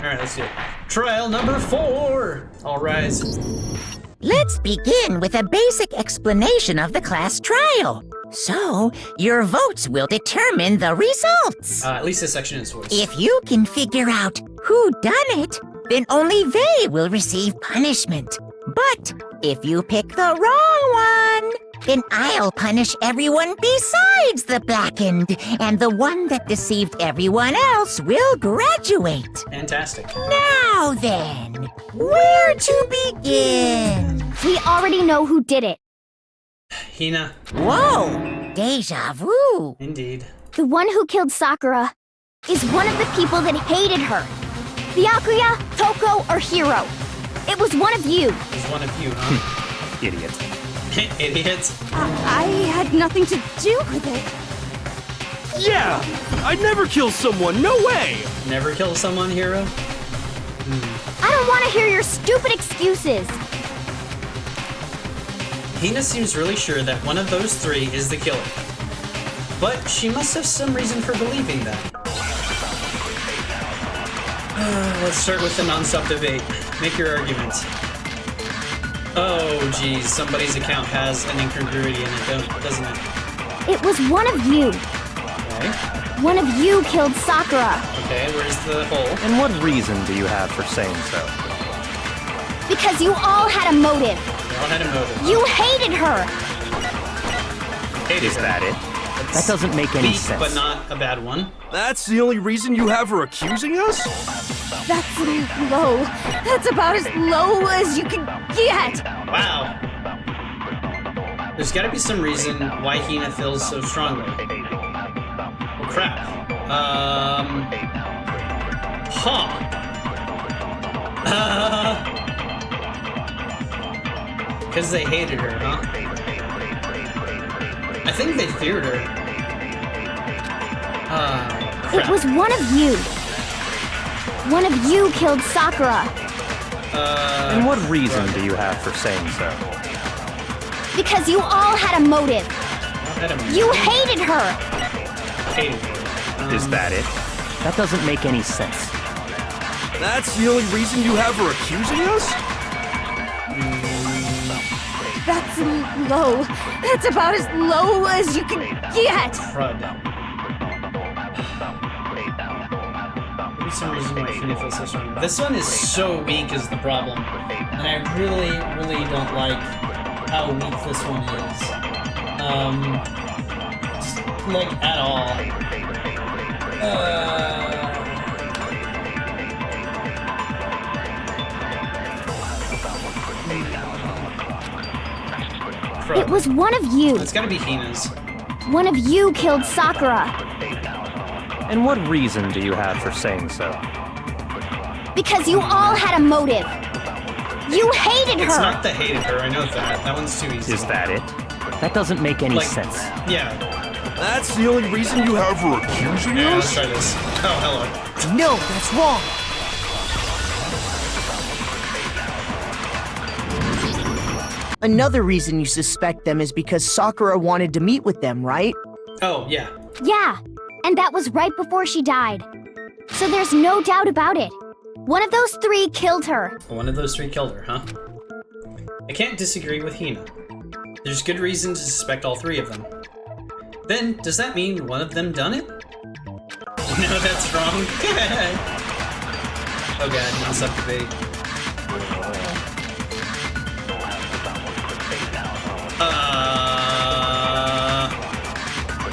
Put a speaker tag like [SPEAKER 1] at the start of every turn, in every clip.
[SPEAKER 1] Alright, let's do it. Trial number 4! All rise.
[SPEAKER 2] Let's begin with a basic explanation of the class trial. So, your votes will determine the results.
[SPEAKER 1] At least this section is voice.
[SPEAKER 2] If you can figure out who done it, then only they will receive punishment. But if you pick the wrong one, then I'll punish everyone besides the blackened, and the one that deceived everyone else will graduate.
[SPEAKER 1] Fantastic.
[SPEAKER 2] Now then, where to begin?
[SPEAKER 3] We already know who did it.
[SPEAKER 1] Hina.
[SPEAKER 2] Whoa, deja vu.
[SPEAKER 1] Indeed.
[SPEAKER 3] The one who killed Sakura is one of the people that hated her. Byakuya, Toko, or Hiro. It was one of you.
[SPEAKER 1] It was one of you, huh?
[SPEAKER 4] Idiot.
[SPEAKER 1] Idiots.
[SPEAKER 3] I had nothing to do with it.
[SPEAKER 4] Yeah! I'd never kill someone, no way!
[SPEAKER 1] Never kill someone, Hero?
[SPEAKER 3] I don't want to hear your stupid excuses.
[SPEAKER 1] Hina seems really sure that one of those 3 is the killer. But she must have some reason for believing that. Let's start with the non-stop debate. Make your argument. Oh, geez, somebody's account has an incongruity in it, doesn't it?
[SPEAKER 3] It was one of you.
[SPEAKER 1] Okay.
[SPEAKER 3] One of you killed Sakura.
[SPEAKER 1] Okay, where's the hole?
[SPEAKER 4] And what reason do you have for saying so?
[SPEAKER 3] Because you all had a motive.
[SPEAKER 1] They all had a motive.
[SPEAKER 3] You hated her.
[SPEAKER 1] Hated
[SPEAKER 4] Is
[SPEAKER 1] her.
[SPEAKER 4] that it? That doesn't make any
[SPEAKER 1] Weak,
[SPEAKER 4] sense.
[SPEAKER 1] but not a bad one.
[SPEAKER 4] That's the only reason you have her accusing us?
[SPEAKER 3] That's low. That's about as low as you can get.
[SPEAKER 1] Wow. There's gotta be some reason why Hina feels so strongly. Oh, crap. Because they hated her, huh? I think they feared her. Crap.
[SPEAKER 3] It was one of you. One of you killed Sakura.
[SPEAKER 4] And what reason do you have for saying so?
[SPEAKER 3] Because you all had a motive. You hated her.
[SPEAKER 1] Hated her.
[SPEAKER 4] Is that it? That doesn't make any sense. That's the only reason you have her accusing us?
[SPEAKER 3] That's low. That's about as low as you can get.
[SPEAKER 1] Crud. Maybe some reason why Hina feels so strong. This one is so weak is the problem. And I really, really don't like how weak this one is. Just, like, at all.
[SPEAKER 3] It was one of you.
[SPEAKER 1] It's gotta be Hina's.
[SPEAKER 3] One of you killed Sakura.
[SPEAKER 4] And what reason do you have for saying so?
[SPEAKER 3] Because you all had a motive. You hated her.
[SPEAKER 1] It's not the hated her, I know that. That one's too easy.
[SPEAKER 4] Is that it? That doesn't make any
[SPEAKER 1] Like,
[SPEAKER 4] sense.
[SPEAKER 1] Yeah.
[SPEAKER 4] That's the only reason you have her accusing
[SPEAKER 1] Yeah, let's try this. Oh, hello.
[SPEAKER 2] No, that's wrong.
[SPEAKER 5] Another reason you suspect them is because Sakura wanted to meet with them, right?
[SPEAKER 1] Oh, yeah.
[SPEAKER 3] Yeah, and that was right before she died. So there's no doubt about it. One of those 3 killed her.
[SPEAKER 1] One of those 3 killed her, huh? I can't disagree with Hina. There's good reason to suspect all 3 of them. Then, does that mean one of them done it? No, that's wrong. Oh god, now it's up to debate.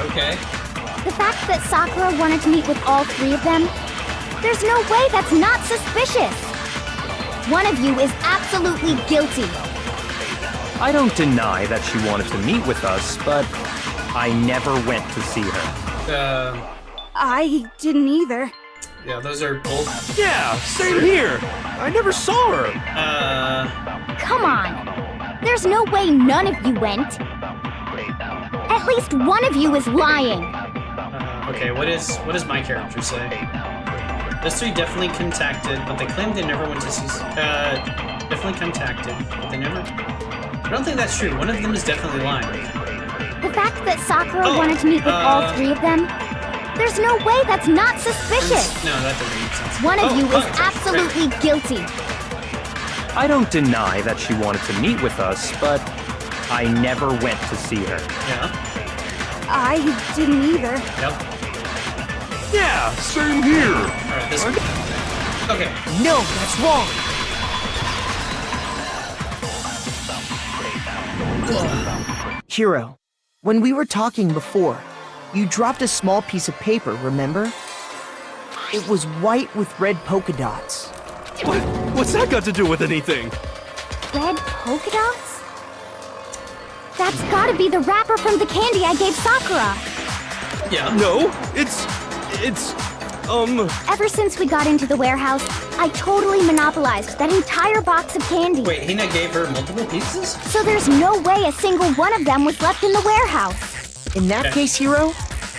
[SPEAKER 1] Okay.
[SPEAKER 3] The fact that Sakura wanted to meet with all 3 of them, there's no way that's not suspicious. One of you is absolutely guilty.
[SPEAKER 4] I don't deny that she wanted to meet with us, but I never went to see her.
[SPEAKER 3] I didn't either.
[SPEAKER 1] Yeah, those are both.
[SPEAKER 4] Yeah, same here. I never saw her.
[SPEAKER 3] Come on. There's no way none of you went. At least one of you is lying.
[SPEAKER 1] Okay, what does my character say? Those 3 definitely contacted, but they claimed they never went to see. Definitely contacted, but they never. I don't think that's true. One of them is definitely lying.
[SPEAKER 3] The fact that Sakura wanted to meet with all 3 of them, there's no way that's not suspicious.
[SPEAKER 1] No, that doesn't make sense.
[SPEAKER 3] One of you is
[SPEAKER 1] oh,
[SPEAKER 3] absolutely guilty.
[SPEAKER 4] I don't deny that she wanted to meet with us, but I never went to see her.
[SPEAKER 1] Yeah.
[SPEAKER 3] I didn't either.
[SPEAKER 1] Yep.
[SPEAKER 6] Yeah, same here.
[SPEAKER 1] Alright, this one. Okay.
[SPEAKER 5] No, that's wrong. Hero, when we were talking before, you dropped a small piece of paper, remember? It was white with red polka dots.
[SPEAKER 6] What's that got to do with anything?
[SPEAKER 3] Red polka dots? That's gotta be the wrapper from the candy I gave Sakura.
[SPEAKER 6] Yeah. No, it's,
[SPEAKER 3] Ever since we got into the warehouse, I totally monopolized that entire box of candy.
[SPEAKER 1] Wait, Hina gave her multiple pieces?
[SPEAKER 3] So there's no way a single one of them was left in the warehouse.
[SPEAKER 5] In that
[SPEAKER 1] Okay.
[SPEAKER 5] case, Hero,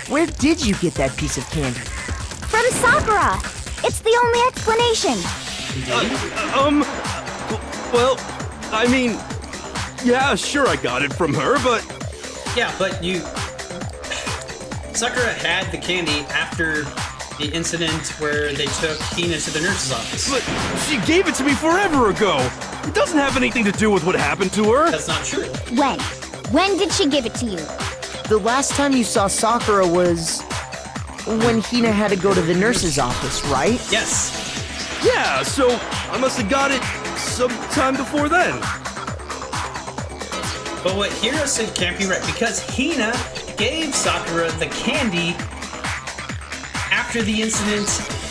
[SPEAKER 5] where did you get that piece of candy?
[SPEAKER 3] From Sakura! It's the only explanation.
[SPEAKER 6] well, I mean, yeah, sure I got it from her, but
[SPEAKER 1] Yeah, but you... Sakura had the candy after the incident where they took Hina to the nurse's office.
[SPEAKER 6] But she gave it to me forever ago. It doesn't have anything to do with what happened to her.
[SPEAKER 1] That's not true.
[SPEAKER 3] When? When did she give it to you?
[SPEAKER 5] The last time you saw Sakura was when Hina had to go to the nurse's office, right?
[SPEAKER 1] Yes.
[SPEAKER 6] Yeah, so I must have got it sometime before then.
[SPEAKER 1] But what Hiro said can't be right, because Hina gave Sakura the candy after the incident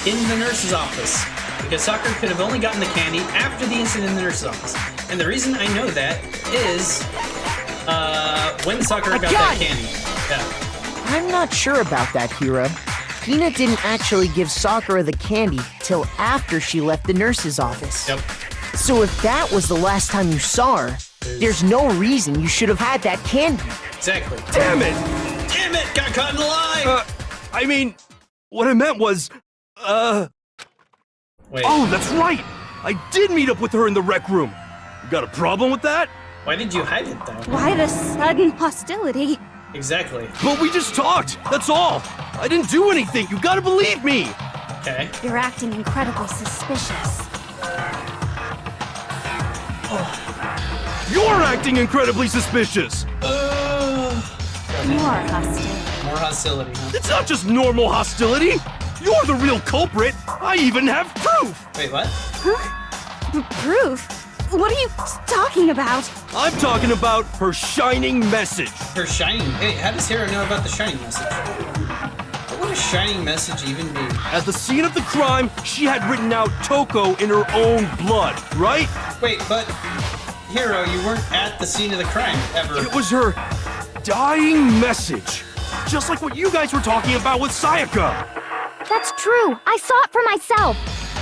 [SPEAKER 1] in the nurse's office. Because Sakura could have only gotten the candy after the incident in the nurse's office. And the reason I know that is when Sakura got that candy. Yeah.
[SPEAKER 5] I'm not sure about that, Hiro. Hina didn't actually give Sakura the candy till after she left the nurse's office.
[SPEAKER 1] Yep.
[SPEAKER 5] So if that was the last time you saw her, there's no reason you should have had that candy.
[SPEAKER 1] Exactly.
[SPEAKER 6] Damn it!
[SPEAKER 1] Damn it! Got caught in the lie!
[SPEAKER 6] I mean, what I meant was,
[SPEAKER 1] Wait.
[SPEAKER 6] oh, that's right! I did meet up with her in the rec room. You got a problem with that?
[SPEAKER 1] Why did you hide it, though?
[SPEAKER 3] Why the sudden hostility?
[SPEAKER 1] Exactly.
[SPEAKER 6] But we just talked, that's all. I didn't do anything, you gotta believe me!
[SPEAKER 1] Okay.
[SPEAKER 3] You're acting incredibly suspicious.
[SPEAKER 6] You're acting incredibly suspicious!
[SPEAKER 3] More hostility.
[SPEAKER 1] More hostility, huh?
[SPEAKER 6] It's not just normal hostility! You're the real culprit! I even have proof!
[SPEAKER 1] Wait, what?
[SPEAKER 3] Proof? What are you talking about?
[SPEAKER 6] I'm talking about her shining message.
[SPEAKER 1] Her shining... Hey, how does Hiro know about the shining message? What would a shining message even be?
[SPEAKER 6] At the scene of the crime, she had written out Toko in her own blood, right?
[SPEAKER 1] Wait, but... Hiro, you weren't at the scene of the crime, ever.
[SPEAKER 6] It was her dying message. Just like what you guys were talking about with Sayaka.
[SPEAKER 3] That's true. I saw it for myself.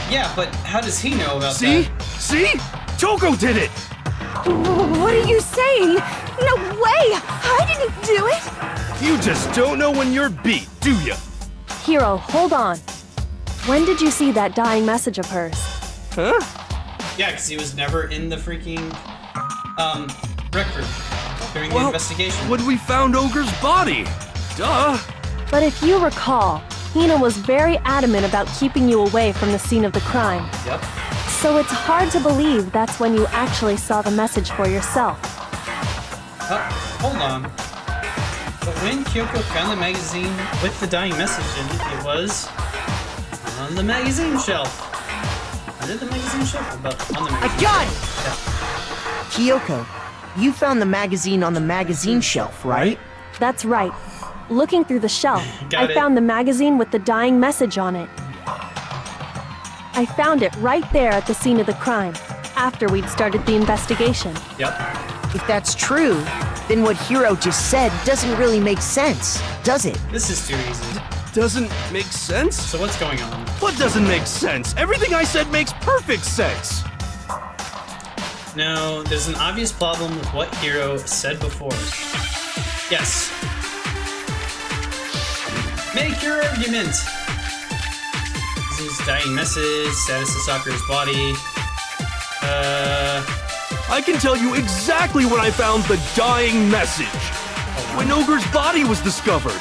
[SPEAKER 1] Yeah, but how does he know about
[SPEAKER 6] See?
[SPEAKER 1] that?
[SPEAKER 6] See? Toko did it!
[SPEAKER 3] What are you saying? No way! I didn't do it!
[SPEAKER 6] You just don't know when you're beat, do you?
[SPEAKER 7] Hiro, hold on. When did you see that dying message of hers?
[SPEAKER 6] Huh?
[SPEAKER 1] Yeah, because he was never in the freaking, rec room during the
[SPEAKER 6] Well,
[SPEAKER 1] investigation.
[SPEAKER 6] when we found Ogre's body. Duh.
[SPEAKER 7] But if you recall, Hina was very adamant about keeping you away from the scene of the crime.
[SPEAKER 1] Yep.
[SPEAKER 7] So it's hard to believe that's when you actually saw the message for yourself.
[SPEAKER 1] Hold on. But when Kyoko found the magazine with the dying message in it, it was on the magazine shelf. Under the magazine shelf? But on the magazine
[SPEAKER 5] I got it!
[SPEAKER 1] Yeah.
[SPEAKER 5] Kyoko, you found the magazine on the magazine shelf, right?
[SPEAKER 7] That's right. Looking through the shelf,
[SPEAKER 1] Got
[SPEAKER 7] I
[SPEAKER 1] it.
[SPEAKER 7] found the magazine with the dying message on it. I found it right there at the scene of the crime, after we'd started the investigation.
[SPEAKER 1] Yep.
[SPEAKER 5] If that's true, then what Hiro just said doesn't really make sense, does it?
[SPEAKER 1] This is too easy.
[SPEAKER 6] Doesn't make sense?
[SPEAKER 1] So what's going on?
[SPEAKER 6] What doesn't make sense? Everything I said makes perfect sense.
[SPEAKER 1] No, there's an obvious problem with what Hiro said before. Yes. Make your argument. This is dying message, status of Sakura's body.
[SPEAKER 6] I can tell you exactly when I found the dying message. When Ogre's body was discovered.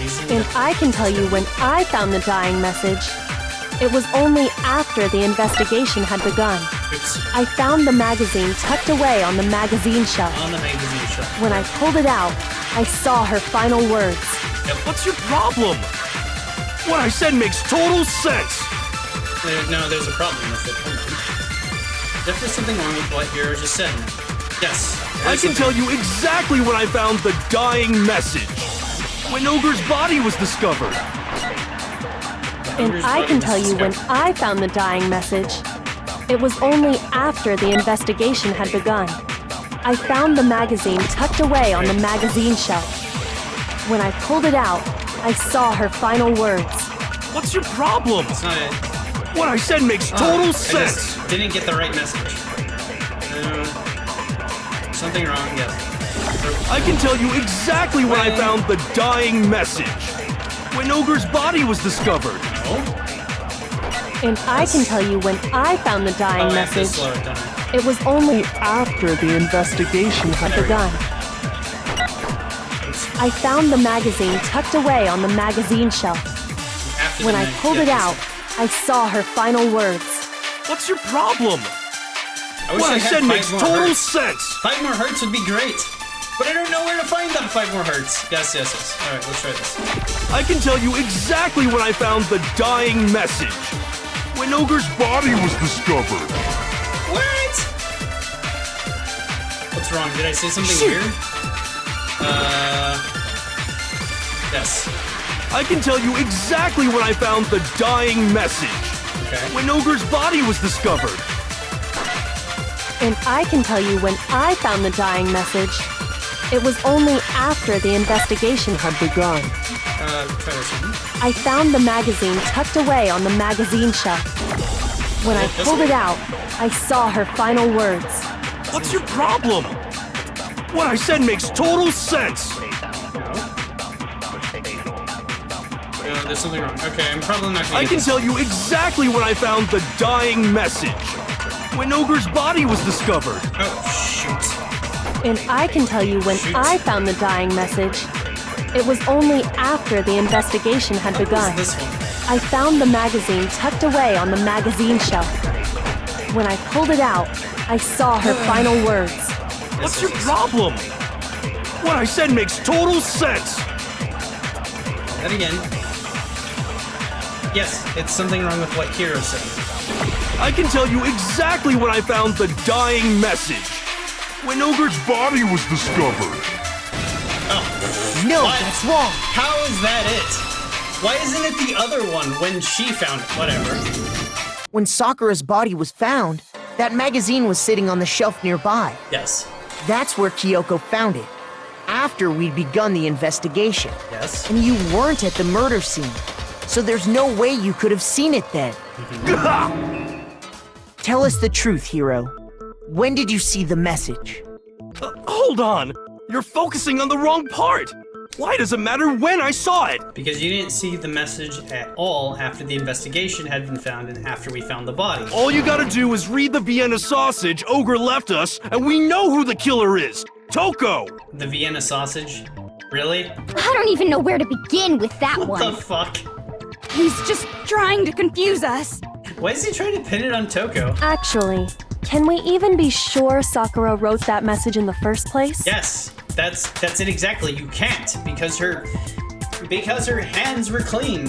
[SPEAKER 1] Easy.
[SPEAKER 7] And I can tell you when I found the dying message It was only after the investigation had begun.
[SPEAKER 1] Oops.
[SPEAKER 7] I found the magazine tucked away on the magazine shelf.
[SPEAKER 1] On the magazine shelf.
[SPEAKER 7] When I pulled it out, I saw her final words.
[SPEAKER 6] What's your problem? What I said makes total sense.
[SPEAKER 1] No, there's a problem with it. Hold on. Definitely something wrong with what Hero just said. Yes.
[SPEAKER 6] I can tell you exactly when I found the dying message. When Ogre's body was discovered.
[SPEAKER 7] And I can tell you when I found the dying message. It was only after the investigation had begun. I found the magazine tucked away on the magazine shelf. When I pulled it out, I saw her final words.
[SPEAKER 6] What's your problem?
[SPEAKER 1] That's not it.
[SPEAKER 6] What I said makes total sense.
[SPEAKER 1] I just didn't get the right message. Something wrong, yeah.
[SPEAKER 6] I can tell you exactly when I found the dying message. When Ogre's body was discovered.
[SPEAKER 7] And I can tell you when I found the dying
[SPEAKER 1] I have to
[SPEAKER 7] message.
[SPEAKER 1] slow it down.
[SPEAKER 7] It was only after the investigation had begun. I found the magazine tucked away on the magazine shelf.
[SPEAKER 1] After
[SPEAKER 7] When
[SPEAKER 1] the
[SPEAKER 7] I
[SPEAKER 1] night,
[SPEAKER 7] pulled
[SPEAKER 1] yeah,
[SPEAKER 7] it out, I saw her final words.
[SPEAKER 6] What's your problem?
[SPEAKER 1] I wish
[SPEAKER 6] What I
[SPEAKER 1] had
[SPEAKER 6] said
[SPEAKER 1] 5
[SPEAKER 6] makes
[SPEAKER 1] more
[SPEAKER 6] total
[SPEAKER 1] hearts.
[SPEAKER 6] sense.
[SPEAKER 1] 5 more hearts would be great. But I don't know where to find that 5 more hearts. Yes. Alright, let's try this.
[SPEAKER 6] I can tell you exactly when I found the dying message. When Ogre's body was discovered.
[SPEAKER 1] What? What's wrong? Did I say something
[SPEAKER 5] Shoot.
[SPEAKER 1] weird? Yes.
[SPEAKER 6] I can tell you exactly when I found the dying message.
[SPEAKER 1] Okay.
[SPEAKER 6] When Ogre's body was discovered.
[SPEAKER 7] And I can tell you when I found the dying message. It was only after the investigation had begun.
[SPEAKER 1] Try this one.
[SPEAKER 7] I found the magazine tucked away on the magazine shelf. When I pulled it out, I saw her final words.
[SPEAKER 6] What's your problem? What I said makes total sense.
[SPEAKER 1] No, there's something wrong. Okay, I'm probably not gonna
[SPEAKER 6] I
[SPEAKER 1] get
[SPEAKER 6] can
[SPEAKER 1] this.
[SPEAKER 6] tell you exactly when I found the dying message. When Ogre's body was discovered.
[SPEAKER 1] Oh, shoot.
[SPEAKER 7] And I can tell you when
[SPEAKER 1] Shoot.
[SPEAKER 7] I found the dying message. It was only after the investigation had begun.
[SPEAKER 1] What's this one?
[SPEAKER 7] I found the magazine tucked away on the magazine shelf. When I pulled it out, I saw her final words.
[SPEAKER 6] What's your problem? What I said makes total sense.
[SPEAKER 1] That again. Yes, it's something wrong with what Hero said.
[SPEAKER 6] I can tell you exactly when I found the dying message. When Ogre's body was discovered.
[SPEAKER 1] Oh.
[SPEAKER 5] No,
[SPEAKER 1] What?
[SPEAKER 5] that's wrong.
[SPEAKER 1] How is that it? Why isn't it the other one when she found it? Whatever.
[SPEAKER 5] When Sakura's body was found, that magazine was sitting on the shelf nearby.
[SPEAKER 1] Yes.
[SPEAKER 5] That's where Kyoko found it, after we'd begun the investigation.
[SPEAKER 1] Yes.
[SPEAKER 5] And you weren't at the murder scene, so there's no way you could have seen it then. Tell us the truth, Hero. When did you see the message?
[SPEAKER 6] Hold on. You're focusing on the wrong part. Why does it matter when I saw it?
[SPEAKER 1] Because you didn't see the message at all after the investigation had been found and after we found the body.
[SPEAKER 6] All you gotta do is read the Vienna sausage Ogre left us, and we know who the killer is. Toko!
[SPEAKER 1] The Vienna sausage? Really?
[SPEAKER 3] I don't even know where to begin with that
[SPEAKER 1] What
[SPEAKER 3] one.
[SPEAKER 1] the fuck?
[SPEAKER 8] He's just trying to confuse us.
[SPEAKER 1] Why is he trying to pin it on Toko?
[SPEAKER 7] Actually, can we even be sure Sakura wrote that message in the first place?
[SPEAKER 1] Yes, that's it exactly. You can't because her hands were clean.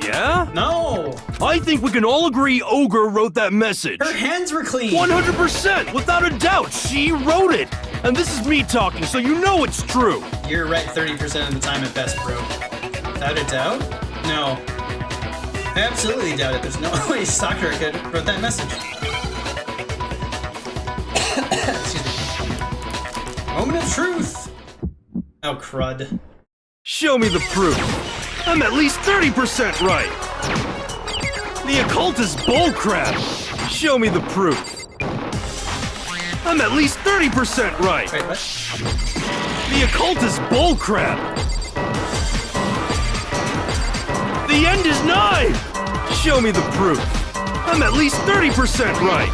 [SPEAKER 6] Yeah?
[SPEAKER 1] No,
[SPEAKER 6] I think we can all agree Ogre wrote that message.
[SPEAKER 1] her hands were clean.
[SPEAKER 6] 100%, without a doubt, she wrote it. And this is me talking, so you know it's true.
[SPEAKER 1] You're right 30% of the time at best, bro. Without a doubt? No. I absolutely doubt it. There's no way Sakura could have wrote that message. Excuse me. Moment of truth. Oh, crud.
[SPEAKER 6] Show me the proof. I'm at least 30% right. The occult is bullcrap. Show me the proof. I'm at least 30% right.
[SPEAKER 1] Wait, what?
[SPEAKER 6] The occult is bullcrap. The end is nigh. Show me the proof. I'm at least 30% right.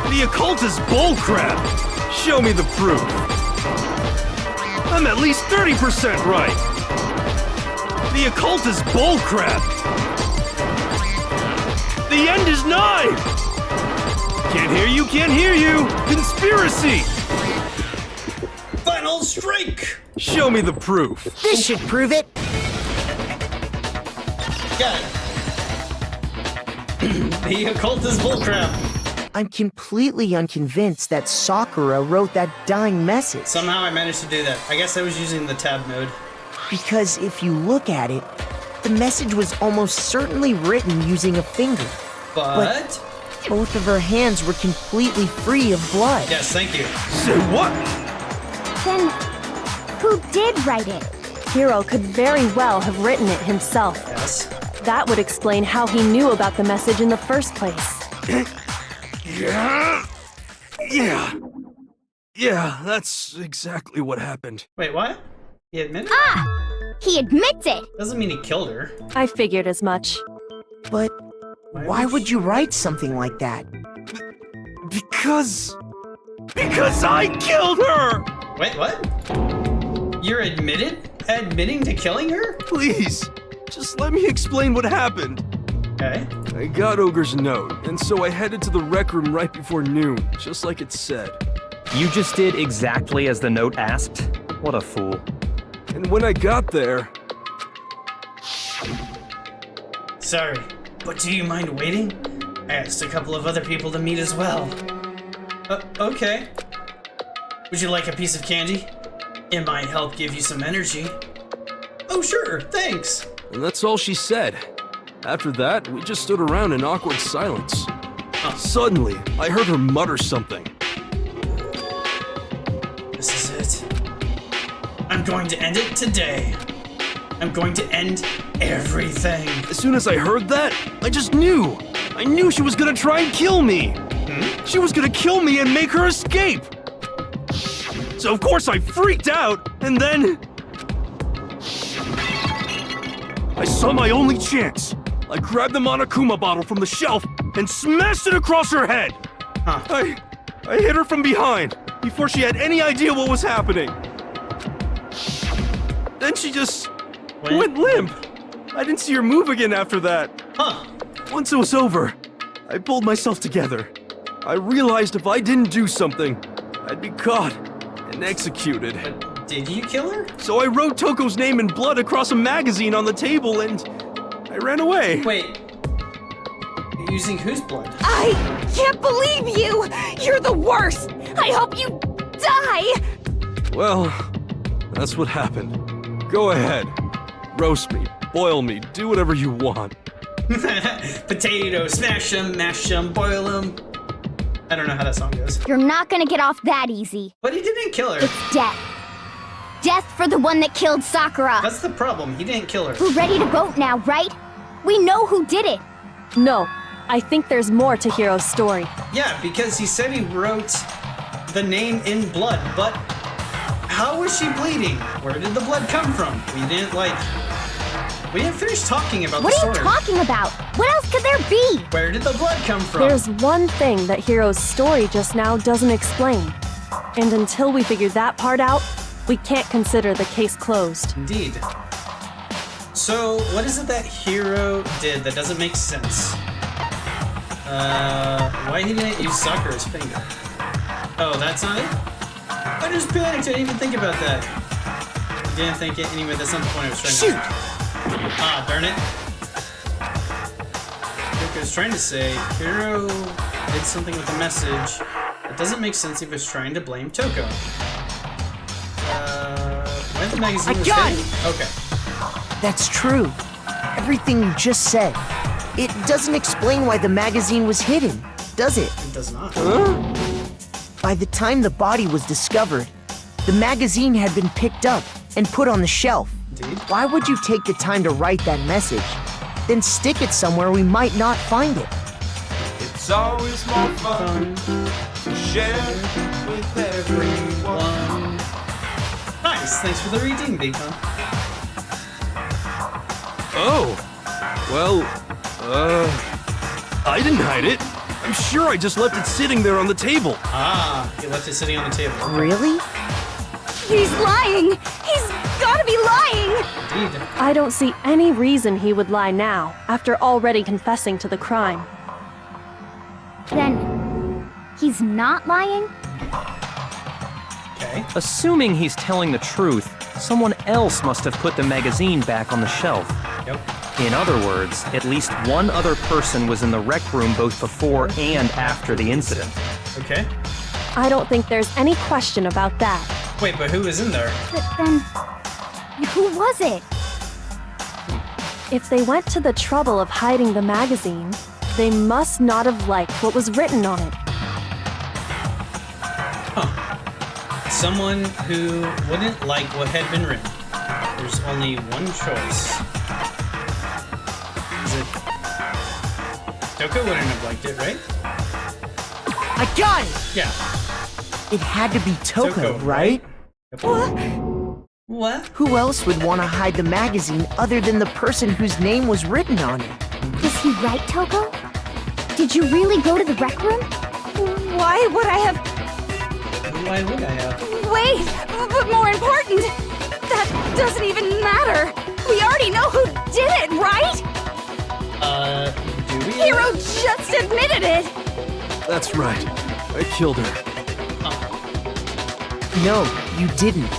[SPEAKER 6] The occult is bullcrap. Show me the proof. I'm at least 30% right. The occult is bullcrap. The end is nigh! Can't hear you, can't hear you! Conspiracy!
[SPEAKER 1] Final strike!
[SPEAKER 6] Show me the proof.
[SPEAKER 5] This should prove it.
[SPEAKER 1] Got it. The occult is bullcrap.
[SPEAKER 5] I'm completely unconvinced that Sakura wrote that dying message.
[SPEAKER 1] Somehow I managed to do that. I guess I was using the tab mode.
[SPEAKER 5] Because if you look at it, the message was almost certainly written using a finger.
[SPEAKER 1] But
[SPEAKER 5] Both of her hands were completely free of blood.
[SPEAKER 1] yes, thank you.
[SPEAKER 6] Say what?
[SPEAKER 3] Then, who did write it?
[SPEAKER 7] Hiro could very well have written it himself.
[SPEAKER 1] Yes.
[SPEAKER 7] That would explain how he knew about the message in the first place.
[SPEAKER 6] Yeah, that's exactly what happened.
[SPEAKER 1] Wait, what? He admitted?
[SPEAKER 3] He admits it.
[SPEAKER 1] Doesn't mean he killed her.
[SPEAKER 7] I figured as much.
[SPEAKER 5] But why would you write something like that?
[SPEAKER 6] Because I killed her!
[SPEAKER 1] Wait, what? You're admitting to killing her?
[SPEAKER 6] Please, just let me explain what happened.
[SPEAKER 1] Okay.
[SPEAKER 6] I got Ogre's note, and so I headed to the rec room right before noon, just like it said.
[SPEAKER 4] You just did exactly as the note asked? What a fool.
[SPEAKER 6] And when I got there,
[SPEAKER 1] Sorry, but do you mind waiting? I asked a couple of other people to meet as well. Okay. Would you like a piece of candy? It might help give you some energy. Oh, sure, thanks.
[SPEAKER 6] and that's all she said. After that, we just stood around in awkward silence. Suddenly, I heard her mutter something.
[SPEAKER 1] This is it. I'm going to end it today. I'm going to end everything.
[SPEAKER 6] As soon as I heard that, I just knew. I knew she was gonna try and kill me. She was gonna kill me and make her escape. So of course I freaked out, and then I saw my only chance. I grabbed the Monokuma bottle from the shelf and smashed it across her head.
[SPEAKER 1] Huh.
[SPEAKER 6] I hit her from behind before she had any idea what was happening. Then she just went limp. I didn't see her move again after that.
[SPEAKER 1] Huh.
[SPEAKER 6] Once it was over, I pulled myself together. I realized if I didn't do something, I'd be caught and executed.
[SPEAKER 1] But did you kill her?
[SPEAKER 6] So I wrote Toko's name in blood across a magazine on the table and I ran away.
[SPEAKER 1] Wait. Using whose blood?
[SPEAKER 8] I can't believe you! You're the worst! I hope you die!
[SPEAKER 6] Well, that's what happened. Go ahead. Roast me, boil me, do whatever you want.
[SPEAKER 1] Potatoes, smash them, mash them, boil them. I don't know how that song goes.
[SPEAKER 3] You're not gonna get off that easy.
[SPEAKER 1] But he didn't kill her.
[SPEAKER 3] It's death. Death for the one that killed Sakura.
[SPEAKER 1] That's the problem. He didn't kill her.
[SPEAKER 3] We're ready to vote now, right? We know who did it.
[SPEAKER 7] No, I think there's more to Hiro's story.
[SPEAKER 1] Yeah, because he said he wrote the name in blood, but how was she bleeding? Where did the blood come from? We didn't finish talking about
[SPEAKER 3] What
[SPEAKER 1] the
[SPEAKER 3] are
[SPEAKER 1] story.
[SPEAKER 3] you talking about? What else could there be?
[SPEAKER 1] Where did the blood come from?
[SPEAKER 7] There's one thing that Hiro's story just now doesn't explain. And until we figure that part out, we can't consider the case closed.
[SPEAKER 1] Indeed. So, what is it that Hiro did that doesn't make sense? Why he didn't use Sakura's finger? Oh, that's not it? I just panicked. I didn't even think about that. I didn't think it anyway. That's not the point I was trying to make. Ah, darn it. Like I was trying to say, Hiro did something with the message. It doesn't make sense if he was trying to blame Toko. Why the magazine was
[SPEAKER 5] got
[SPEAKER 1] hidden? Okay.
[SPEAKER 5] That's true. Everything you just said. It doesn't explain why the magazine was hidden, does it?
[SPEAKER 1] It does not.
[SPEAKER 5] By the time the body was discovered, the magazine had been picked up and put on the shelf.
[SPEAKER 1] Indeed.
[SPEAKER 5] Why would you take the time to write that message, then stick it somewhere we might not find it?
[SPEAKER 9] It's always more fun to share with everyone.
[SPEAKER 1] Nice, thanks for the redeem, Beacon.
[SPEAKER 6] Oh, well, I didn't hide it. I'm sure I just left it sitting there on the table.
[SPEAKER 1] Ah, you left it sitting on the table.
[SPEAKER 5] Really?
[SPEAKER 8] He's lying! He's gotta be lying!
[SPEAKER 1] Indeed.
[SPEAKER 7] I don't see any reason he would lie now, after already confessing to the crime.
[SPEAKER 3] Then, he's not lying?
[SPEAKER 1] Okay.
[SPEAKER 4] Assuming he's telling the truth, someone else must have put the magazine back on the shelf.
[SPEAKER 1] Yep.
[SPEAKER 4] In other words, at least one other person was in the rec room both before and after the incident.
[SPEAKER 1] Okay.
[SPEAKER 7] I don't think there's any question about that.
[SPEAKER 1] Wait, but who was in there?
[SPEAKER 3] But then, who was it?
[SPEAKER 7] If they went to the trouble of hiding the magazine, they must not have liked what was written on it.
[SPEAKER 1] Someone who wouldn't like what had been written. There's only one choice. Is it... Toko wouldn't have liked it, right?
[SPEAKER 5] I got it!
[SPEAKER 1] Yeah.
[SPEAKER 5] It had to be Toko, right?
[SPEAKER 1] What?
[SPEAKER 5] Who else would want to hide the magazine other than the person whose name was written on it?
[SPEAKER 3] Is he right, Toko? Did you really go to the rec room?
[SPEAKER 8] Why would I have...
[SPEAKER 1] Why would I have?
[SPEAKER 8] Wait, but more important, that doesn't even matter. We already know who did it, right?
[SPEAKER 1] Do we?
[SPEAKER 8] Hiro just admitted it.
[SPEAKER 6] That's right. I killed her.
[SPEAKER 5] No, you didn't.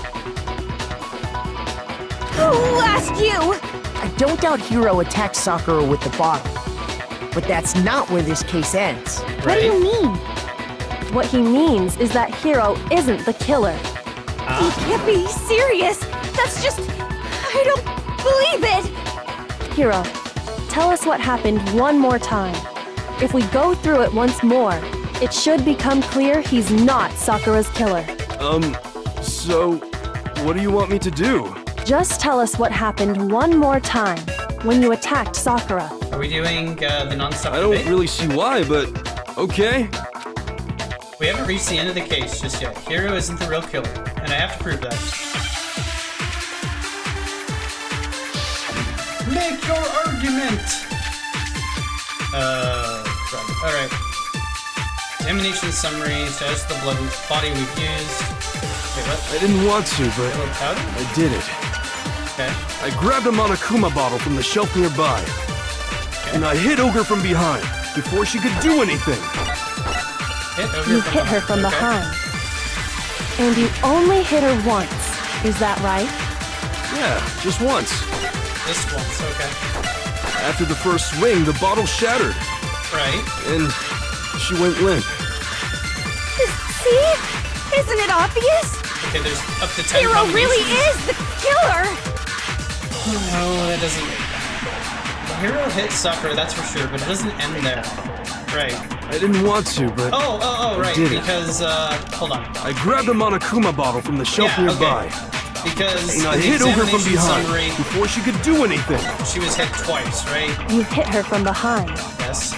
[SPEAKER 8] Who asked you?
[SPEAKER 5] I don't doubt Hiro attacked Sakura with the bottle. But that's not where this case ends.
[SPEAKER 3] What do you mean?
[SPEAKER 7] What he means is that Hiro isn't the killer.
[SPEAKER 8] You can't be serious. That's just... I don't believe it.
[SPEAKER 7] Hiro, tell us what happened one more time. If we go through it once more, it should become clear he's not Sakura's killer.
[SPEAKER 6] So, what do you want me to do?
[SPEAKER 7] Just tell us what happened one more time when you attacked Sakura.
[SPEAKER 1] Are we doing the non-stop
[SPEAKER 6] I don't
[SPEAKER 1] debate?
[SPEAKER 6] really see why, but okay.
[SPEAKER 1] We haven't reached the end of the case just yet. Hiro isn't the real killer, and I have to prove that. Make your argument! Alright. Examination summary, status of the body we've used. Wait, what?
[SPEAKER 6] I didn't want to, but
[SPEAKER 1] Yellow powder?
[SPEAKER 6] I did it.
[SPEAKER 1] Okay.
[SPEAKER 6] I grabbed a Monokuma bottle from the shelf nearby, and I hit Ogre from behind before she could do anything.
[SPEAKER 7] You hit her from behind. And you only hit her once. Is that right?
[SPEAKER 6] Yeah, just once.
[SPEAKER 1] Just once, okay.
[SPEAKER 6] After the first swing, the bottle shattered,
[SPEAKER 1] Right.
[SPEAKER 6] and she went limp.
[SPEAKER 8] See? Isn't it obvious?
[SPEAKER 1] Okay, there's up to 10
[SPEAKER 8] Hiro really
[SPEAKER 1] combinations.
[SPEAKER 8] is the killer.
[SPEAKER 1] No, that doesn't... Hiro hit Sakura, that's for sure, but it doesn't end there. Right.
[SPEAKER 6] I didn't want to, but
[SPEAKER 1] Oh, right,
[SPEAKER 6] did it.
[SPEAKER 1] because, hold on.
[SPEAKER 6] I grabbed a Monokuma bottle from the shelf
[SPEAKER 1] Yeah,
[SPEAKER 6] nearby,
[SPEAKER 1] Because
[SPEAKER 6] and I
[SPEAKER 1] in the
[SPEAKER 6] hit Ogre from
[SPEAKER 1] examination
[SPEAKER 6] behind
[SPEAKER 1] summary,
[SPEAKER 6] before she could do anything.
[SPEAKER 1] she was hit twice, right?
[SPEAKER 7] You hit her from behind.
[SPEAKER 1] Yes.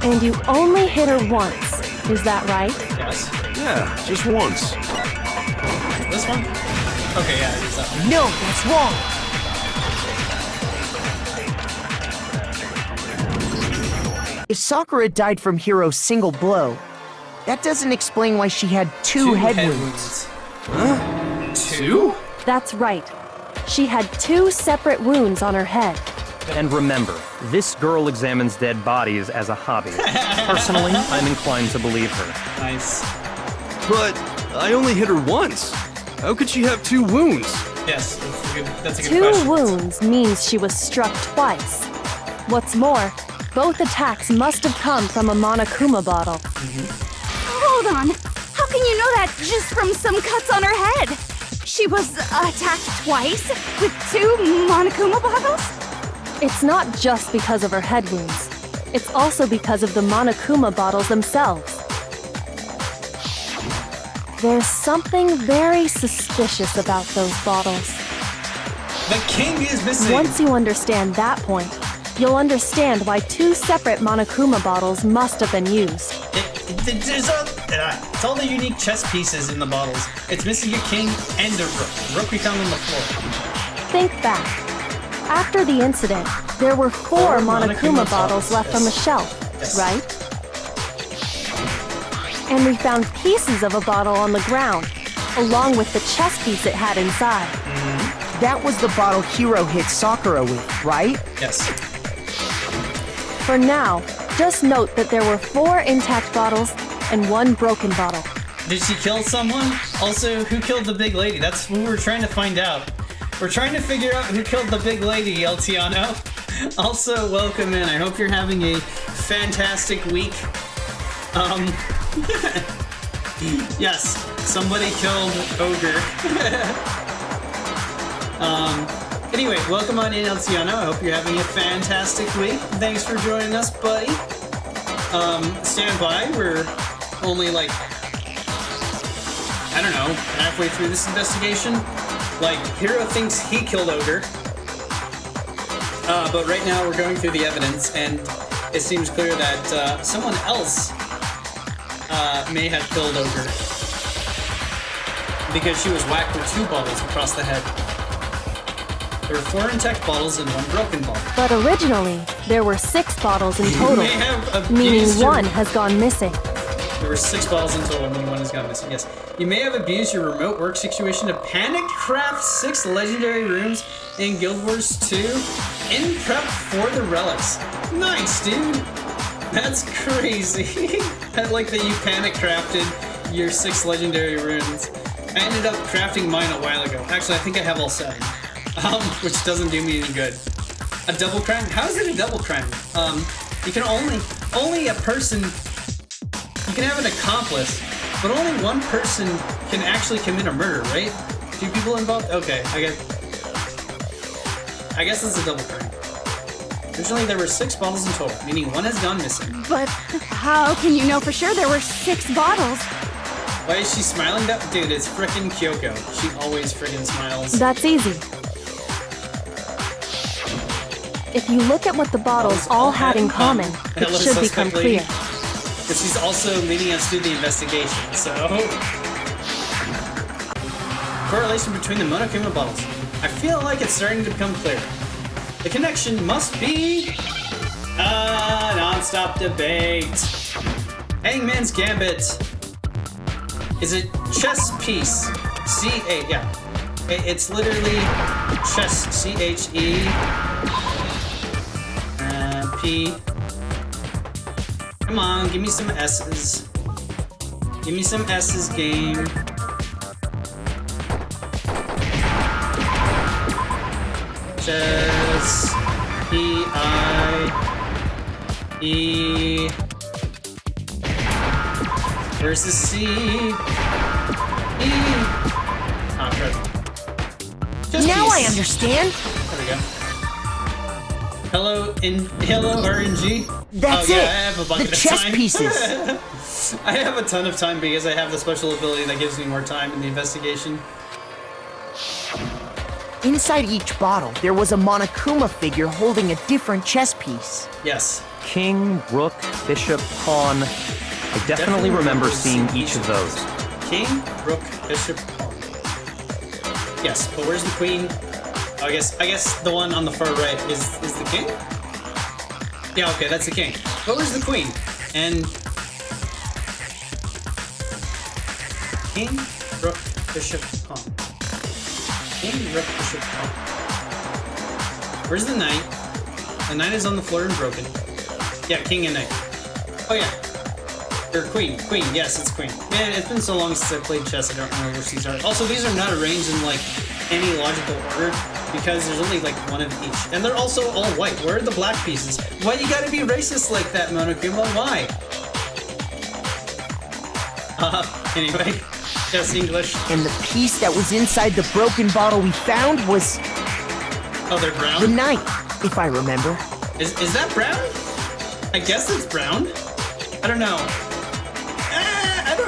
[SPEAKER 7] And you only hit her once. Is that right?
[SPEAKER 1] Yes.
[SPEAKER 6] Yeah, just once.
[SPEAKER 1] This one? Okay, yeah, it's that one.
[SPEAKER 5] No, that's wrong. If Sakura died from Hiro's single blow, that doesn't explain why she had two head wounds.
[SPEAKER 1] Huh? Two?
[SPEAKER 7] That's right. She had 2 separate wounds on her head.
[SPEAKER 4] And remember, this girl examines dead bodies as a hobby. Personally, I'm inclined to believe her.
[SPEAKER 1] Nice.
[SPEAKER 6] But I only hit her once. How could she have 2 wounds?
[SPEAKER 1] Yes, that's a good
[SPEAKER 7] 2
[SPEAKER 1] question.
[SPEAKER 7] wounds means she was struck twice. What's more, both attacks must have come from a Monokuma bottle.
[SPEAKER 8] Hold on. How can you know that just from some cuts on her head? She was attacked twice with 2 Monokuma bottles?
[SPEAKER 7] It's not just because of her head wounds. It's also because of the Monokuma bottles themselves. There's something very suspicious about those bottles.
[SPEAKER 1] The king is missing!
[SPEAKER 7] Once you understand that point, you'll understand why 2 separate Monokuma bottles must have been used.
[SPEAKER 1] It's all the unique chess pieces in the bottles. It's missing a king and a rook. Rook we found on the floor.
[SPEAKER 7] Think back. After the incident, there were 4 Monokuma bottles left on the shelf, right? And we found pieces of a bottle on the ground, along with the chess piece it had inside.
[SPEAKER 5] That was the bottle Hiro hit Sakura with, right?
[SPEAKER 1] Yes.
[SPEAKER 7] For now, Just note that there were 4 intact bottles and 1 broken bottle.
[SPEAKER 1] Did she kill someone? Also, who killed the big lady? That's what we're trying to find out. We're trying to figure out who killed the big lady, El Tiano. Also, welcome in. I hope you're having a fantastic week. Yes, somebody killed Ogre. Anyway, welcome on in, El Tiano. I hope you're having a fantastic week. Thanks for joining us, buddy. Stand by. We're only like, I don't know, halfway through this investigation. Like, Hero thinks he killed Ogre. But right now we're going through the evidence, and it seems clear that someone else may have killed Ogre. Because she was whacked with 2 bottles across the head. There were 4 intact bottles and 1 broken bottle.
[SPEAKER 7] But originally, there were 6 bottles in total,
[SPEAKER 1] may have
[SPEAKER 7] meaning
[SPEAKER 1] abused
[SPEAKER 7] 1 has gone missing.
[SPEAKER 1] There were 6 bottles in total, meaning 1 has gone missing. Yes. You may have abused your remote work situation to panic craft 6 legendary rooms in Guild Wars 2 in prep for the relics. Nice, dude! That's crazy. I like that you panic crafted your 6 legendary runes. I ended up crafting mine a while ago. Actually, I think I have all 7. Which doesn't do me any good. A double crime? How is it a double crime? You can only a person, you can have an accomplice, but only one person can actually commit a murder, right? 2 people involved? Okay, I guess it's a double crime. Originally there were 6 bottles in total, meaning 1 has gone missing.
[SPEAKER 8] But how can you know for sure there were 6 bottles?
[SPEAKER 1] Why is she smiling? Dude, it's frickin' Kyoko. She always frickin' smiles.
[SPEAKER 7] That's easy. If you look at what the bottles all had in common, it should become clear.
[SPEAKER 1] But she's also leading us through the investigation, so... Correlation between the Monokuma bottles. I feel like it's starting to become clear. The connection must be... non-stop debate. Hangman's Gambit. Is it chess piece? C-A, yeah. It's literally chess, C-H-E... P. Come on, give me some S's. Give me some S's, game. Chess. P-I-E. Where's the C? E. Oh, good.
[SPEAKER 5] Now I understand.
[SPEAKER 1] There we go. Hello, RNG.
[SPEAKER 5] That's
[SPEAKER 1] yeah,
[SPEAKER 5] it.
[SPEAKER 1] I have a bucket
[SPEAKER 5] The
[SPEAKER 1] of
[SPEAKER 5] chess
[SPEAKER 1] time.
[SPEAKER 5] pieces.
[SPEAKER 1] I have a ton of time because I have the special ability that gives me more time in the investigation.
[SPEAKER 5] Inside each bottle, there was a Monokuma figure holding a different chess piece.
[SPEAKER 1] Yes.
[SPEAKER 4] King, rook, bishop, pawn. I definitely remember seeing each of those.
[SPEAKER 1] King, rook, bishop, pawn. Yes, but where's the queen? Oh, I guess the one on the far right is the king? Yeah, okay, that's the king. But where's the queen? And... King, rook, bishop, pawn. King, rook, bishop, pawn. Where's the knight? The knight is on the floor and broken. Yeah, king and knight. Oh yeah. Or queen. Queen, yes, it's queen. Man, it's been so long since I played chess, I don't remember where these are. Also, these are not arranged in, like, any logical order, because there's only, like, 1 of each. And they're also all white. Where are the black pieces? Why you gotta be racist like that, Monokuma? Why? Anyway. Yes, English.
[SPEAKER 5] And the piece that was inside the broken bottle we found was...
[SPEAKER 1] Oh, they're brown?
[SPEAKER 5] the knight, if I remember.
[SPEAKER 1] Is that brown? I guess it's brown. I don't know.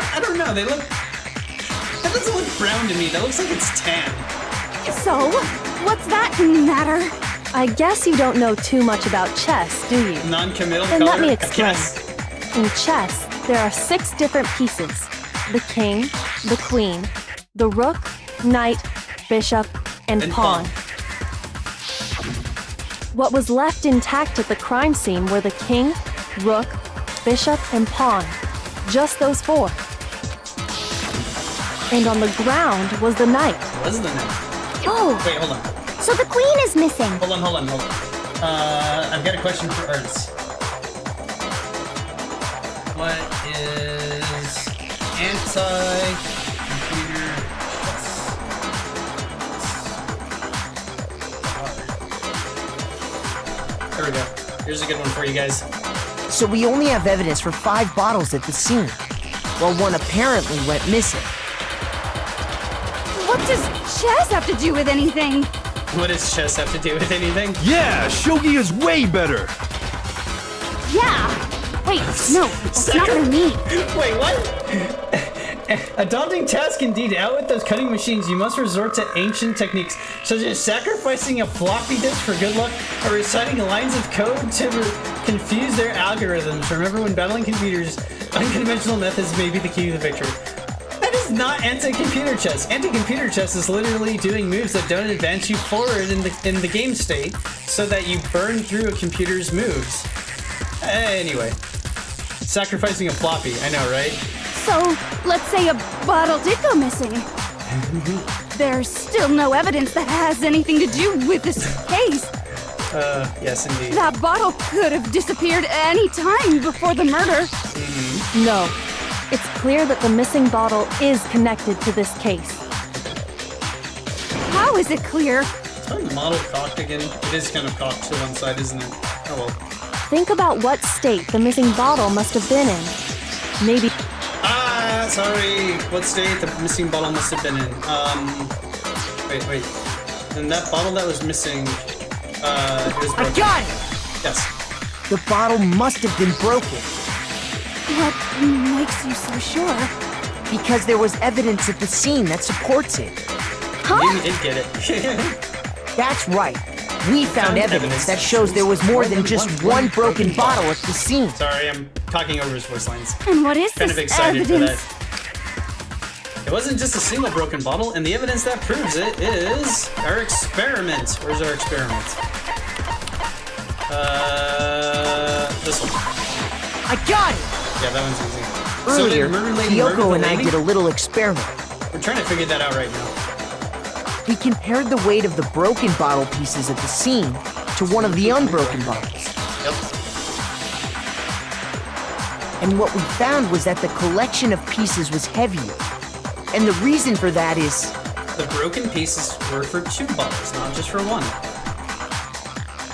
[SPEAKER 1] I don't know. They look... That doesn't look brown to me. That looks like it's tan.
[SPEAKER 8] So, what's that matter?
[SPEAKER 7] I guess you don't know too much about chess, do you?
[SPEAKER 1] Non-committal
[SPEAKER 7] Then
[SPEAKER 1] color?
[SPEAKER 7] let me explain.
[SPEAKER 1] I guess.
[SPEAKER 7] In chess, there are 6 different pieces. The king, the queen, the rook, knight, bishop, and pawn. What was left intact at the crime scene were the king, rook, bishop, and pawn. Just those 4. And on the ground was the knight.
[SPEAKER 1] Was the knight?
[SPEAKER 3] Oh,
[SPEAKER 1] Wait, hold on.
[SPEAKER 3] so the queen is missing.
[SPEAKER 1] Hold on. I've got a question for Arts. What is anti-computer chess? There we go. Here's a good one for you guys.
[SPEAKER 5] So we only have evidence for 5 bottles at the scene, while one apparently went missing.
[SPEAKER 8] What does chess have to do with anything?
[SPEAKER 1] What does chess have to do with anything?
[SPEAKER 6] Yeah, shogi is way better.
[SPEAKER 8] Yeah. Wait, no, that's not what I mean.
[SPEAKER 1] Wait, what? A daunting task indeed. Out with those cutting machines, you must resort to ancient techniques, such as sacrificing a floppy disk for good luck, or reciting lines of code to confuse their algorithms. Remember, when battling computers, unconventional methods may be the key to the victory. That is not anti-computer chess. Anti-computer chess is literally doing moves that don't advance you forward in the game state, so that you burn through a computer's moves. Anyway, sacrificing a floppy. I know, right?
[SPEAKER 8] So, let's say a bottle did go missing. There's still no evidence that has anything to do with this case.
[SPEAKER 1] Yes, indeed.
[SPEAKER 8] That bottle could have disappeared any time before the murder.
[SPEAKER 7] No. It's clear that the missing bottle is connected to this case.
[SPEAKER 8] How is it clear?
[SPEAKER 1] Is the model cocked again? It is kind of cocked to one side, isn't it? Oh well.
[SPEAKER 7] Think about what state the missing bottle must have been in. Maybe...
[SPEAKER 1] Sorry. What state the missing bottle must have been in? Wait. And that bottle that was missing, it was broken.
[SPEAKER 5] I got it!
[SPEAKER 1] Yes.
[SPEAKER 5] The bottle must have been broken.
[SPEAKER 8] What makes you so sure?
[SPEAKER 5] Because there was evidence at the scene that supports it.
[SPEAKER 1] You did get it.
[SPEAKER 5] That's right. We found evidence that shows there was more than just one broken bottle at the scene.
[SPEAKER 1] Sorry, I'm talking over his voice lines.
[SPEAKER 8] And what is
[SPEAKER 1] Kind of
[SPEAKER 8] this
[SPEAKER 1] excited
[SPEAKER 8] evidence?
[SPEAKER 1] for that. It wasn't just a single broken bottle, and the evidence that proves it is our experiment. Where's our experiment? This one.
[SPEAKER 5] I got it!
[SPEAKER 1] Yeah, that one's easy.
[SPEAKER 5] Earlier,
[SPEAKER 1] so did Murder Lady murder
[SPEAKER 5] Kyoko
[SPEAKER 1] the
[SPEAKER 5] and I
[SPEAKER 1] lady?
[SPEAKER 5] did a little experiment.
[SPEAKER 1] We're trying to figure that out right now.
[SPEAKER 5] We compared the weight of the broken bottle pieces at the scene to one of the unbroken bottles.
[SPEAKER 1] Yep.
[SPEAKER 5] And what we found was that the collection of pieces was heavier. And the reason for that is...
[SPEAKER 1] The broken pieces were for 2 bottles, not just for 1.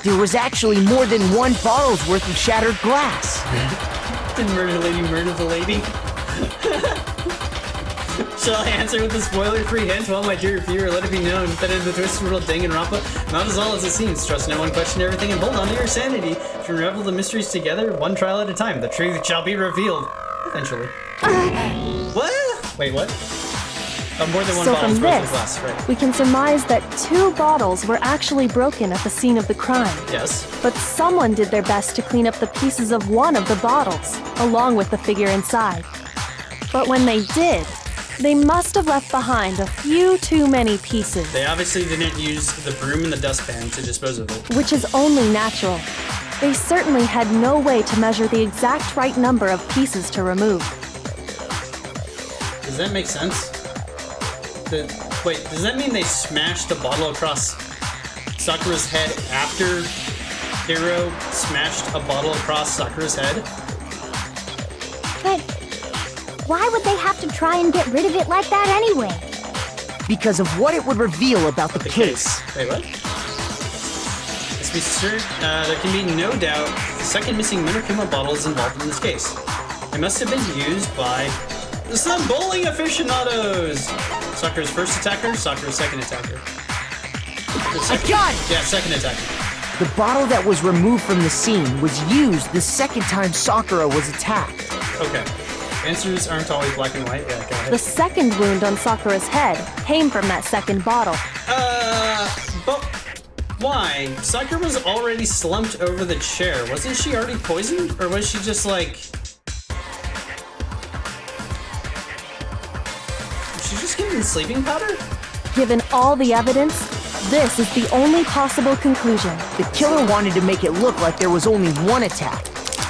[SPEAKER 5] there was actually more than 1 bottle's worth of shattered glass.
[SPEAKER 1] Did Murder Lady murder the lady? Shall I answer with a spoiler-free hint? Well, my dear viewer, let it be known that in the twisted world of Danganronpa, not as all as it seems. Trust no one, question everything, and hold on to your sanity. To unravel the mysteries together, one trial at a time. The truth shall be revealed. Eventually. What? Wait, what? More than 1
[SPEAKER 7] So
[SPEAKER 1] bottle's
[SPEAKER 7] from
[SPEAKER 1] worth of
[SPEAKER 7] this,
[SPEAKER 1] glass, right?
[SPEAKER 7] we can surmise that 2 bottles were actually broken at the scene of the crime.
[SPEAKER 1] Yes.
[SPEAKER 7] But someone did their best to clean up the pieces of one of the bottles, along with the figure inside. But when they did, they must have left behind a few too many pieces,
[SPEAKER 1] They obviously didn't use the broom and the dustpan to dispose of it.
[SPEAKER 7] which is only natural. They certainly had no way to measure the exact right number of pieces to remove.
[SPEAKER 1] Does that make sense? Wait, does that mean they smashed the bottle across Sakura's head after Hiro smashed a bottle across Sakura's head?
[SPEAKER 3] But why would they have to try and get rid of it like that anyway?
[SPEAKER 5] Because of what it would reveal about the case.
[SPEAKER 1] Wait, what? Let's be certain, there can be no doubt the second missing Monokuma bottle is involved in this case. It must have been used by some bowling aficionados! Sakura's first attacker, Sakura's second attacker.
[SPEAKER 5] I got it!
[SPEAKER 1] Yeah, second attacker.
[SPEAKER 5] The bottle that was removed from the scene was used the second time Sakura was attacked.
[SPEAKER 1] Okay. Answers aren't always black and white. Yeah, go ahead.
[SPEAKER 7] The second wound on Sakura's head came from that second bottle.
[SPEAKER 1] But why? Sakura was already slumped over the chair. Wasn't she already poisoned? Or was she just like... Was she just given sleeping powder?
[SPEAKER 7] Given all the evidence, this is the only possible conclusion.
[SPEAKER 5] The killer wanted to make it look like there was only 1 attack,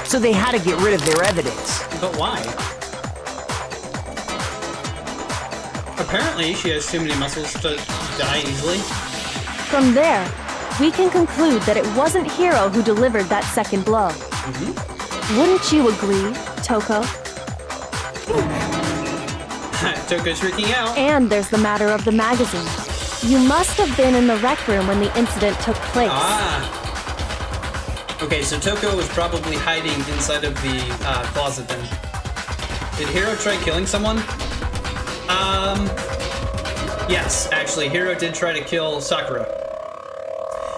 [SPEAKER 5] so they had to get rid of their evidence.
[SPEAKER 1] But why? Apparently, she has too many muscles to die easily.
[SPEAKER 7] From there, we can conclude that it wasn't Hiro who delivered that second blow. Wouldn't you agree, Toko.
[SPEAKER 1] Toko's freaking out.
[SPEAKER 7] And there's the matter of the magazine. You must have been in the rec room when the incident took place.
[SPEAKER 1] Ah. Okay, so Toko was probably hiding inside of the closet then. Did Hiro try killing someone? Yes, actually, Hiro did try to kill Sakura.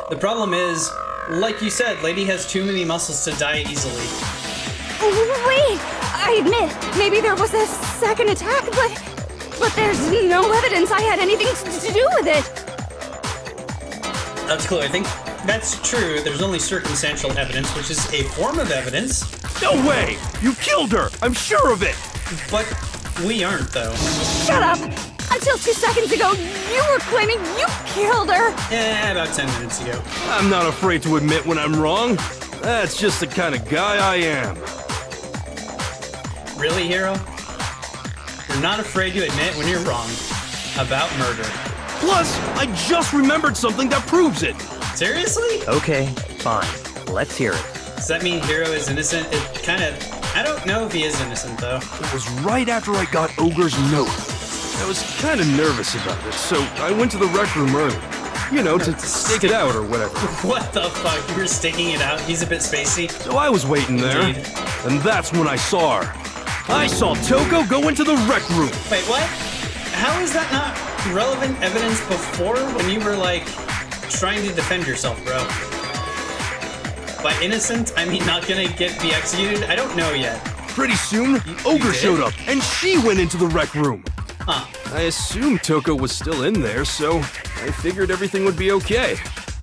[SPEAKER 1] The problem is, like you said, Lady has too many muscles to die easily.
[SPEAKER 8] Wait! I admit, maybe there was a second attack, but there's no evidence I had anything to do with it.
[SPEAKER 1] That's cool. I think that's true. There's only circumstantial evidence, which is a form of evidence.
[SPEAKER 6] No way! You killed her! I'm sure of it!
[SPEAKER 1] But we aren't, though.
[SPEAKER 8] Shut up! Until 2 seconds ago, you were claiming you killed her!
[SPEAKER 1] About 10 minutes ago.
[SPEAKER 6] I'm not afraid to admit when I'm wrong. That's just the kind of guy I am.
[SPEAKER 1] Really, Hiro? You're not afraid to admit when you're wrong about murder.
[SPEAKER 6] Plus, I just remembered something that proves it.
[SPEAKER 1] Seriously?
[SPEAKER 4] Okay, fine. Let's hear it.
[SPEAKER 1] Does that mean Hiro is innocent? It kind of... I don't know if he is innocent, though.
[SPEAKER 6] It was right after I got Ogre's note. I was kind of nervous about it, so I went to the rec room early. You know, to stake it out or whatever.
[SPEAKER 1] What the fuck? You were staking it out? He's a bit spacey.
[SPEAKER 6] So I was waiting there,
[SPEAKER 1] Indeed.
[SPEAKER 6] and that's when I saw her. I saw Toko go into the rec room.
[SPEAKER 1] Wait, what? How is that not relevant evidence before when you were, like, trying to defend yourself, bro? By innocent, I mean not gonna be executed? I don't know yet.
[SPEAKER 6] Pretty soon, Ogre showed up, and she went into the rec room.
[SPEAKER 1] Huh.
[SPEAKER 6] I assumed Toko was still in there, so I figured everything would be okay.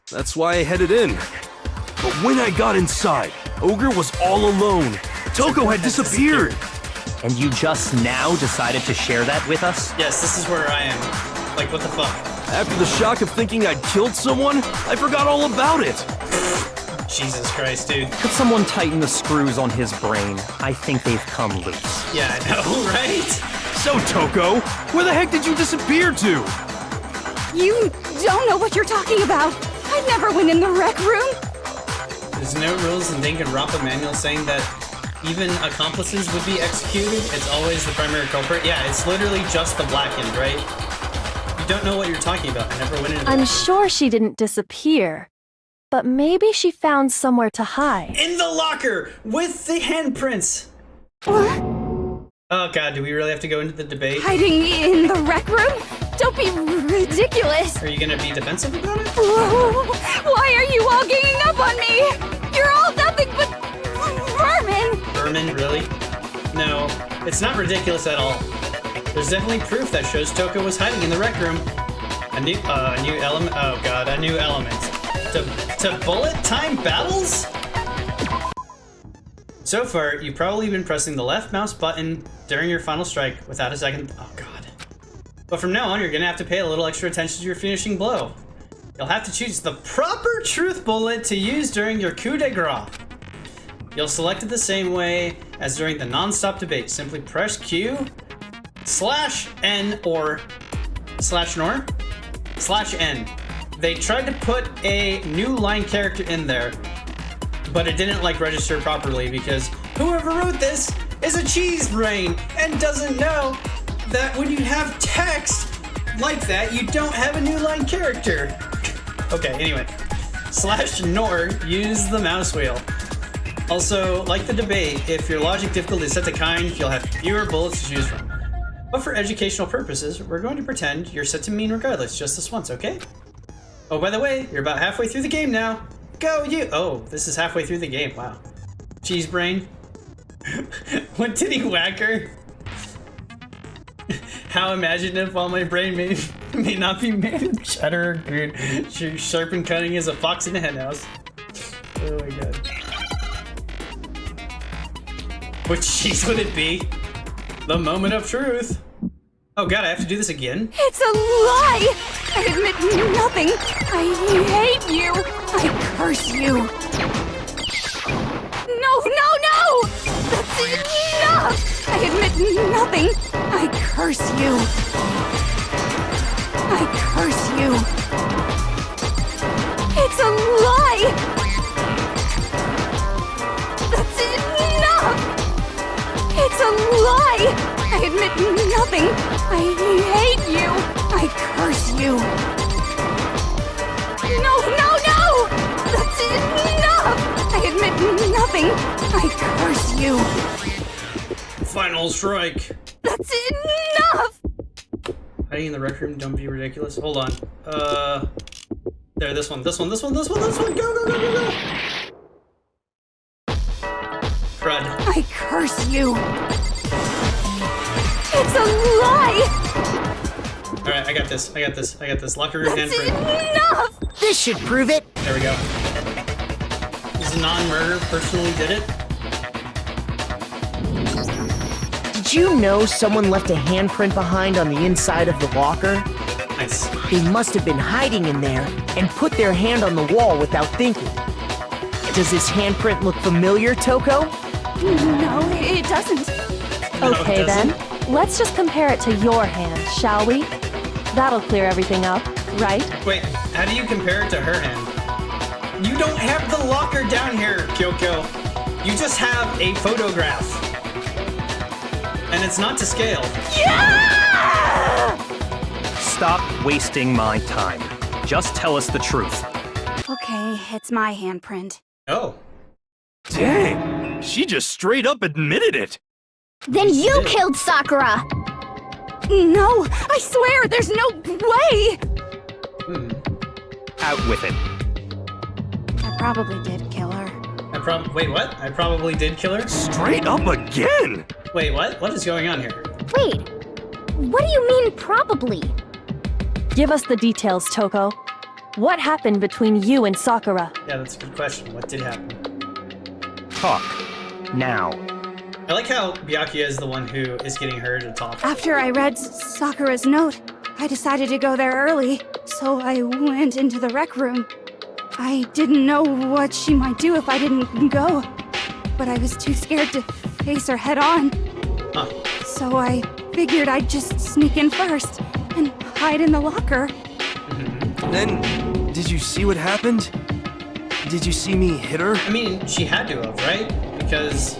[SPEAKER 6] That's why I headed in. But when I got inside, Ogre was all alone. Toko had disappeared.
[SPEAKER 4] And you just now decided to share that with us?
[SPEAKER 1] Yes, this is where I am. Like, what the fuck?
[SPEAKER 6] After the shock of thinking I'd killed someone, I forgot all about it.
[SPEAKER 1] Jesus Christ, dude.
[SPEAKER 4] Could someone tighten the screws on his brain? I think they've come loose.
[SPEAKER 1] Yeah, I know, right?
[SPEAKER 6] So, Toko, where the heck did you disappear to?
[SPEAKER 8] You don't know what you're talking about. I never went in the rec room.
[SPEAKER 1] There's no rules in Danganronpa manual saying that even accomplices would be executed. It's always the primary culprit. Yeah, it's literally just the blackened, right? You don't know what you're talking about. I never went in.
[SPEAKER 7] I'm sure she didn't disappear, but maybe she found somewhere to hide.
[SPEAKER 1] In the locker with the handprints.
[SPEAKER 8] What?
[SPEAKER 1] Oh god, do we really have to go into the debate?
[SPEAKER 8] Hiding in the rec room? Don't be ridiculous.
[SPEAKER 1] Are you gonna be defensive about it?
[SPEAKER 8] Why are you all ganging up on me? You're all nothing but vermin.
[SPEAKER 1] Vermin, really? No, it's not ridiculous at all. There's definitely proof that shows Toko was hiding in the rec room. A new element. Oh god, a new element. To bullet time battles? So far, you've probably been pressing the left mouse button during your final strike without a second. Oh god. But from now on, you're gonna have to pay a little extra attention to your finishing blow. You'll have to choose the proper truth bullet to use during your coup de grace. You'll select it the same way as during the non-stop debate. Simply press Q, /N or /N. They tried to put a new line character in there, but it didn't like register properly because whoever wrote this is a cheese brain and doesn't know that when you have text like that, you don't have a new line character. Okay, anyway. /Nor, use the mouse wheel. Also, like the debate, if your logic difficulty is set to kind, you'll have fewer bullets to choose from. But for educational purposes, we're going to pretend you're set to mean regardless, just this once, okay? Oh, by the way, you're about halfway through the game now. Go you! Oh, this is halfway through the game, wow. Cheese brain. What did he whack her? How imaginative while my brain may not be made. Cheddar, good. Sharp and cutting as a fox in a henhouse. Oh my god. Which cheese would it be? The moment of truth. Oh god, I have to do this again?
[SPEAKER 8] It's a lie! I admit nothing. I hate you. I curse you. No! That's enough! I admit nothing. I curse you. I curse you. It's a lie! That's enough! nothing. I hate you. I curse you. No, no, no! That's enough! I admit nothing. I curse you.
[SPEAKER 1] Final strike.
[SPEAKER 8] That's enough!
[SPEAKER 1] Hiding in the rec room, don't be ridiculous. Hold on. There, this one. Go, go, go, go, go, go! Crud.
[SPEAKER 8] I curse you. It's a lie!
[SPEAKER 1] Alright, I got this. Locker room
[SPEAKER 8] That's
[SPEAKER 1] handprint.
[SPEAKER 8] enough!
[SPEAKER 5] This should prove it.
[SPEAKER 1] There we go. This non-murder personally did it.
[SPEAKER 5] Did you know someone left a handprint behind on the inside of the locker?
[SPEAKER 1] Nice.
[SPEAKER 5] They must have been hiding in there and put their hand on the wall without thinking. Does this handprint look familiar, Toko?
[SPEAKER 8] No, it doesn't.
[SPEAKER 7] Okay then, let's just compare it to your hand, shall we? That'll clear everything up, right?
[SPEAKER 1] Wait, how do you compare it to her hand? You don't have the locker down here, Kyoko. You just have a photograph. And it's not to scale.
[SPEAKER 8] Yeah!
[SPEAKER 4] Stop wasting my time. Just tell us the truth.
[SPEAKER 8] Okay, it's my handprint.
[SPEAKER 1] Oh.
[SPEAKER 6] Dang, she just straight up admitted it.
[SPEAKER 3] Then you killed Sakura!
[SPEAKER 8] No, I swear, there's no way!
[SPEAKER 4] Out with it.
[SPEAKER 8] I probably did kill her.
[SPEAKER 1] Wait, what? I probably did kill her?
[SPEAKER 6] Straight up again.
[SPEAKER 1] Wait, what? What is going on here?
[SPEAKER 3] Wait, what do you mean probably?
[SPEAKER 7] Give us the details, Toko. What happened between you and Sakura?
[SPEAKER 1] Yeah, that's a good question. What did happen?
[SPEAKER 4] Talk. Now.
[SPEAKER 1] I like how Byakuya is the one who is getting her to talk.
[SPEAKER 8] After I read Sakura's note, I decided to go there early, so I went into the rec room. I didn't know what she might do if I didn't go, but I was too scared to face her head on.
[SPEAKER 1] Huh.
[SPEAKER 8] So I figured I'd just sneak in first and hide in the locker.
[SPEAKER 6] Then, did you see what happened? Did you see me hit her?
[SPEAKER 1] I mean, she had to have, right? Because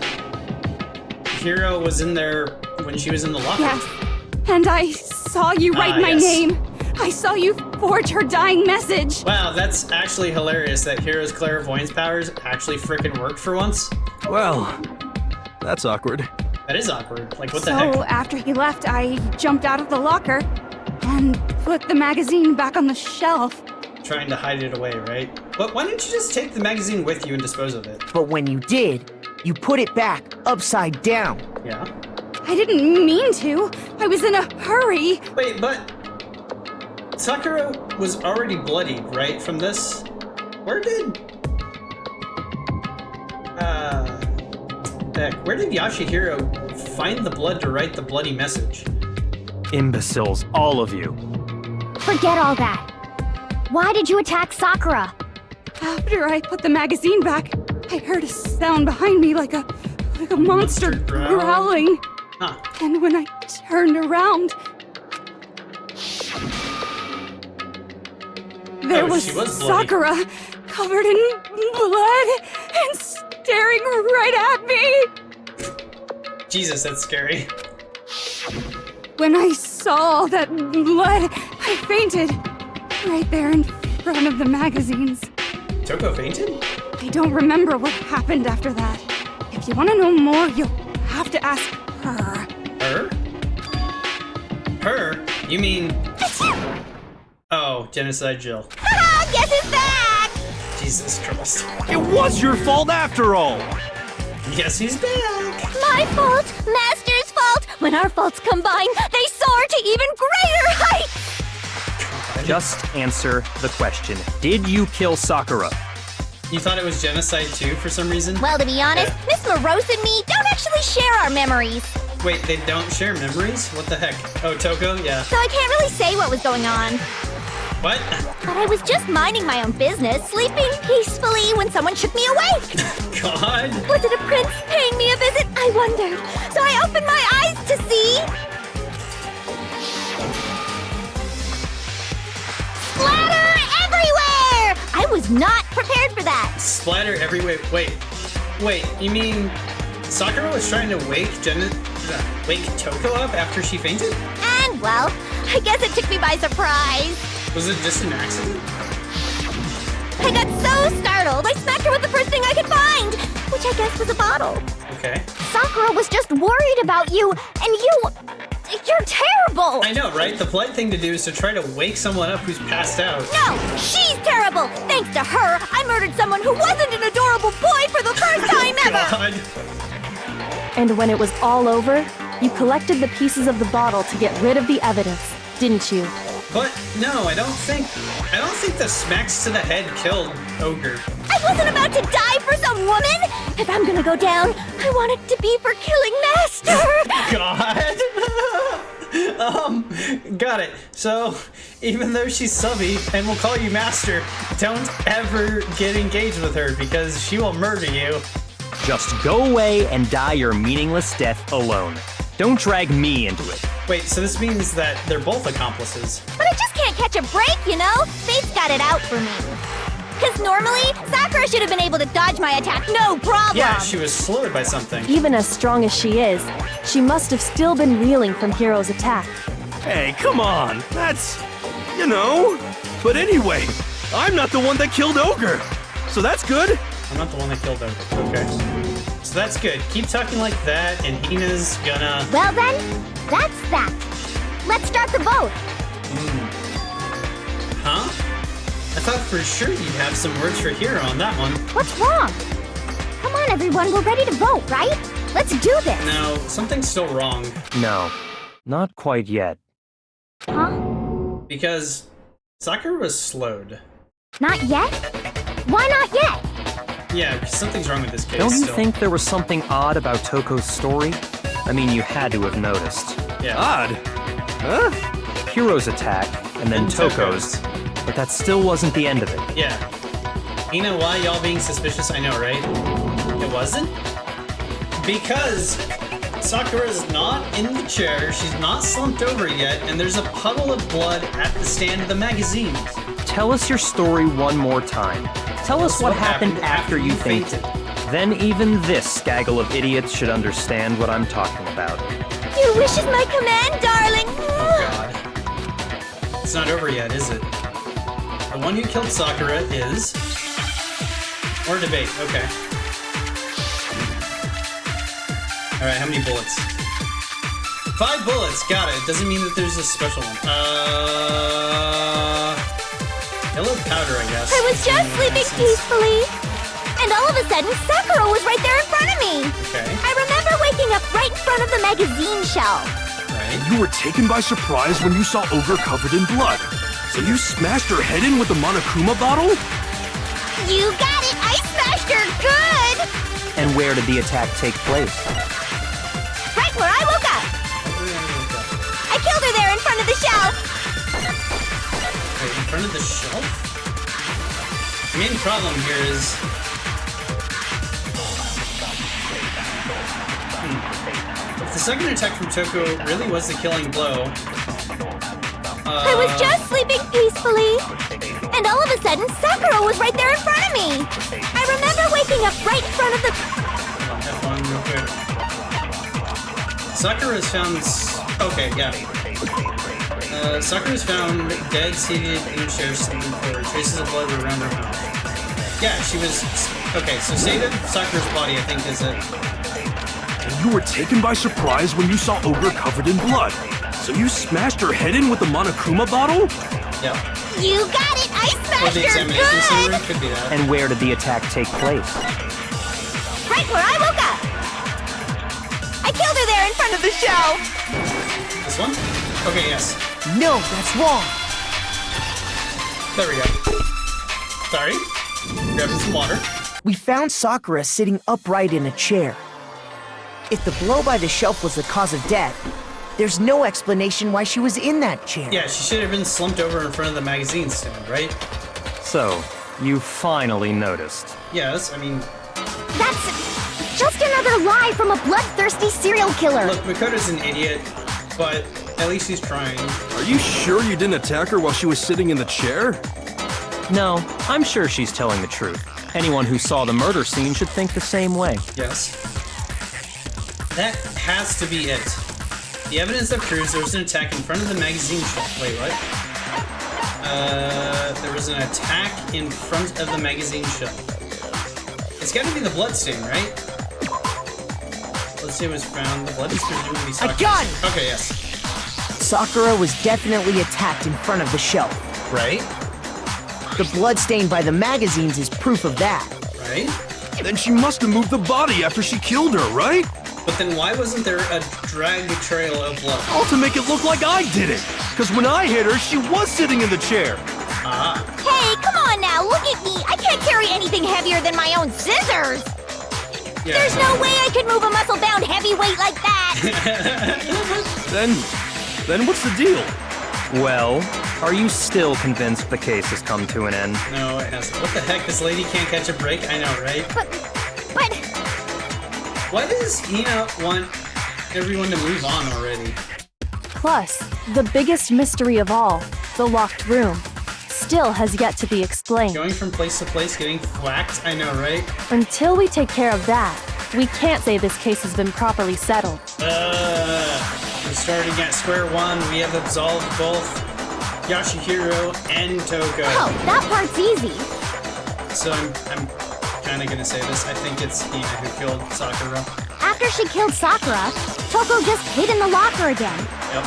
[SPEAKER 1] Hiro was in there when she was in the locker.
[SPEAKER 8] Yes, and I saw you write my
[SPEAKER 1] yes.
[SPEAKER 8] name. I saw you forge her dying message.
[SPEAKER 1] Wow, that's actually hilarious that Hiro's clairvoyance powers actually frickin' worked for once.
[SPEAKER 6] Well, that's awkward.
[SPEAKER 1] That is awkward. Like, what the
[SPEAKER 8] So
[SPEAKER 1] heck?
[SPEAKER 8] after he left, I jumped out of the locker and put the magazine back on the shelf.
[SPEAKER 1] Trying to hide it away, right? But why didn't you just take the magazine with you and dispose of it?
[SPEAKER 5] But when you did, you put it back upside down.
[SPEAKER 1] Yeah.
[SPEAKER 8] I didn't mean to. I was in a hurry.
[SPEAKER 1] Wait, but Sakura was already bloodied, right, from this? Where did Yashihiro find the blood to write the bloody message?
[SPEAKER 4] Imbeciles, all of you.
[SPEAKER 3] Forget all that. Why did you attack Sakura?
[SPEAKER 8] After I put the magazine back, I heard a sound behind me like a monster growling.
[SPEAKER 1] Huh.
[SPEAKER 8] And when I turned around, there was
[SPEAKER 1] she was bloody.
[SPEAKER 8] Sakura, covered in blood and staring right at me.
[SPEAKER 1] Jesus, that's scary.
[SPEAKER 8] When I saw all that blood, I fainted. Right there in front of the magazines.
[SPEAKER 1] Toko fainted?
[SPEAKER 8] I don't remember what happened after that. If you want to know more, you'll have to ask her.
[SPEAKER 1] Her? Her? You mean... Oh, Genocide Jill.
[SPEAKER 3] Guess who's back?
[SPEAKER 1] Jesus Christ.
[SPEAKER 6] It was your fault after all.
[SPEAKER 1] Yes, he's back.
[SPEAKER 3] My fault, Master's fault. When our faults combine, they soar to even greater heights.
[SPEAKER 4] Just answer the question. Did you kill Sakura?
[SPEAKER 1] You thought it was Genocide too for some reason?
[SPEAKER 3] Well, to be honest, Miss Morose and me don't actually share our memories.
[SPEAKER 1] Wait, they don't share memories? What the heck? Oh, Toko? Yeah.
[SPEAKER 3] So I can't really say what was going on.
[SPEAKER 1] What?
[SPEAKER 3] But I was just minding my own business, sleeping peacefully when someone shook me awake.
[SPEAKER 1] God.
[SPEAKER 3] Was it a prince paying me a visit? I wondered. So I opened my eyes to see... Splatter everywhere! I was not prepared for that.
[SPEAKER 1] Splatter everywhere. Wait, you mean Sakura was trying to wake Wake Toko up after she fainted?
[SPEAKER 3] And, well, I guess it took me by surprise.
[SPEAKER 1] Was it just an accident?
[SPEAKER 3] I got so startled, I smacked her with the first thing I could find, which I guess was a bottle.
[SPEAKER 1] Okay.
[SPEAKER 3] Sakura was just worried about you, and you're terrible!
[SPEAKER 1] I know, right? The polite thing to do is to try to wake someone up who's passed out.
[SPEAKER 3] No, she's terrible! Thanks to her, I murdered someone who wasn't an adorable boy for the first time ever!
[SPEAKER 1] God.
[SPEAKER 7] And when it was all over, you collected the pieces of the bottle to get rid of the evidence, didn't you?
[SPEAKER 1] But no, I don't think the smacks to the head killed Ogre.
[SPEAKER 3] I wasn't about to die for some woman! If I'm gonna go down, I want it to be for killing Master!
[SPEAKER 1] God. Got it. So, even though she's subby, and we'll call you Master, don't ever get engaged with her because she will murder you.
[SPEAKER 4] Just go away and die your meaningless death alone. Don't drag me into it.
[SPEAKER 1] Wait, so this means that they're both accomplices.
[SPEAKER 3] But I just can't catch a break, you know? Fate's got it out for me. Because normally, Sakura should have been able to dodge my attack, no problem!
[SPEAKER 1] Yeah, she was slowed by something.
[SPEAKER 7] Even as strong as she is, she must have still been reeling from Hiro's attack.
[SPEAKER 6] Hey, come on. That's, you know. But anyway, I'm not the one that killed Ogre. So that's good.
[SPEAKER 1] I'm not the one that killed Ogre. Okay. So that's good. Keep talking like that, and Hina's gonna...
[SPEAKER 3] Well then, that's that. Let's start the vote.
[SPEAKER 1] Huh? I thought for sure you'd have some words for Hiro on that one.
[SPEAKER 3] What's wrong? Come on, everyone, we're ready to vote, right? Let's do this.
[SPEAKER 1] No, something's still wrong.
[SPEAKER 4] No, not quite yet.
[SPEAKER 3] Huh?
[SPEAKER 1] Because Sakura was slowed.
[SPEAKER 3] Not yet? Why not yet?
[SPEAKER 1] Yeah, because something's wrong with this case.
[SPEAKER 4] Don't you
[SPEAKER 1] still.
[SPEAKER 4] think there was something odd about Toko's story? I mean, you had to have noticed.
[SPEAKER 1] Yeah.
[SPEAKER 6] Odd. Huh?
[SPEAKER 4] Hiro's attack, and then
[SPEAKER 1] And
[SPEAKER 4] Toko's. But that still wasn't the end of it.
[SPEAKER 1] Yeah. Hina, why y'all being suspicious? I know, right? It wasn't? Because Sakura's not in the chair, she's not slumped over yet, and there's a puddle of blood at the stand of the magazine.
[SPEAKER 4] Tell us your story one more time. Tell us what happened after you fainted. Then even this gaggle of idiots should understand what I'm talking about.
[SPEAKER 3] Your wish is my command, darling.
[SPEAKER 1] Oh god. It's not over yet, is it? The one who killed Sakura is... Or debate, okay. Alright, how many bullets? 5 bullets, got it. Doesn't mean that there's a special one. Yellow powder, I guess.
[SPEAKER 3] I was just sleeping peacefully. And all of a sudden, Sakura was right there in front of me.
[SPEAKER 1] Okay.
[SPEAKER 3] I remember waking up right in front of the magazine shelf.
[SPEAKER 1] Right.
[SPEAKER 6] You were taken by surprise when you saw Ogre covered in blood. So you smashed her head in with the Monokuma bottle?
[SPEAKER 3] You got it! I smashed her good!
[SPEAKER 4] And where did the attack take place?
[SPEAKER 3] Right where I woke up! I killed her there in front of the shelf!
[SPEAKER 1] Wait, in front of the shelf? The main problem here is... If the second attack from Toko really was the killing blow...
[SPEAKER 3] I was just sleeping peacefully. And all of a sudden, Sakura was right there in front of me. I remember waking up right in front of the...
[SPEAKER 1] F1 real quick. Sakura's found... Okay, yeah. Sakura's found dead, seated in a chair, sleeping forward. Traces of blood were around her mouth. Yeah, she was... Okay, so state of Sakura's body, I think, is it...
[SPEAKER 6] And you were taken by surprise when you saw Ogre covered in blood. So you smashed her head in with the Monokuma bottle?
[SPEAKER 1] Yeah.
[SPEAKER 3] You got it! I
[SPEAKER 1] Or
[SPEAKER 3] smashed
[SPEAKER 1] the
[SPEAKER 3] her
[SPEAKER 1] examination
[SPEAKER 3] good!
[SPEAKER 1] summary, could be that.
[SPEAKER 4] And where did the attack take place?
[SPEAKER 3] Right where I woke up! I killed her there in front of the shelf!
[SPEAKER 1] This one? Okay, yes.
[SPEAKER 5] No, that's wrong.
[SPEAKER 1] There we go. Sorry. Grabbing some water.
[SPEAKER 5] We found Sakura sitting upright in a chair. If the blow by the shelf was the cause of death, there's no explanation why she was in that chair.
[SPEAKER 1] Yeah, she should have been slumped over in front of the magazine stand, right?
[SPEAKER 4] So, you finally noticed.
[SPEAKER 1] Yes, I mean...
[SPEAKER 3] That's just another lie from a bloodthirsty serial killer!
[SPEAKER 1] Look, Makoto's an idiot, but at least he's trying.
[SPEAKER 6] Are you sure you didn't attack her while she was sitting in the chair?
[SPEAKER 4] No, I'm sure she's telling the truth. Anyone who saw the murder scene should think the same way.
[SPEAKER 1] Yes. That has to be it. The evidence that proves there was an attack in front of the magazine shelf. Wait, what? There was an attack in front of the magazine shelf. It's gotta be the bloodstain, right? Bloodstain was found. The blood is presumed to be Sakura's.
[SPEAKER 5] I got it!
[SPEAKER 1] Okay, yes.
[SPEAKER 5] Sakura was definitely attacked in front of the shelf.
[SPEAKER 1] Right?
[SPEAKER 5] The blood stain by the magazines is proof of that.
[SPEAKER 1] Right?
[SPEAKER 6] Then she must have moved the body after she killed her, right?
[SPEAKER 1] But then why wasn't there a drag trail of blood?
[SPEAKER 6] All to make it look like I did it. Because when I hit her, she was sitting in the chair.
[SPEAKER 1] Ah.
[SPEAKER 3] Hey, come on now, look at me. I can't carry anything heavier than my own scissors.
[SPEAKER 1] Yeah.
[SPEAKER 3] There's no way I could move a muscle-bound heavyweight like that.
[SPEAKER 6] Then what's the deal?
[SPEAKER 4] Well, are you still convinced the case has come to an end?
[SPEAKER 1] No, it hasn't. What the heck? This lady can't catch a break? I know, right?
[SPEAKER 3] But...
[SPEAKER 1] Why does Hina want everyone to move on already?
[SPEAKER 7] Plus, the biggest mystery of all, the locked room, still has yet to be explained.
[SPEAKER 1] Going from place to place, getting whacked? I know, right?
[SPEAKER 7] Until we take care of that, we can't say this case has been properly settled.
[SPEAKER 1] We're starting at square one. We have absolved both Yashihiro and Toko.
[SPEAKER 3] Oh, that part's easy.
[SPEAKER 1] So I'm kind of gonna say this. I think it's Hina who killed Sakura.
[SPEAKER 3] After she killed Sakura, Toko just hid in the locker again.
[SPEAKER 1] Yep.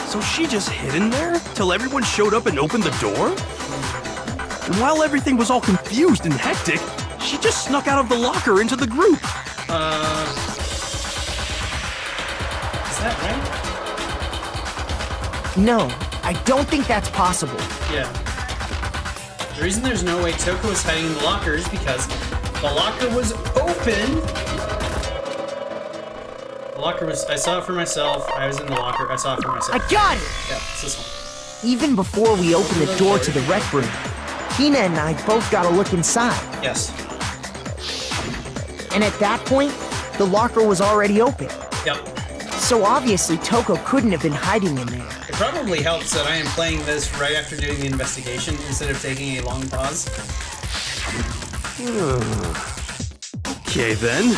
[SPEAKER 6] So she just hid in there till everyone showed up and opened the door? And while everything was all confused and hectic, she just snuck out of the locker into the group.
[SPEAKER 1] Is that right?
[SPEAKER 5] No, I don't think that's possible.
[SPEAKER 1] Yeah. The reason there's no way Toko was hiding in the locker is because the locker was open. The locker was... I saw it for myself. I was in the locker. I saw it for myself.
[SPEAKER 5] I got it!
[SPEAKER 1] Yeah, it's this one.
[SPEAKER 5] Even before we opened the door to the rec room, Hina and I both got a look inside.
[SPEAKER 1] Yes.
[SPEAKER 5] And at that point, the locker was already open.
[SPEAKER 1] Yep.
[SPEAKER 5] So obviously Toko couldn't have been hiding in there.
[SPEAKER 1] It probably helps that I am playing this right after doing the investigation instead of taking a long pause.
[SPEAKER 6] Okay then,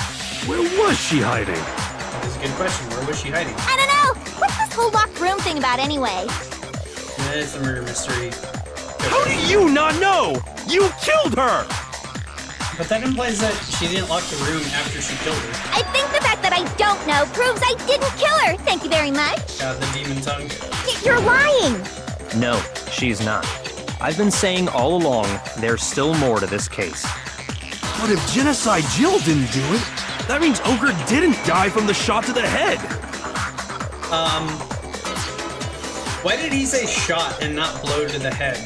[SPEAKER 6] where was she hiding?
[SPEAKER 1] That is a good question. Where was she hiding?
[SPEAKER 3] I don't know. What's this whole locked room thing about anyway?
[SPEAKER 1] It's a murder mystery.
[SPEAKER 6] How do you not know? You killed her!
[SPEAKER 1] But that implies that she didn't lock the room after she killed her.
[SPEAKER 3] I think the fact that I don't know proves I didn't kill her. Thank you very much.
[SPEAKER 1] God, the demon tongue.
[SPEAKER 3] You're lying.
[SPEAKER 4] No, she's not. I've been saying all along, there's still more to this case.
[SPEAKER 6] But if Genocide Jill didn't do it, that means Ogre didn't die from the shot to the head.
[SPEAKER 1] Why did he say shot and not blow to the head?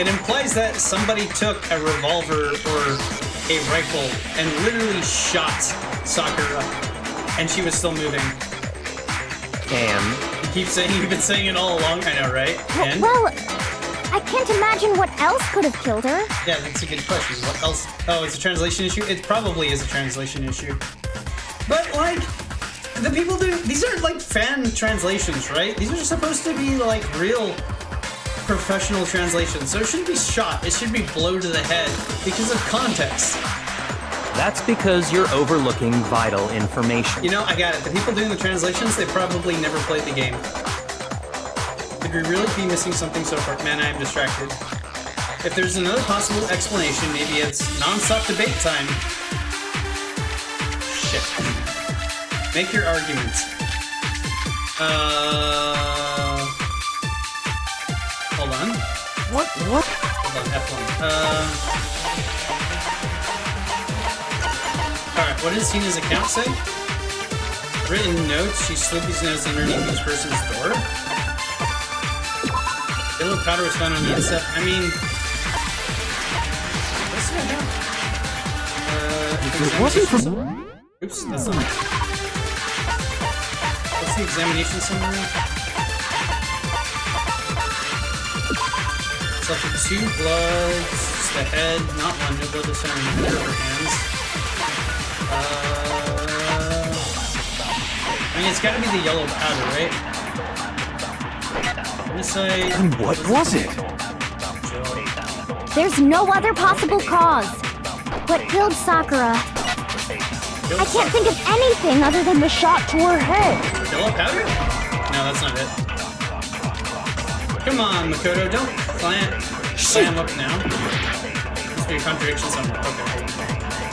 [SPEAKER 1] It implies that somebody took a revolver or a rifle and literally shot Sakura, and she was still moving.
[SPEAKER 4] And?
[SPEAKER 1] You've been saying it all along, I know, right? And?
[SPEAKER 3] Well, I can't imagine what else could have killed her.
[SPEAKER 1] Yeah, that's a good question. What else? Oh, it's a translation issue? It probably is a translation issue. But, like, the people these aren't, like, fan translations, right? These are supposed to be, like, real professional translations. So it shouldn't be shot. It should be blow to the head because of context.
[SPEAKER 4] That's because you're overlooking vital information.
[SPEAKER 1] You know, I got it. The people doing the translations, they probably never played the game. Could we really be missing something so far? Man, I am distracted. If there's another possible explanation, maybe it's non-stop debate time. Shit. Make your argument. Hold on.
[SPEAKER 5] What?
[SPEAKER 1] Hold on, F1. Alright, what does Tina's account say? Written notes, she slid these notes underneath each person's door. Yellow powder was found on the inside. I mean... What's that about?
[SPEAKER 6] It wasn't from...
[SPEAKER 1] Oops, that's not... What's the examination summary? It's up to 2 bloods, just the head, not one, no blood this time, neither of her hands. I mean, it's gotta be the yellow powder, right? I'm gonna say...
[SPEAKER 6] And what was it?
[SPEAKER 3] There's no other possible cause. What killed Sakura I can't think of anything other than the shot to her head.
[SPEAKER 1] Fill up powder? No, that's not it. Come on, Makoto, don't clam up now. Must be a contradiction somewhere. Okay.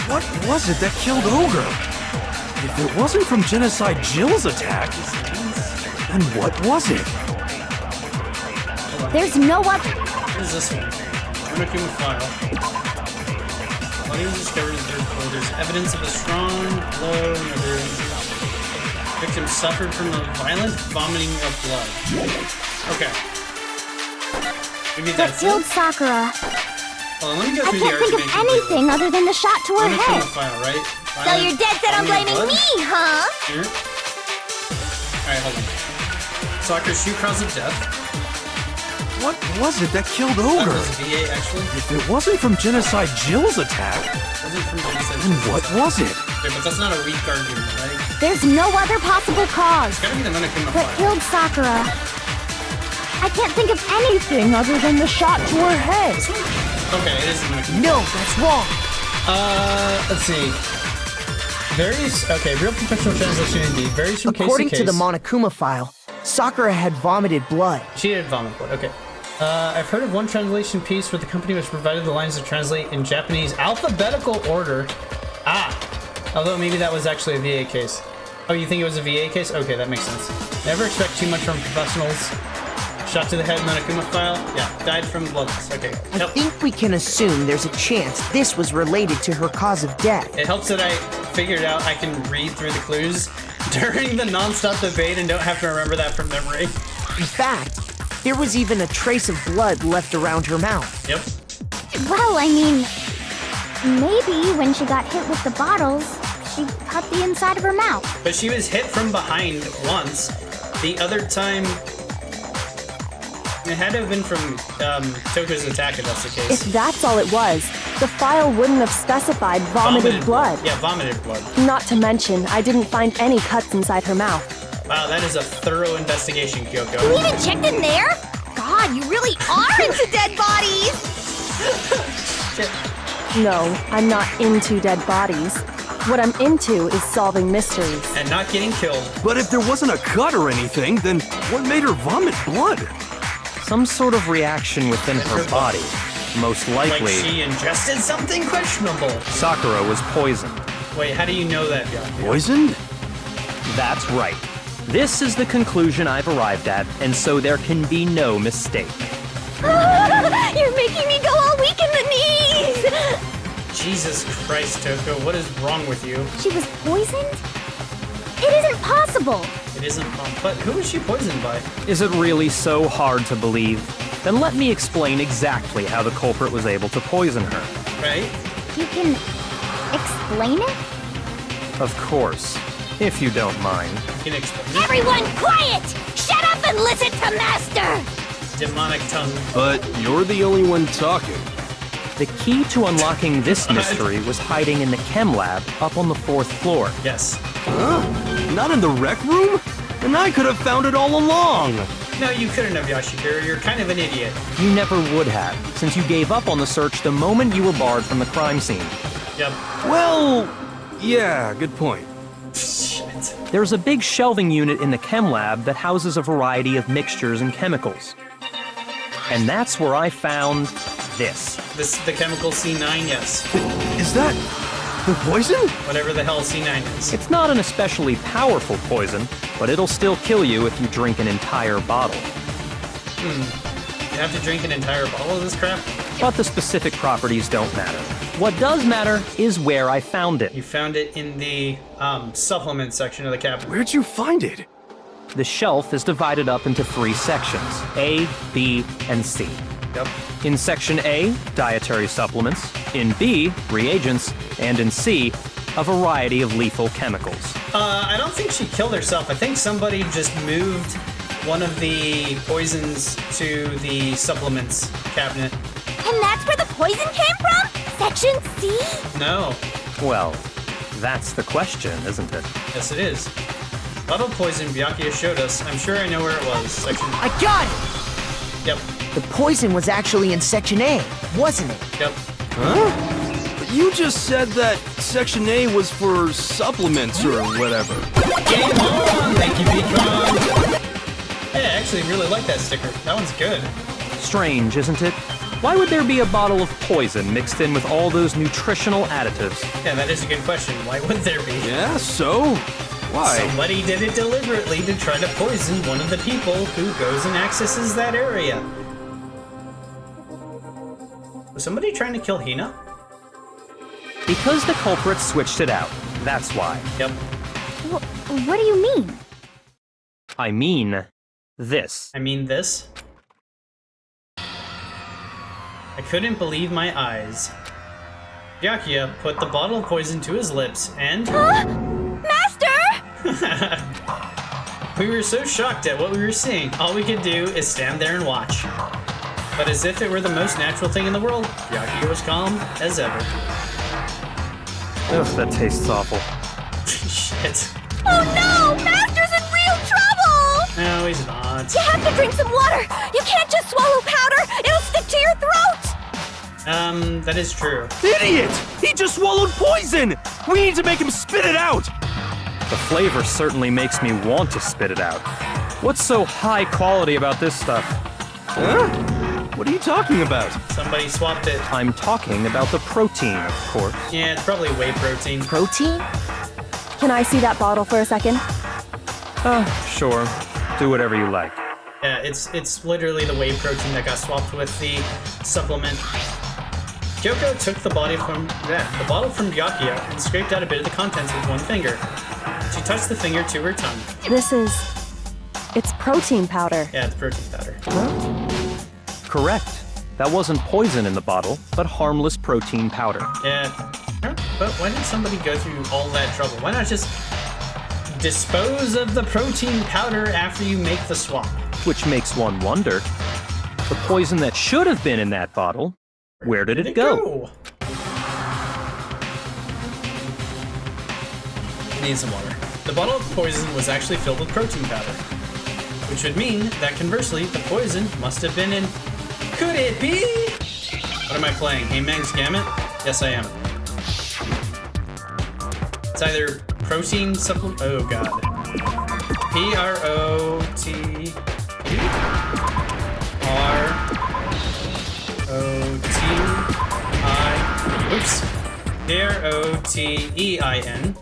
[SPEAKER 6] What was it that killed Ogre? If it wasn't from Genocide Jill's attack, then what was it?
[SPEAKER 3] There's no other.
[SPEAKER 1] What is this one? Monokuma file. Body was discovered in the third floor. There's evidence of a strong blow. Victim suffered from a violent vomiting of blood. Okay. Maybe
[SPEAKER 3] That
[SPEAKER 1] that's
[SPEAKER 3] killed
[SPEAKER 1] it.
[SPEAKER 3] Sakura.
[SPEAKER 1] Hold on, let me go
[SPEAKER 3] I
[SPEAKER 1] through the
[SPEAKER 3] can't think of
[SPEAKER 1] argument
[SPEAKER 3] anything other than the shot to her
[SPEAKER 1] completely.
[SPEAKER 3] head.
[SPEAKER 1] Monokuma file, right?
[SPEAKER 3] So you're dead set on blaming me, huh?
[SPEAKER 1] Here. Alright, hold on. Sakura's shoe cause of death.
[SPEAKER 6] What was it that killed
[SPEAKER 1] That
[SPEAKER 6] Ogre?
[SPEAKER 1] was VA, actually.
[SPEAKER 6] If it wasn't from Genocide Jill's attack,
[SPEAKER 1] Wasn't from Genocide.
[SPEAKER 6] then what was it?
[SPEAKER 1] Okay, but that's not a weak argument, right?
[SPEAKER 3] There's no other possible cause.
[SPEAKER 1] It's gotta be the Monokuma
[SPEAKER 3] What
[SPEAKER 1] file.
[SPEAKER 3] killed Sakura? I can't think of anything other than the shot to her head.
[SPEAKER 1] This one? Okay, it is the Monokuma.
[SPEAKER 5] No, that's wrong.
[SPEAKER 1] Let's see. Varies. Okay, real professional translation indeed. Varies from
[SPEAKER 5] According
[SPEAKER 1] case
[SPEAKER 5] to
[SPEAKER 1] to
[SPEAKER 5] the
[SPEAKER 1] case.
[SPEAKER 5] Monokuma file, Sakura had vomited blood.
[SPEAKER 1] She did vomit blood. Okay. I've heard of one translation piece where the company was provided the lines to translate in Japanese alphabetical order. Although maybe that was actually a VA case. Oh, you think it was a VA case? Okay, that makes sense. Never expect too much from professionals. Shot to the head, Monokuma file. Yeah, died from blood loss. Okay.
[SPEAKER 5] I think we can assume there's a chance this was related to her cause of death.
[SPEAKER 1] It helps that I figured out I can read through the clues during the non-stop debate and don't have to remember that from memory.
[SPEAKER 5] In fact, there was even a trace of blood left around her mouth.
[SPEAKER 1] Yep.
[SPEAKER 3] Well, I mean, maybe when she got hit with the bottles, she cut the inside of her mouth.
[SPEAKER 1] But she was hit from behind once. The other time, it had to have been from Toko's attack if that's the case.
[SPEAKER 7] If that's all it was, the file wouldn't have specified vomited blood.
[SPEAKER 1] Yeah, vomited blood.
[SPEAKER 7] Not to mention, I didn't find any cuts inside her mouth.
[SPEAKER 1] Wow, that is a thorough investigation, Kyoko.
[SPEAKER 3] You even checked in there? God, you really are into dead bodies!
[SPEAKER 7] No, I'm not into dead bodies. What I'm into is solving mysteries.
[SPEAKER 1] And not getting killed.
[SPEAKER 6] But if there wasn't a cut or anything, then what made her vomit blood?
[SPEAKER 4] Some sort of reaction within her body. Most
[SPEAKER 1] Like
[SPEAKER 4] likely,
[SPEAKER 1] she ingested something questionable.
[SPEAKER 4] Sakura was poisoned.
[SPEAKER 1] Wait, how do you know that, Byakuya?
[SPEAKER 6] Poisoned?
[SPEAKER 4] That's right. This is the conclusion I've arrived at, and so there can be no mistake.
[SPEAKER 3] You're making me go all weak in the knees!
[SPEAKER 1] Jesus Christ, Toko, what is wrong with you?
[SPEAKER 3] She was poisoned? It isn't possible!
[SPEAKER 1] It isn't but who is she poisoned by?
[SPEAKER 4] Is it really so hard to believe? Then let me explain exactly how the culprit was able to poison her.
[SPEAKER 1] Right?
[SPEAKER 3] You can explain it?
[SPEAKER 4] Of course, if you don't mind.
[SPEAKER 1] You can explain it.
[SPEAKER 3] Everyone quiet! Shut up and listen to Master!
[SPEAKER 1] Demonic tongue.
[SPEAKER 6] But you're the only one talking.
[SPEAKER 4] The key to unlocking this mystery was hiding in the chem lab up on the 4th floor.
[SPEAKER 1] Yes.
[SPEAKER 6] Huh? Not in the rec room? And I could have found it all along.
[SPEAKER 1] No, you couldn't have, Yashihiro. You're kind of an idiot.
[SPEAKER 4] You never would have, since you gave up on the search the moment you were barred from the crime scene.
[SPEAKER 1] Yep.
[SPEAKER 6] Well, yeah, good point.
[SPEAKER 1] Shit.
[SPEAKER 4] There's a big shelving unit in the chem lab that houses a variety of mixtures and chemicals. And that's where I found this.
[SPEAKER 1] The chemical C9, yes.
[SPEAKER 6] Is that the poison?
[SPEAKER 1] Whatever the hell C9 is.
[SPEAKER 4] It's not an especially powerful poison, but it'll still kill you if you drink an entire bottle.
[SPEAKER 1] You have to drink an entire bottle of this crap?
[SPEAKER 4] But the specific properties don't matter. What does matter is where I found it.
[SPEAKER 1] You found it in the supplement section of the cabinet.
[SPEAKER 6] Where'd you find it?
[SPEAKER 4] The shelf is divided up into 3 sections, A, B, and C.
[SPEAKER 1] Yep.
[SPEAKER 4] In Section A, dietary supplements. In B, reagents. And in C, a variety of lethal chemicals.
[SPEAKER 1] I don't think she killed herself. I think somebody just moved one of the poisons to the supplements cabinet.
[SPEAKER 3] And that's where the poison came from? Section C?
[SPEAKER 1] No.
[SPEAKER 4] Well, that's the question, isn't it?
[SPEAKER 1] Yes, it is. Bottle poison Byakuya showed us. I'm sure I know where it was. Section...
[SPEAKER 5] I got it!
[SPEAKER 1] Yep.
[SPEAKER 5] The poison was actually in Section A, wasn't it?
[SPEAKER 1] Yep.
[SPEAKER 6] Huh? But You just said that Section A was for supplements or whatever.
[SPEAKER 1] Game on! Thank you, Beacon! Hey, I actually really like that sticker. That one's good.
[SPEAKER 4] Strange, isn't it? Why would there be a bottle of poison mixed in with all those nutritional additives?
[SPEAKER 1] Yeah, that is a good question. Why would there be?
[SPEAKER 6] Yeah, so? Why?
[SPEAKER 1] Somebody did it deliberately to try to poison one of the people who goes and accesses that area. Was somebody trying to kill Hina?
[SPEAKER 4] Because the culprit switched it out. That's why.
[SPEAKER 1] Yep.
[SPEAKER 3] What do you mean?
[SPEAKER 4] I mean, this.
[SPEAKER 1] I mean this. I couldn't believe my eyes. Byakuya put the bottle of poison to his lips and...
[SPEAKER 3] Huh? Master!
[SPEAKER 1] We were so shocked at what we were seeing, all we could do is stand there and watch. But as if it were the most natural thing in the world, Byakuya was calm as ever.
[SPEAKER 4] Ugh, that tastes awful.
[SPEAKER 1] Shit.
[SPEAKER 3] Oh no! Master's in real trouble!
[SPEAKER 1] No, he's not.
[SPEAKER 3] You have to drink some water! You can't just swallow powder! It'll stick to your throat!
[SPEAKER 1] That is true.
[SPEAKER 6] Idiot! He just swallowed poison! We need to make him spit it out!
[SPEAKER 4] The flavor certainly makes me want to spit it out. What's so high quality about this stuff?
[SPEAKER 6] Huh? What are you talking about?
[SPEAKER 1] Somebody swapped it.
[SPEAKER 4] I'm talking about the protein, of course.
[SPEAKER 1] Yeah, it's probably whey protein.
[SPEAKER 5] Protein?
[SPEAKER 7] Can I see that bottle for a second?
[SPEAKER 4] Sure. Do whatever you like.
[SPEAKER 1] Yeah, it's literally the whey protein that got swapped with the supplement. Kyoko took the bottle from Byakuya and scraped out a bit of the contents with one finger. She touched the finger to her tongue.
[SPEAKER 7] It's protein powder.
[SPEAKER 1] Yeah, it's protein powder.
[SPEAKER 4] Correct. That wasn't poison in the bottle, but harmless protein powder.
[SPEAKER 1] Yeah, but why did somebody go through all that trouble? Why not just dispose of the protein powder after you make the swap?
[SPEAKER 4] Which makes one wonder, the poison that should have been in that bottle, where did it go? Need some water. The bottle of poison was actually filled with protein powder, which would mean that conversely, the poison must have been in... Could it be? What am I playing? Amang's Gamut? Yes, I am. It's either protein supplement... Oh, God. P-R-O-T-E-I... Oops. P-R-O-T-E-I-N.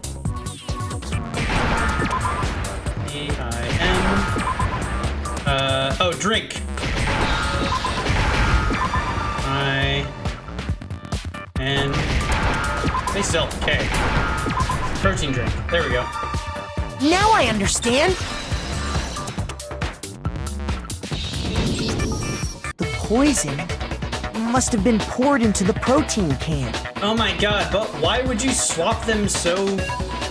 [SPEAKER 4] E-I-N. Oh, drink. I-N. Stay still. Okay. Protein drink. There we go.
[SPEAKER 5] Now I understand. The poison must have been poured into the protein can.
[SPEAKER 1] Oh my god, but why would you swap them so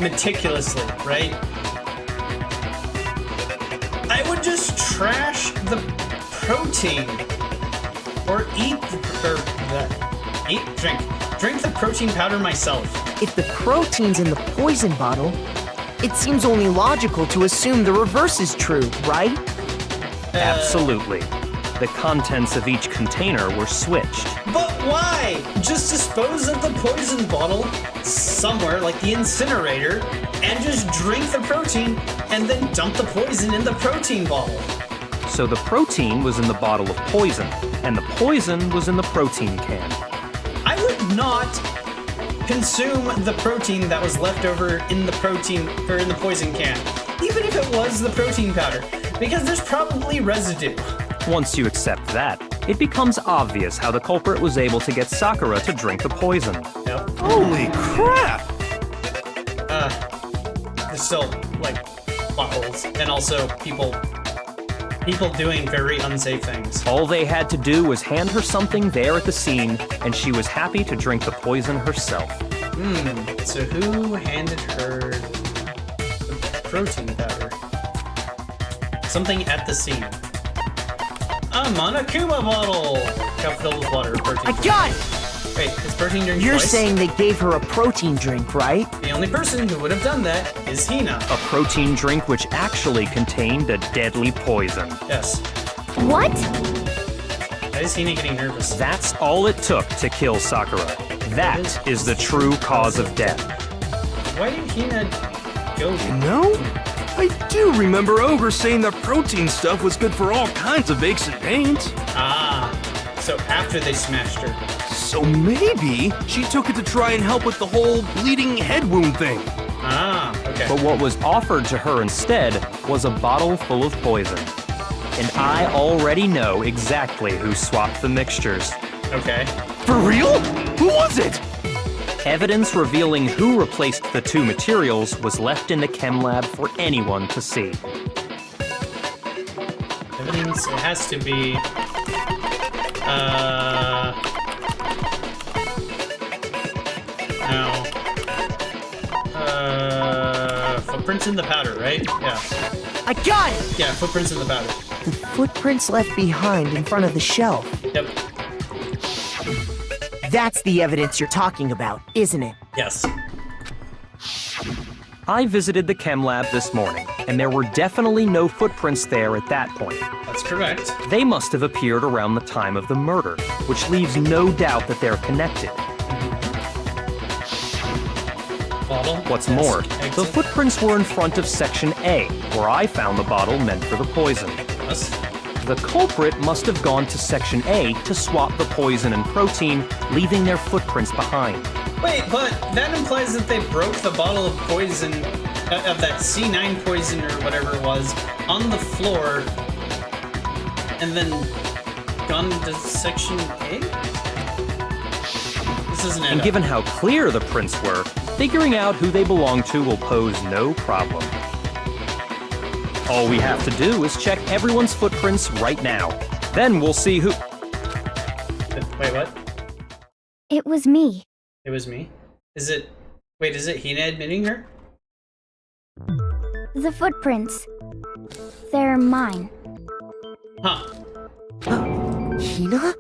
[SPEAKER 1] meticulously, right? I would just trash the protein. Or drink the protein powder myself.
[SPEAKER 5] If the protein's in the poison bottle, it seems only logical to assume the reverse is true, right?
[SPEAKER 4] Absolutely. The contents of each container were switched.
[SPEAKER 1] But why? Just dispose of the poison bottle somewhere, like the incinerator, and just drink the protein, and then dump the poison in the protein bottle.
[SPEAKER 4] So the protein was in the bottle of poison, and the poison was in the protein can.
[SPEAKER 1] I would not consume the protein that was left over in the protein, or in the poison can, even if it was the protein powder, because there's probably residue.
[SPEAKER 4] Once you accept that, it becomes obvious how the culprit was able to get Sakura to drink the poison.
[SPEAKER 1] Yep.
[SPEAKER 6] Holy crap!
[SPEAKER 1] There's still, like, plot holes, and also people doing very unsafe things.
[SPEAKER 4] All they had to do was hand her something there at the scene, and she was happy to drink the poison herself.
[SPEAKER 1] So who handed her the protein powder? Something at the scene. A Monokuma bottle! Cup filled with water. Protein
[SPEAKER 5] I got it!
[SPEAKER 1] Wait, is protein drink
[SPEAKER 5] You're
[SPEAKER 1] twice?
[SPEAKER 5] saying they gave her a protein drink, right?
[SPEAKER 1] The only person who would have done that is Hina.
[SPEAKER 4] A protein drink which actually contained a deadly poison.
[SPEAKER 1] Yes.
[SPEAKER 3] What?
[SPEAKER 1] Why is Hina getting nervous?
[SPEAKER 4] That's all it took to kill Sakura.
[SPEAKER 10] That is the true cause of death.
[SPEAKER 1] Why did Hina go?
[SPEAKER 6] No? I do remember Ogre saying that protein stuff was good for all kinds of aches and pains.
[SPEAKER 1] Ah, so after they smashed her.
[SPEAKER 6] So maybe she took it to try and help with the whole bleeding head wound thing.
[SPEAKER 1] Ah, okay.
[SPEAKER 10] But what was offered to her instead was a bottle full of poison. And I already know exactly who swapped the mixtures.
[SPEAKER 1] Okay.
[SPEAKER 6] For real? Who was it?
[SPEAKER 10] Evidence revealing who replaced the two materials was left in the chem lab for anyone to see.
[SPEAKER 1] Evidence, it has to be... No. Footprints in the powder, right? Yeah.
[SPEAKER 5] I got it!
[SPEAKER 1] Yeah, footprints in the powder.
[SPEAKER 5] The footprints left behind in front of the shelf.
[SPEAKER 1] Yep.
[SPEAKER 5] That's the evidence you're talking about, isn't it?
[SPEAKER 1] Yes.
[SPEAKER 10] I visited the chem lab this morning, and there were definitely no footprints there at that point.
[SPEAKER 1] That's correct.
[SPEAKER 10] They must have appeared around the time of the murder, which leaves no doubt that they're connected.
[SPEAKER 1] Bottle.
[SPEAKER 10] What's
[SPEAKER 1] Desk,
[SPEAKER 10] more,
[SPEAKER 1] exit.
[SPEAKER 10] the footprints were in front of Section A, where I found the bottle meant for the poison.
[SPEAKER 1] Yes.
[SPEAKER 10] The culprit must have gone to Section A to swap the poison and protein, leaving their footprints behind.
[SPEAKER 1] Wait, but that implies that they broke the bottle of poison, of that C9 poison or whatever it was, on the floor, and then gone to Section A? This isn't it.
[SPEAKER 10] And given how clear the prints were, figuring out who they belong to will pose no problem. All we have to do is check everyone's footprints right now. Then we'll see who...
[SPEAKER 1] Wait, what?
[SPEAKER 3] It was me.
[SPEAKER 1] It was me? Is it... Wait, is it Hina admitting her?
[SPEAKER 3] The footprints. They're mine.
[SPEAKER 1] Huh.
[SPEAKER 5] Hina?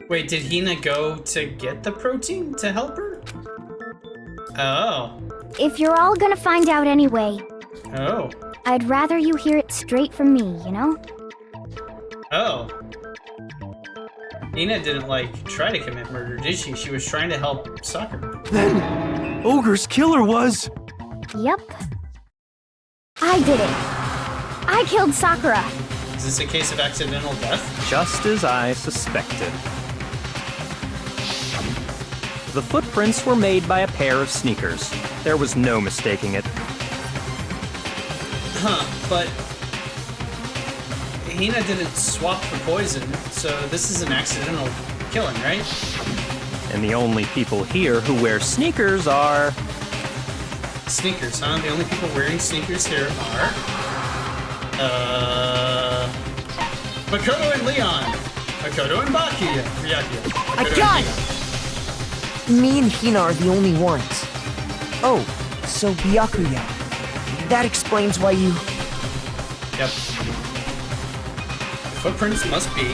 [SPEAKER 1] Wait, did Hina go to get the protein to help her? Oh.
[SPEAKER 3] If you're all gonna find out anyway,
[SPEAKER 1] Oh.
[SPEAKER 3] I'd rather you hear it straight from me, you know?
[SPEAKER 1] Oh. Hina didn't, like, try to commit murder, did she? She was trying to help Sakura.
[SPEAKER 6] Then Ogre's killer was...
[SPEAKER 3] Yep. I did it. I killed Sakura.
[SPEAKER 1] Is this a case of accidental death?
[SPEAKER 10] Just as I suspected. The footprints were made by a pair of sneakers. There was no mistaking it.
[SPEAKER 1] Huh, but Hina didn't swap the poison, so this is an accidental killing, right?
[SPEAKER 10] And the only people here who wear sneakers are...
[SPEAKER 1] Sneakers, huh? The only people wearing sneakers here are... Makoto and Leon. Makoto and Ryaki.
[SPEAKER 5] I got it! Me and Hina are the only ones. Oh, so Byakuya. That explains why you...
[SPEAKER 1] Yep. The footprints must be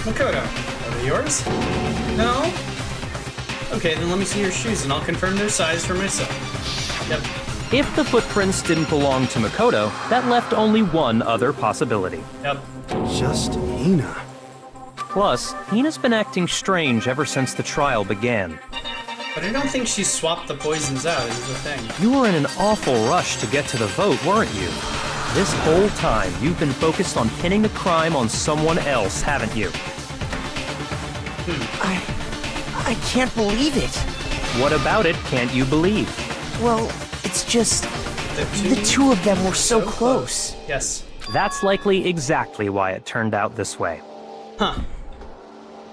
[SPEAKER 1] Makoto. Are they yours? No? Okay, then let me see your shoes and I'll confirm their size for myself. Yep.
[SPEAKER 10] If the footprints didn't belong to Makoto, that left only one other possibility.
[SPEAKER 1] Yep.
[SPEAKER 6] Just Hina.
[SPEAKER 10] Plus, Hina's been acting strange ever since the trial began.
[SPEAKER 1] But I don't think she swapped the poisons out, is the thing.
[SPEAKER 10] You were in an awful rush to get to the vote, weren't you? This whole time, you've been focused on pinning the crime on someone else, haven't you?
[SPEAKER 5] I can't believe it.
[SPEAKER 10] What about it can't you believe?
[SPEAKER 5] Well, it's just... The two of them were so close.
[SPEAKER 1] Yes.
[SPEAKER 10] That's likely exactly why it turned out this way.
[SPEAKER 1] Huh.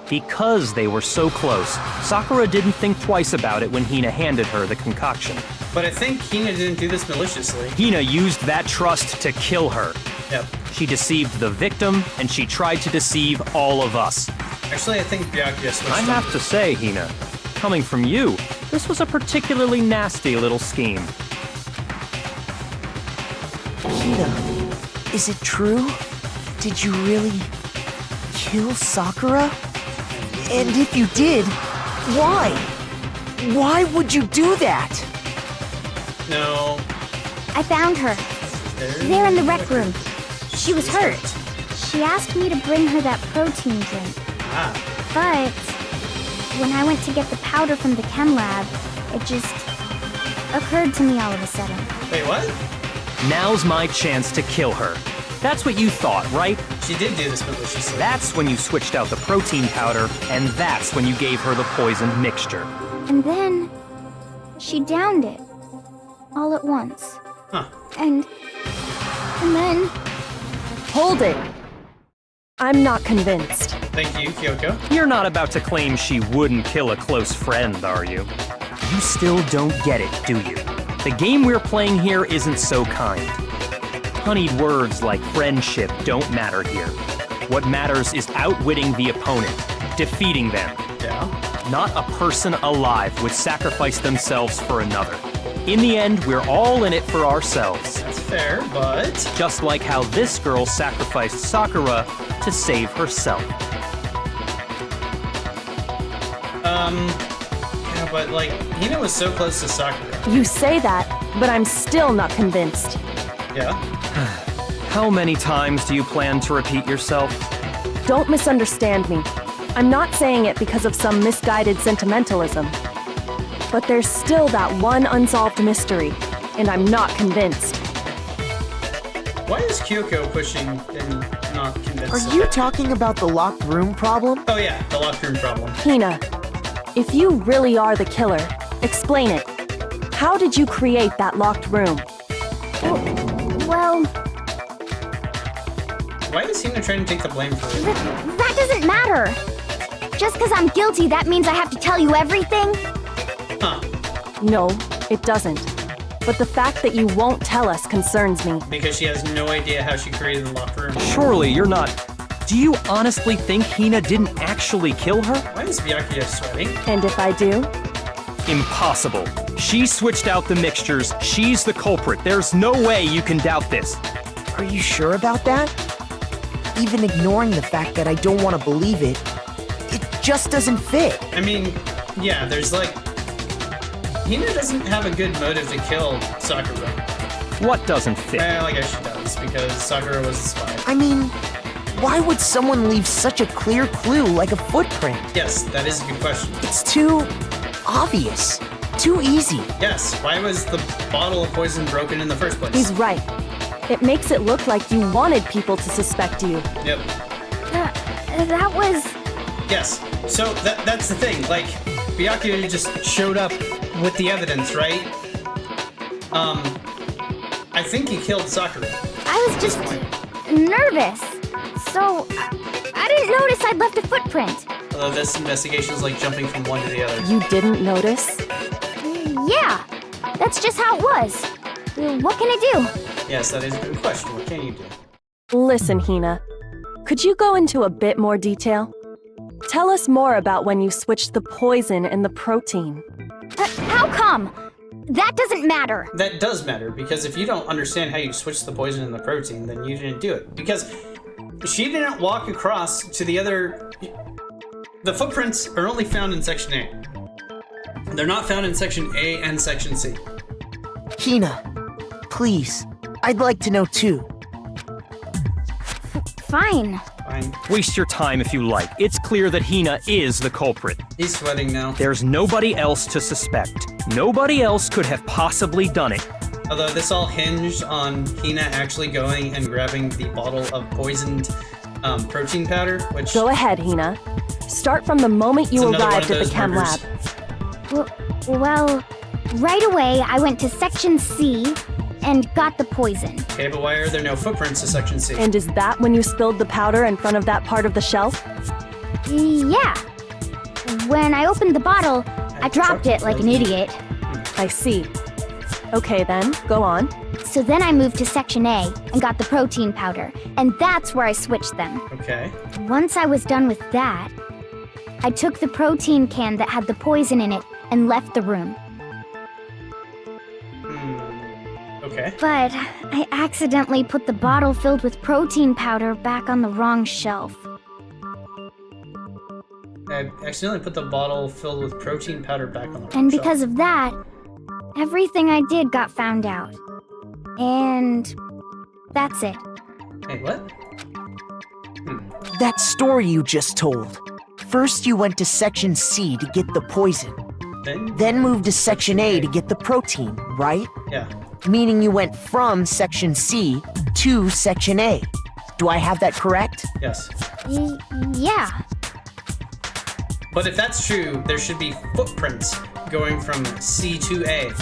[SPEAKER 10] Because they were so close, Sakura didn't think twice about it when Hina handed her the concoction.
[SPEAKER 1] But I think Hina didn't do this maliciously.
[SPEAKER 10] Hina used that trust to kill her.
[SPEAKER 1] Yep.
[SPEAKER 10] She deceived the victim, and she tried to deceive all of us.
[SPEAKER 1] Actually, I think Byakuya switched
[SPEAKER 10] I have to say, Hina, coming from you, this was a particularly nasty little scheme.
[SPEAKER 5] Hina, is it true? Did you really kill Sakura? And if you did, why? Why would you do that?
[SPEAKER 1] No.
[SPEAKER 3] I found her. There in the rec room. She was hurt. She asked me to bring her that protein drink.
[SPEAKER 1] Ah.
[SPEAKER 3] But when I went to get the powder from the chem lab, it just occurred to me all of a sudden.
[SPEAKER 1] Wait, what?
[SPEAKER 10] Now's my chance to kill her. That's what you thought, right?
[SPEAKER 1] She did do this maliciously.
[SPEAKER 10] That's when you switched out the protein powder, and that's when you gave her the poisoned mixture.
[SPEAKER 3] And then she downed it all at once.
[SPEAKER 1] Huh.
[SPEAKER 3] And then
[SPEAKER 7] Hold it. I'm not convinced.
[SPEAKER 1] Thank you, Kyoko.
[SPEAKER 10] You're not about to claim she wouldn't kill a close friend, are you? You still don't get it, do you? The game we're playing here isn't so kind. Honeyed words like friendship don't matter here. What matters is outwitting the opponent, defeating them.
[SPEAKER 1] Yeah.
[SPEAKER 10] Not a person alive would sacrifice themselves for another. In the end, we're all in it for ourselves.
[SPEAKER 1] That's fair, but...
[SPEAKER 10] Just like how this girl sacrificed Sakura to save herself.
[SPEAKER 1] Yeah, but like, Hina was so close to Sakura.
[SPEAKER 7] You say that, but I'm still not convinced.
[SPEAKER 1] Yeah?
[SPEAKER 10] How many times do you plan to repeat yourself?
[SPEAKER 7] Don't misunderstand me. I'm not saying it because of some misguided sentimentalism. But there's still that one unsolved mystery, and I'm not convinced.
[SPEAKER 1] Why is Kyoko pushing and not convinced?
[SPEAKER 5] Are you talking about the locked room problem?
[SPEAKER 1] Oh yeah, the locked room problem.
[SPEAKER 7] Hina, if you really are the killer, explain it. How did you create that locked room?
[SPEAKER 3] well,
[SPEAKER 1] Why is Hina trying to take the blame for it?
[SPEAKER 3] that doesn't matter. Just because I'm guilty, that means I have to tell you everything?
[SPEAKER 1] Huh.
[SPEAKER 7] No, it doesn't. But the fact that you won't tell us concerns me.
[SPEAKER 1] Because she has no idea how she created the locked room.
[SPEAKER 10] Surely you're not... Do you honestly think Hina didn't actually kill her?
[SPEAKER 1] Why is Byakuya sweating?
[SPEAKER 7] And if I do?
[SPEAKER 10] Impossible. She switched out the mixtures. She's the culprit. There's no way you can doubt this.
[SPEAKER 5] Are you sure about that? Even ignoring the fact that I don't want to believe it, it just doesn't fit.
[SPEAKER 1] I mean, yeah, there's like... Hina doesn't have a good motive to kill Sakura.
[SPEAKER 10] What doesn't fit?
[SPEAKER 1] Well, I guess she does, because Sakura was a spy.
[SPEAKER 5] I mean, why would someone leave such a clear clue like a footprint?
[SPEAKER 1] Yes, that is a good question.
[SPEAKER 5] It's too obvious, too easy.
[SPEAKER 1] Yes, why was the bottle of poison broken in the first place?
[SPEAKER 7] He's right. It makes it look like you wanted people to suspect you.
[SPEAKER 1] Yep.
[SPEAKER 3] That was...
[SPEAKER 1] Yes. So that's the thing. Like, Byakuya just showed up with the evidence, right? I think he killed Sakura.
[SPEAKER 3] I was just nervous. So, I didn't notice I'd left a footprint.
[SPEAKER 1] Although this investigation is like jumping from one to the other.
[SPEAKER 7] You didn't notice?
[SPEAKER 3] Yeah, that's just how it was. What can I do?
[SPEAKER 1] Yes, that is a good question. What can you do?
[SPEAKER 7] Listen, Hina. Could you go into a bit more detail? Tell us more about when you switched the poison and the protein.
[SPEAKER 3] How come? That doesn't matter.
[SPEAKER 1] That does matter, because if you don't understand how you switch the poison and the protein, then you didn't do it. Because she didn't walk across to the other... The footprints are only found in Section A. They're not found in Section A and Section C.
[SPEAKER 5] Hina, please, I'd like to know too.
[SPEAKER 3] Fine.
[SPEAKER 1] Fine.
[SPEAKER 10] Waste your time if you like. It's clear that Hina is the culprit.
[SPEAKER 1] He's sweating now.
[SPEAKER 10] There's nobody else to suspect. Nobody else could have possibly done it.
[SPEAKER 1] Although this all hinged on Hina actually going and grabbing the bottle of poisoned protein powder, which...
[SPEAKER 7] Go ahead, Hina. Start from the moment you
[SPEAKER 1] It's another one
[SPEAKER 7] arrived
[SPEAKER 1] of
[SPEAKER 7] at the
[SPEAKER 1] those
[SPEAKER 7] chem
[SPEAKER 1] murders.
[SPEAKER 7] lab.
[SPEAKER 3] Well, right away I went to Section C and got the poison.
[SPEAKER 1] Okay, but why are there no footprints to Section C?
[SPEAKER 7] And is that when you spilled the powder in front of that part of the shelf?
[SPEAKER 3] Yeah. When I opened the bottle, I dropped it like an idiot.
[SPEAKER 7] I see. Okay then, go on.
[SPEAKER 3] So then I moved to Section A and got the protein powder, and that's where I switched them.
[SPEAKER 1] Okay.
[SPEAKER 3] Once I was done with that, I took the protein can that had the poison in it and left the room.
[SPEAKER 1] Okay.
[SPEAKER 3] But I accidentally put the bottle filled with protein powder back on the wrong shelf.
[SPEAKER 1] I accidentally put the bottle filled with protein powder back on the
[SPEAKER 3] And
[SPEAKER 1] shelf.
[SPEAKER 3] because of that, everything I did got found out. And that's it.
[SPEAKER 1] Hey, what?
[SPEAKER 5] That story you just told. First, you went to Section C to get the poison, then moved to Section A to get the protein, right?
[SPEAKER 1] Yeah.
[SPEAKER 5] Meaning you went from Section C to Section A. Do I have that correct?
[SPEAKER 1] Yes.
[SPEAKER 3] Yeah.
[SPEAKER 1] But if that's true, there should be footprints going from C to A.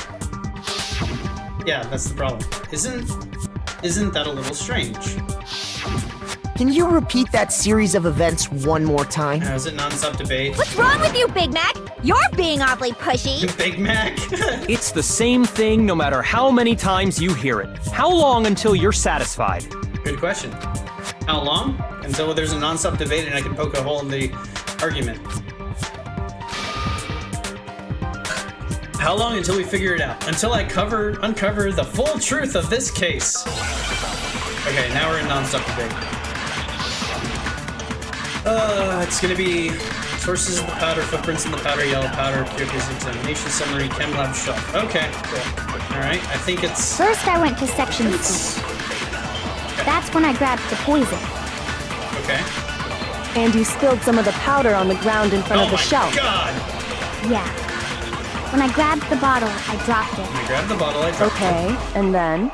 [SPEAKER 1] Yeah, that's the problem. Isn't that a little strange?
[SPEAKER 5] Can you repeat that series of events one more time?
[SPEAKER 1] Is it non-stop debate?
[SPEAKER 2] What's wrong with you, Big Mac? You're being awfully pushy.
[SPEAKER 1] Big Mac?
[SPEAKER 10] It's the same thing no matter how many times you hear it. How long until you're satisfied?
[SPEAKER 1] Good question. How long? Until there's a non-stop debate and I can poke a hole in the argument. How long until we figure it out? Until I uncover the full truth of this case. Okay, now we're in non-stop debate. It's gonna be sources of the powder, footprints in the powder, yellow powder, Kyoko's examination summary, chem lab shelf. Okay, cool. Alright, I think it's...
[SPEAKER 3] First, I went to Section C. That's when I grabbed the poison.
[SPEAKER 1] Okay.
[SPEAKER 7] And you spilled some of the powder on the ground in front of the shelf.
[SPEAKER 1] Oh my god!
[SPEAKER 3] Yeah. When I grabbed the bottle, I dropped it.
[SPEAKER 1] I grabbed the bottle, I dropped
[SPEAKER 7] Okay, and then?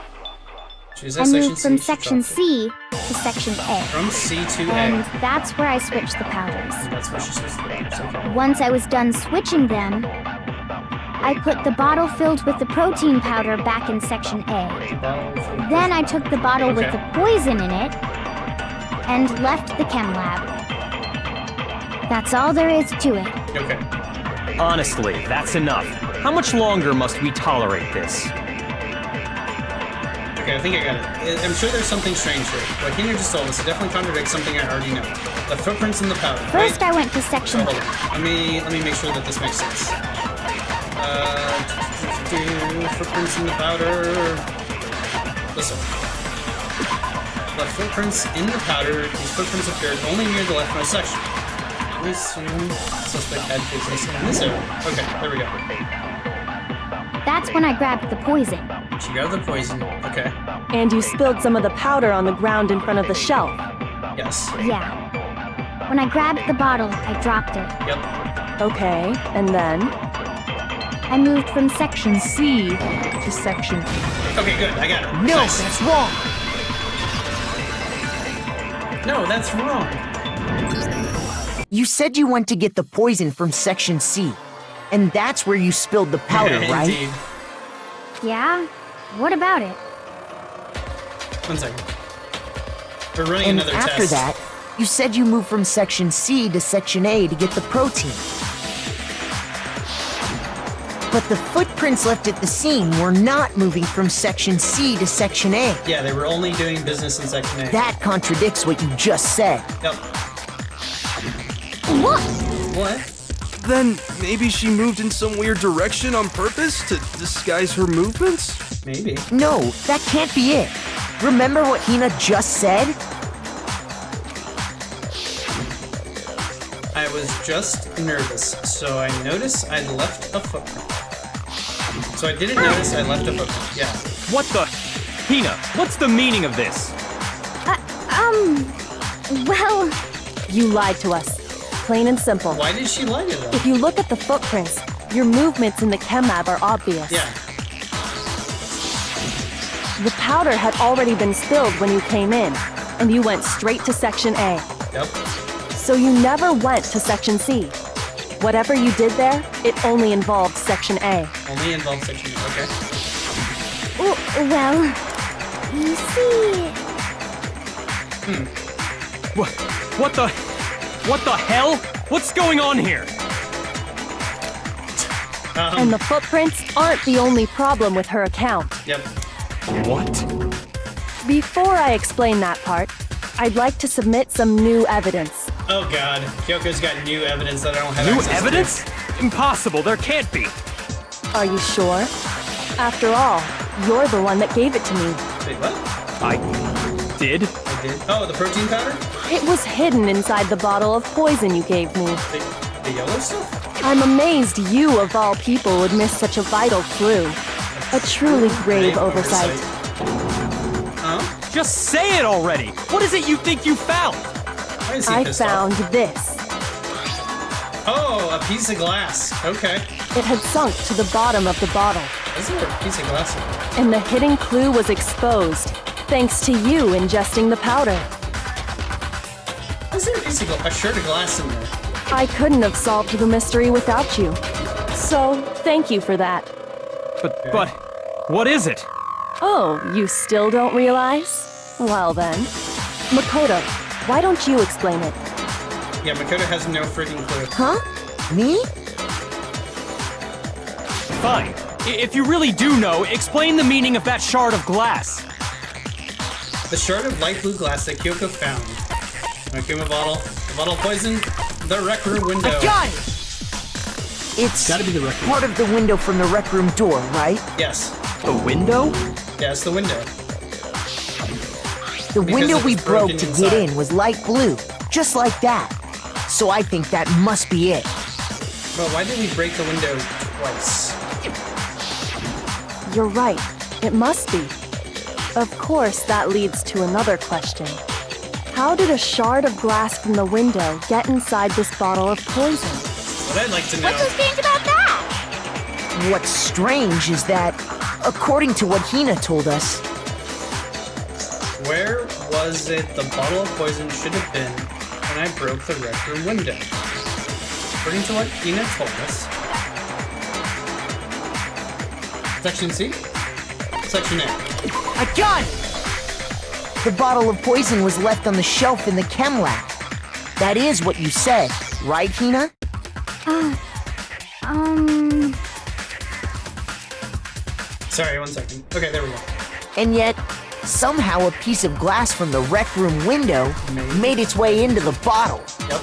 [SPEAKER 3] I moved from Section C to Section A.
[SPEAKER 1] From C to A.
[SPEAKER 3] And that's where I switched the powders.
[SPEAKER 1] That's where she switched the powders, okay.
[SPEAKER 3] Once I was done switching them, I put the bottle filled with the protein powder back in Section A. Then I took the bottle with the poison in it and left the chem lab. That's all there is to it.
[SPEAKER 1] Okay.
[SPEAKER 10] Honestly, that's enough. How much longer must we tolerate this?
[SPEAKER 1] Okay, I think I got it. I'm sure there's something strange here. What Hina just told us, it definitely contradicts something I already know. The footprints in the powder.
[SPEAKER 3] First, I went to Section
[SPEAKER 1] Hold on. Let me make sure that this makes sense. Footprints in the powder. Listen. The footprints in the powder, these footprints appeared only near the leftmost section. We assume suspect had business in this area. Okay, there we go.
[SPEAKER 3] That's when I grabbed the poison.
[SPEAKER 1] She grabbed the poison. Okay.
[SPEAKER 7] And you spilled some of the powder on the ground in front of the shelf.
[SPEAKER 1] Yes.
[SPEAKER 3] Yeah. When I grabbed the bottle, I dropped it.
[SPEAKER 1] Yep.
[SPEAKER 7] Okay, and then?
[SPEAKER 3] I moved from Section C to Section A.
[SPEAKER 1] Okay, good. I got it.
[SPEAKER 5] No,
[SPEAKER 1] Nice.
[SPEAKER 5] that's wrong.
[SPEAKER 1] No, that's wrong.
[SPEAKER 5] You said you went to get the poison from Section C, and that's where you spilled the powder, right?
[SPEAKER 1] Indeed.
[SPEAKER 3] Yeah? What about it?
[SPEAKER 1] 1 second. We're running
[SPEAKER 5] And
[SPEAKER 1] another
[SPEAKER 5] after
[SPEAKER 1] test.
[SPEAKER 5] that, you said you moved from Section C to Section A to get the protein. But the footprints left at the scene were not moving from Section C to Section A.
[SPEAKER 1] Yeah, they were only doing business in Section A.
[SPEAKER 5] That contradicts what you just said.
[SPEAKER 1] Yep.
[SPEAKER 3] What?
[SPEAKER 1] What?
[SPEAKER 6] Then maybe she moved in some weird direction on purpose to disguise her movements?
[SPEAKER 1] Maybe.
[SPEAKER 5] No, that can't be it. Remember what Hina just said?
[SPEAKER 1] I was just nervous, so I noticed I'd left a footprint. So I didn't notice I left a footprint. Yeah.
[SPEAKER 10] What the? Hina, what's the meaning of this?
[SPEAKER 3] Well,
[SPEAKER 7] You lied to us. Plain and simple.
[SPEAKER 1] Why did she lie to them?
[SPEAKER 7] If you look at the footprints, your movements in the chem lab are obvious.
[SPEAKER 1] Yeah.
[SPEAKER 7] The powder had already been spilled when you came in, and you went straight to Section A.
[SPEAKER 1] Yep.
[SPEAKER 7] So you never went to Section C. Whatever you did there, it only involved Section A.
[SPEAKER 1] Only involved Section A. Okay.
[SPEAKER 3] well, you see...
[SPEAKER 10] What the hell? What's going on here?
[SPEAKER 7] And the footprints aren't the only problem with her account.
[SPEAKER 1] Yep.
[SPEAKER 10] What?
[SPEAKER 7] Before I explain that part, I'd like to submit some new evidence.
[SPEAKER 1] Oh god. Kyoko's got new evidence that I don't have
[SPEAKER 10] New
[SPEAKER 1] access
[SPEAKER 10] evidence? Impossible, there can't be.
[SPEAKER 7] Are you sure? After all, you're the one that gave it to me.
[SPEAKER 1] to. Wait, what?
[SPEAKER 10] I did?
[SPEAKER 1] I did. Oh, the protein powder?
[SPEAKER 7] It was hidden inside the bottle of poison you gave me.
[SPEAKER 1] The yellow stuff?
[SPEAKER 7] I'm amazed you, of all people, would miss such a vital clue. A truly grave oversight.
[SPEAKER 1] Huh?
[SPEAKER 10] Just say it already! What is it you think you found?
[SPEAKER 1] Why is he
[SPEAKER 7] I
[SPEAKER 1] pissed
[SPEAKER 7] found
[SPEAKER 1] off?
[SPEAKER 7] this.
[SPEAKER 1] Oh, a piece of glass. Okay.
[SPEAKER 7] It had sunk to the bottom of the bottle,
[SPEAKER 1] Is there a piece of glass in there?
[SPEAKER 7] and the hidden clue was exposed, thanks to you ingesting the powder.
[SPEAKER 1] Is there a shard of glass in there?
[SPEAKER 7] I couldn't have solved the mystery without you. So, thank you for that.
[SPEAKER 10] But, what is it?
[SPEAKER 7] Oh, you still don't realize? Well then. Makoto, why don't you explain it?
[SPEAKER 1] Yeah, Makoto has no freaking clue.
[SPEAKER 5] Huh? Me?
[SPEAKER 10] Fine. If you really do know, explain the meaning of that shard of glass.
[SPEAKER 1] The shard of light blue glass that Kyoko found. Makuma bottle. The bottle of poison. The rec room window.
[SPEAKER 5] I got it! It's
[SPEAKER 1] Gotta be the rec room.
[SPEAKER 5] part of the window from the rec room door, right?
[SPEAKER 1] Yes.
[SPEAKER 10] The window?
[SPEAKER 1] Yeah, it's the window.
[SPEAKER 5] The
[SPEAKER 1] Because
[SPEAKER 5] window
[SPEAKER 1] it
[SPEAKER 5] we
[SPEAKER 1] was
[SPEAKER 5] broke
[SPEAKER 1] broken
[SPEAKER 5] to
[SPEAKER 1] inside.
[SPEAKER 5] get in was light blue, just like that. So I think that must be it.
[SPEAKER 1] But why did we break the window twice?
[SPEAKER 7] You're right. It must be. Of course, that leads to another question. How did a shard of glass from the window get inside this bottle of poison?
[SPEAKER 1] What I'd like to know.
[SPEAKER 3] What's so strange about that?
[SPEAKER 5] What's strange is that, according to what Hina told us,
[SPEAKER 1] Where was it the bottle of poison should have been when I broke the rec room window? According to what Hina told us. Section C? Section A.
[SPEAKER 5] I got it! The bottle of poison was left on the shelf in the chem lab. That is what you said, right, Hina?
[SPEAKER 1] Sorry, 1 second. Okay, there we go.
[SPEAKER 5] And yet, somehow a piece of glass from the rec room window made its way into the bottle.
[SPEAKER 1] Yep.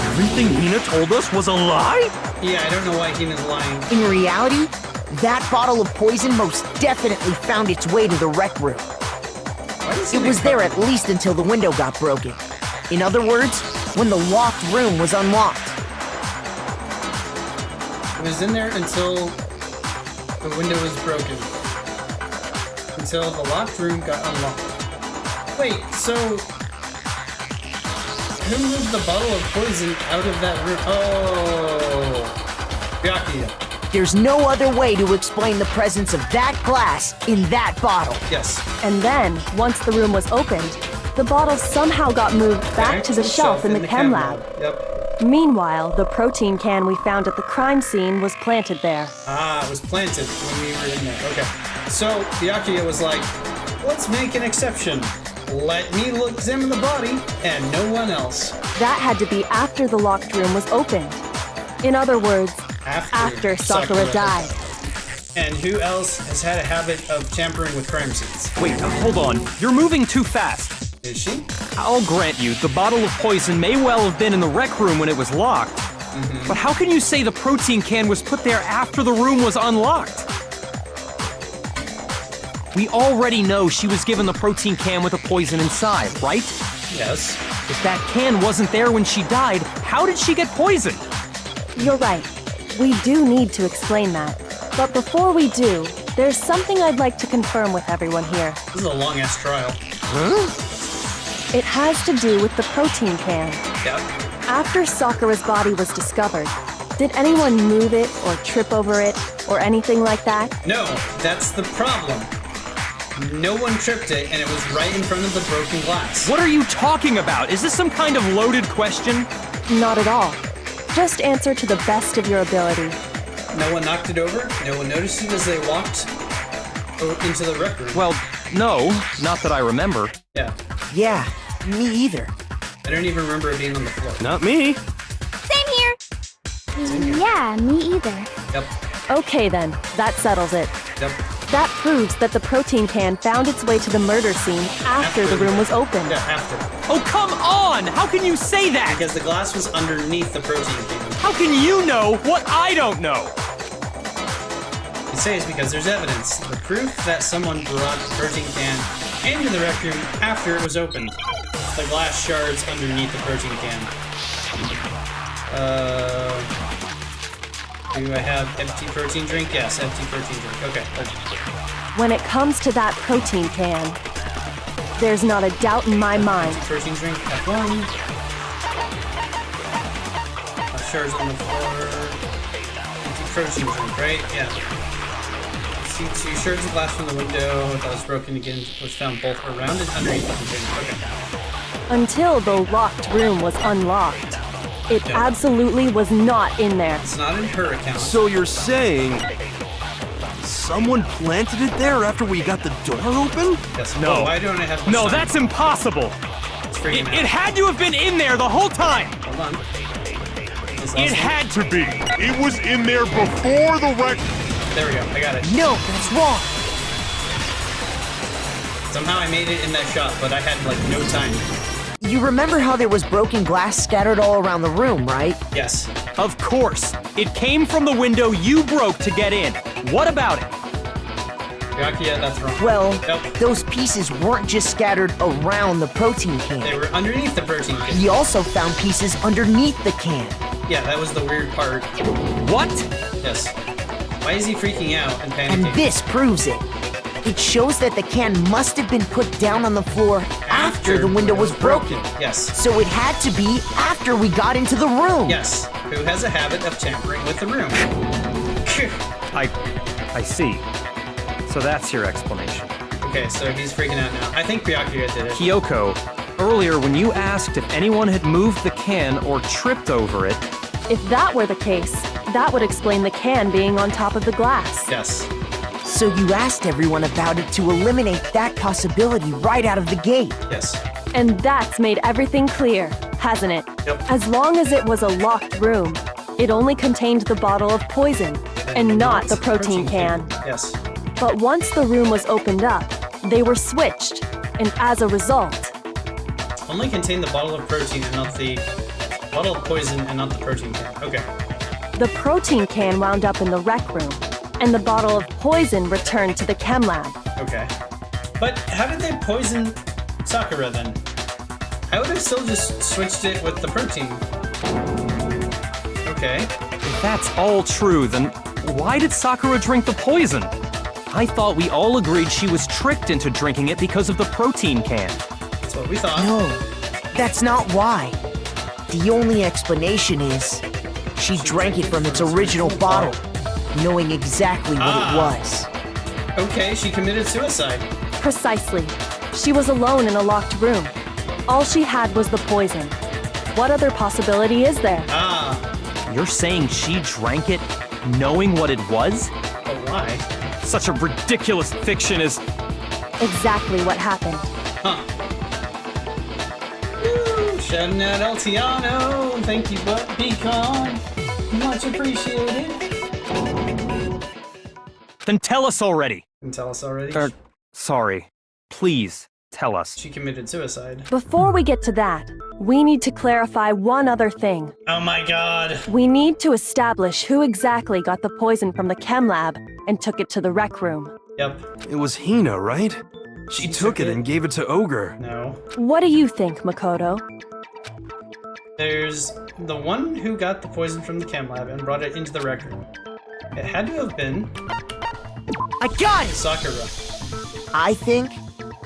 [SPEAKER 6] Everything Hina told us was a lie?
[SPEAKER 1] Yeah, I don't know why Hina's lying.
[SPEAKER 5] In reality, that bottle of poison most definitely found its way to the rec room.
[SPEAKER 1] Why does
[SPEAKER 5] It
[SPEAKER 1] Hina
[SPEAKER 5] was there
[SPEAKER 1] cover-
[SPEAKER 5] at least until the window got broken. In other words, when the locked room was unlocked.
[SPEAKER 1] It was in there until the window was broken. Until the locked room got unlocked. Wait, so who moved the bottle of poison out of that room? Oh, Byakuya.
[SPEAKER 5] There's no other way to explain the presence of that glass in that bottle.
[SPEAKER 1] Yes.
[SPEAKER 7] And then, once the room was opened, the bottle somehow got moved back to the shelf in the chem lab.
[SPEAKER 1] Yep.
[SPEAKER 7] Meanwhile, the protein can we found at the crime scene was planted there.
[SPEAKER 1] Ah, it was planted when we were in there. Okay. So Byakuya was like, let's make an exception. Let me examine the body and no one else.
[SPEAKER 7] That had to be after the locked room was opened. In other words, after Sakura died.
[SPEAKER 1] And who else has had a habit of tampering with crime scenes?
[SPEAKER 10] Wait, hold on. You're moving too fast.
[SPEAKER 1] Is she?
[SPEAKER 10] I'll grant you, the bottle of poison may well have been in the rec room when it was locked. But how can you say the protein can was put there after the room was unlocked? We already know she was given the protein can with the poison inside, right?
[SPEAKER 1] Yes.
[SPEAKER 10] If that can wasn't there when she died, how did she get poisoned?
[SPEAKER 7] You're right. We do need to explain that. But before we do, there's something I'd like to confirm with everyone here.
[SPEAKER 1] This is a long-ass trial.
[SPEAKER 7] It has to do with the protein can.
[SPEAKER 1] Yep.
[SPEAKER 7] After Sakura's body was discovered, did anyone move it or trip over it or anything like that?
[SPEAKER 1] No, that's the problem. No one tripped it, and it was right in front of the broken glass.
[SPEAKER 10] What are you talking about? Is this some kind of loaded question?
[SPEAKER 7] Not at all. Just answer to the best of your ability.
[SPEAKER 1] No one knocked it over. No one noticed it as they walked into the rec room.
[SPEAKER 10] Well, no, not that I remember.
[SPEAKER 1] Yeah.
[SPEAKER 5] Yeah, me either.
[SPEAKER 1] I don't even remember it being on the floor.
[SPEAKER 6] Not me.
[SPEAKER 3] Same here. Yeah, me either.
[SPEAKER 1] Yep.
[SPEAKER 7] Okay then, that settles it.
[SPEAKER 1] Yep.
[SPEAKER 7] That proves that the protein can found its way to the murder scene after the room was opened.
[SPEAKER 1] Yeah, after.
[SPEAKER 10] Oh, come on! How can you say that?
[SPEAKER 1] Because the glass was underneath the protein can.
[SPEAKER 10] How can you know what I don't know?
[SPEAKER 1] You say it's because there's evidence. The proof that someone brought the protein can into the rec room after it was opened. The glass shards underneath the protein can. Do I have empty protein drink? Yes, empty protein drink. Okay.
[SPEAKER 7] When it comes to that protein can, there's not a doubt in my mind.
[SPEAKER 1] Empty protein drink. F1. shards on the floor. Empty protein drink, right? Yeah. See 2 shards of glass from the window that was broken again was found both around and underneath the container. Okay.
[SPEAKER 7] Until the locked room was unlocked. It absolutely was not in there.
[SPEAKER 1] It's not in her account.
[SPEAKER 6] So you're saying someone planted it there after we got the door open?
[SPEAKER 1] Yes.
[SPEAKER 10] No.
[SPEAKER 1] Oh, why don't I have
[SPEAKER 10] No, that's impossible.
[SPEAKER 1] It's freaking out.
[SPEAKER 10] It had to have been in there the whole time.
[SPEAKER 1] Hold on.
[SPEAKER 10] It had to be.
[SPEAKER 11] It was in there before the wreck.
[SPEAKER 1] There we go. I got it.
[SPEAKER 5] No, that's wrong.
[SPEAKER 1] Somehow I made it in that shot, but I had like no time.
[SPEAKER 5] You remember how there was broken glass scattered all around the room, right?
[SPEAKER 1] Yes.
[SPEAKER 10] Of course. It came from the window you broke to get in. What about it?
[SPEAKER 1] Yeah, that's wrong.
[SPEAKER 5] Well,
[SPEAKER 1] Nope.
[SPEAKER 5] those pieces weren't just scattered around the protein can.
[SPEAKER 1] They were underneath the protein can.
[SPEAKER 5] He also found pieces underneath the can.
[SPEAKER 1] Yeah, that was the weird part.
[SPEAKER 10] What?
[SPEAKER 1] Yes. Why is he freaking out and
[SPEAKER 5] And
[SPEAKER 1] panicking?
[SPEAKER 5] this proves it. It shows that the can must have been put down on the floor after the window was broken.
[SPEAKER 1] Yes.
[SPEAKER 5] So it had to be after we got into the room.
[SPEAKER 1] Yes. Who has a habit of tampering with the room?
[SPEAKER 10] I see. So that's your explanation.
[SPEAKER 1] Okay, so he's freaking out now. I think Byakuya did it.
[SPEAKER 10] Kyoko, earlier when you asked if anyone had moved the can or tripped over it,
[SPEAKER 7] If that were the case, that would explain the can being on top of the glass.
[SPEAKER 1] Yes.
[SPEAKER 5] So you asked everyone about it to eliminate that possibility right out of the gate.
[SPEAKER 1] Yes.
[SPEAKER 7] And that's made everything clear, hasn't it?
[SPEAKER 1] Yep.
[SPEAKER 7] As long as it was a locked room, it only contained the bottle of poison and not the protein can.
[SPEAKER 1] Yes.
[SPEAKER 7] But once the room was opened up, they were switched, and as a result,
[SPEAKER 1] Only contained the bottle of protein and not the bottle of poison and not the protein can. Okay.
[SPEAKER 7] the protein can wound up in the rec room, and the bottle of poison returned to the chem lab.
[SPEAKER 1] Okay. But how did they poison Sakura then? I would have still just switched it with the protein. Okay.
[SPEAKER 10] if that's all true, then why did Sakura drink the poison? I thought we all agreed she was tricked into drinking it because of the protein can.
[SPEAKER 1] That's what we thought.
[SPEAKER 5] No, that's not why. The only explanation is she drank it from its original bottle, knowing exactly what it was.
[SPEAKER 1] Okay, she committed suicide.
[SPEAKER 7] Precisely. She was alone in a locked room. All she had was the poison. What other possibility is there?
[SPEAKER 1] Ah,
[SPEAKER 10] You're saying she drank it knowing what it was?
[SPEAKER 1] but why?
[SPEAKER 10] Such a ridiculous fiction is...
[SPEAKER 7] Exactly what happened.
[SPEAKER 1] Huh. Woo, shouting out El Tiano. Thank you, but Beacon. Much appreciated.
[SPEAKER 10] Then tell us already.
[SPEAKER 1] You can tell us already.
[SPEAKER 10] Sorry. Please, tell us.
[SPEAKER 1] She committed suicide.
[SPEAKER 7] Before we get to that, we need to clarify one other thing.
[SPEAKER 1] Oh my god.
[SPEAKER 7] We need to establish who exactly got the poison from the chem lab and took it to the rec room.
[SPEAKER 1] Yep.
[SPEAKER 6] It was Hina, right? She took it and gave it to Ogre.
[SPEAKER 1] No.
[SPEAKER 7] What do you think, Makoto?
[SPEAKER 1] There's the one who got the poison from the chem lab and brought it into the rec room. It had to have been
[SPEAKER 5] I got it!
[SPEAKER 1] Sakura.
[SPEAKER 5] I think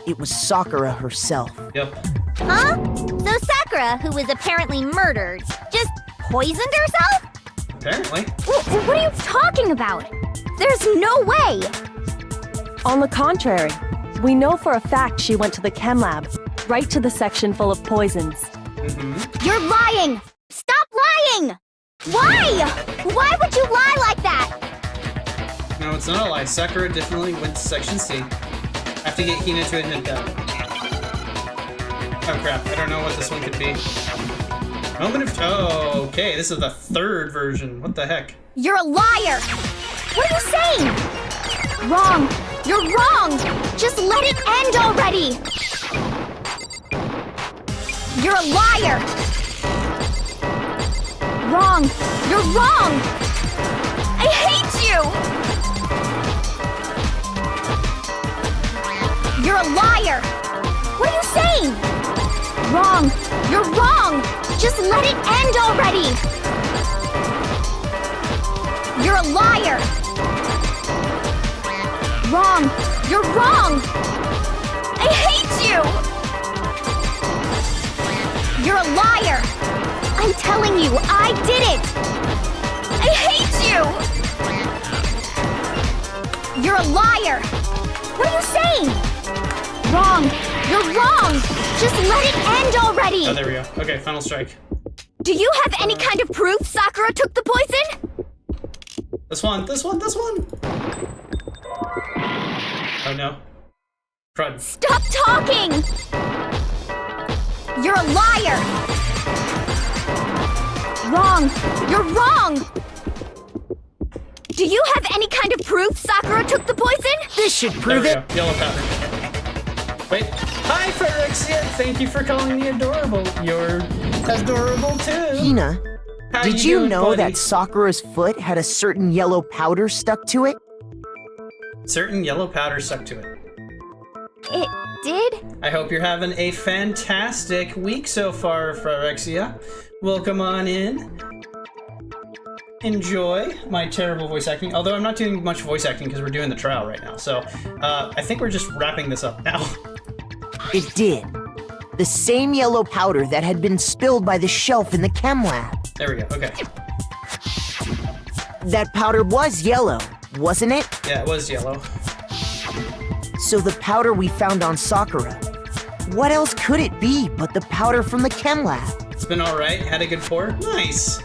[SPEAKER 5] it was Sakura herself.
[SPEAKER 1] Yep.
[SPEAKER 3] Huh? So Sakura, who was apparently murdered, just poisoned herself?
[SPEAKER 1] Apparently.
[SPEAKER 3] What are you talking about? There's no way!
[SPEAKER 7] On the contrary, we know for a fact she went to the chem lab, right to the section full of poisons.
[SPEAKER 3] You're lying! Stop lying! Why? Why would you lie like that?
[SPEAKER 1] No, it's not a lie. Sakura definitely went to Section C. I have to get Hina to admit that. Oh crap, I don't know what this one could be. Moment of... Oh, okay, this is the third version. What the heck?
[SPEAKER 3] You're a liar! What are you saying? Wrong! You're wrong! Just let it end already! You're a liar! Wrong! You're wrong! I hate you! You're a liar! What are you saying? Wrong! You're wrong! Just let it end already! You're a liar! Wrong! You're wrong! I hate you! You're a liar! I'm telling you, I did it! I hate you! You're a liar! What are you saying? Wrong! You're wrong! Just let it end already!
[SPEAKER 1] Oh, there we go. Okay, final strike.
[SPEAKER 3] Do you have any kind of proof Sakura took the poison?
[SPEAKER 1] This one. Oh no. Crud.
[SPEAKER 3] Stop talking! You're a liar! Wrong! You're wrong! Do you have any kind of proof Sakura took the poison?
[SPEAKER 2] This should prove
[SPEAKER 1] There
[SPEAKER 2] it.
[SPEAKER 1] we go. Yellow powder. Wait. Hi, Phyrexia. Thank you for calling me adorable. You're adorable too.
[SPEAKER 5] Hina,
[SPEAKER 1] How
[SPEAKER 5] did you
[SPEAKER 1] doing,
[SPEAKER 5] know
[SPEAKER 1] buddy?
[SPEAKER 5] that Sakura's foot had a certain yellow powder stuck to it?
[SPEAKER 1] Certain yellow powder stuck to it.
[SPEAKER 3] It did?
[SPEAKER 1] I hope you're having a fantastic week so far, Phyrexia. Welcome on in. Enjoy my terrible voice acting. Although I'm not doing much voice acting because we're doing the trial right now. So I think we're just wrapping this up now.
[SPEAKER 5] It did. The same yellow powder that had been spilled by the shelf in the chem lab.
[SPEAKER 1] There we go. Okay.
[SPEAKER 5] That powder was yellow, wasn't it?
[SPEAKER 1] Yeah, it was yellow.
[SPEAKER 5] So the powder we found on Sakura, what else could it be but the powder from the chem lab?
[SPEAKER 1] It's been alright. Had a good pour. Nice.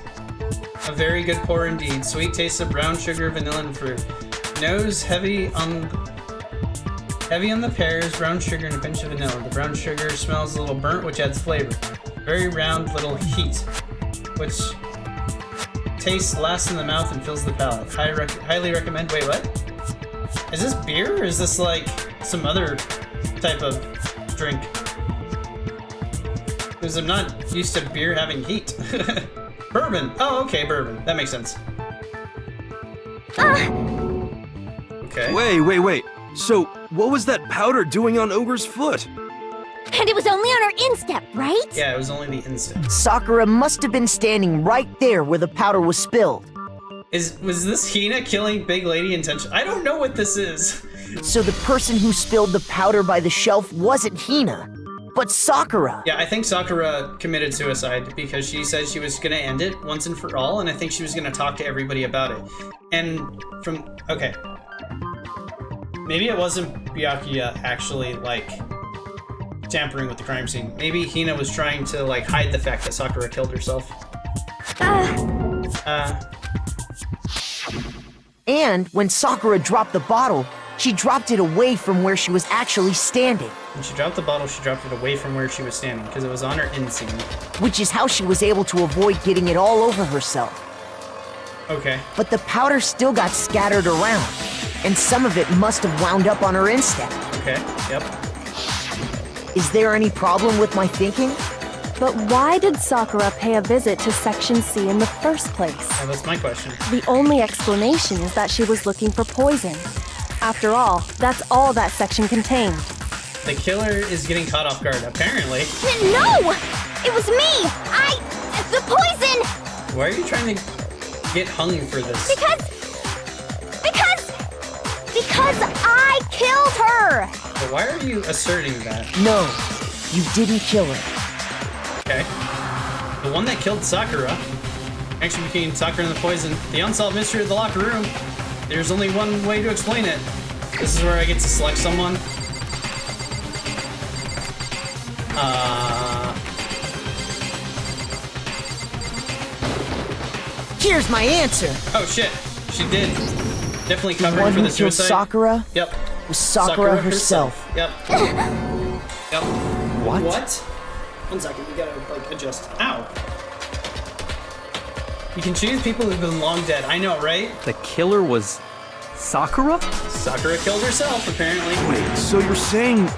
[SPEAKER 1] A very good pour indeed. Sweet taste of brown sugar, vanilla, and fruit. Nose heavy on the pears, brown sugar, and a pinch of vanilla. The brown sugar smells a little burnt, which adds flavor. Very round little heat, which tastes lasts in the mouth and fills the palate. Highly recommend. Wait, what? Is this beer or is this like some other type of drink? Because I'm not used to beer having heat. Bourbon. Oh, okay, bourbon. That makes sense. Okay.
[SPEAKER 6] Wait. So, what was that powder doing on Ogre's foot?
[SPEAKER 3] And it was only on her instep, right?
[SPEAKER 1] Yeah, it was only the instant.
[SPEAKER 5] Sakura must have been standing right there where the powder was spilled.
[SPEAKER 1] Was this Hina killing Big Lady intentionally? I don't know what this is.
[SPEAKER 5] So the person who spilled the powder by the shelf wasn't Hina, but Sakura.
[SPEAKER 1] Yeah, I think Sakura committed suicide because she said she was gonna end it once and for all, and I think she was gonna talk to everybody about it. And okay. Maybe it wasn't Byakuya actually, like, tampering with the crime scene. Maybe Hina was trying to, like, hide the fact that Sakura killed herself.
[SPEAKER 5] And when Sakura dropped the bottle, she dropped it away from where she was actually standing.
[SPEAKER 1] When she dropped the bottle, she dropped it away from where she was standing, because it was on her inseam.
[SPEAKER 5] Which is how she was able to avoid getting it all over herself.
[SPEAKER 1] Okay.
[SPEAKER 5] But the powder still got scattered around, and some of it must have wound up on her instep.
[SPEAKER 1] Okay, yep.
[SPEAKER 5] Is there any problem with my thinking?
[SPEAKER 7] But why did Sakura pay a visit to Section C in the first place?
[SPEAKER 1] Yeah, that's my question.
[SPEAKER 7] The only explanation is that she was looking for poison. After all, that's all that section contained.
[SPEAKER 1] The killer is getting caught off guard, apparently.
[SPEAKER 3] No! It was me! The poison!
[SPEAKER 1] Why are you trying to get hung for this?
[SPEAKER 3] Because I killed her!
[SPEAKER 1] But why are you asserting that?
[SPEAKER 5] No, you didn't kill her.
[SPEAKER 1] Okay. The one that killed Sakura actually became Sakura and the poison. The unsolved mystery of the locker room. There's only one way to explain it. This is where I get to select someone.
[SPEAKER 5] Here's my answer.
[SPEAKER 1] Oh shit. She did. Definitely
[SPEAKER 5] The
[SPEAKER 1] covering
[SPEAKER 5] one
[SPEAKER 1] for
[SPEAKER 5] who
[SPEAKER 1] the
[SPEAKER 5] killed
[SPEAKER 1] suicide.
[SPEAKER 5] Sakura
[SPEAKER 1] Yep.
[SPEAKER 5] was Sakura herself.
[SPEAKER 1] Yep. Yep.
[SPEAKER 6] What?
[SPEAKER 1] What? 1 second, you gotta, like, adjust. Ow! You can choose people who've been long dead. I know, right?
[SPEAKER 10] The killer was Sakura?
[SPEAKER 1] Sakura killed herself, apparently.
[SPEAKER 6] Wait, so you're saying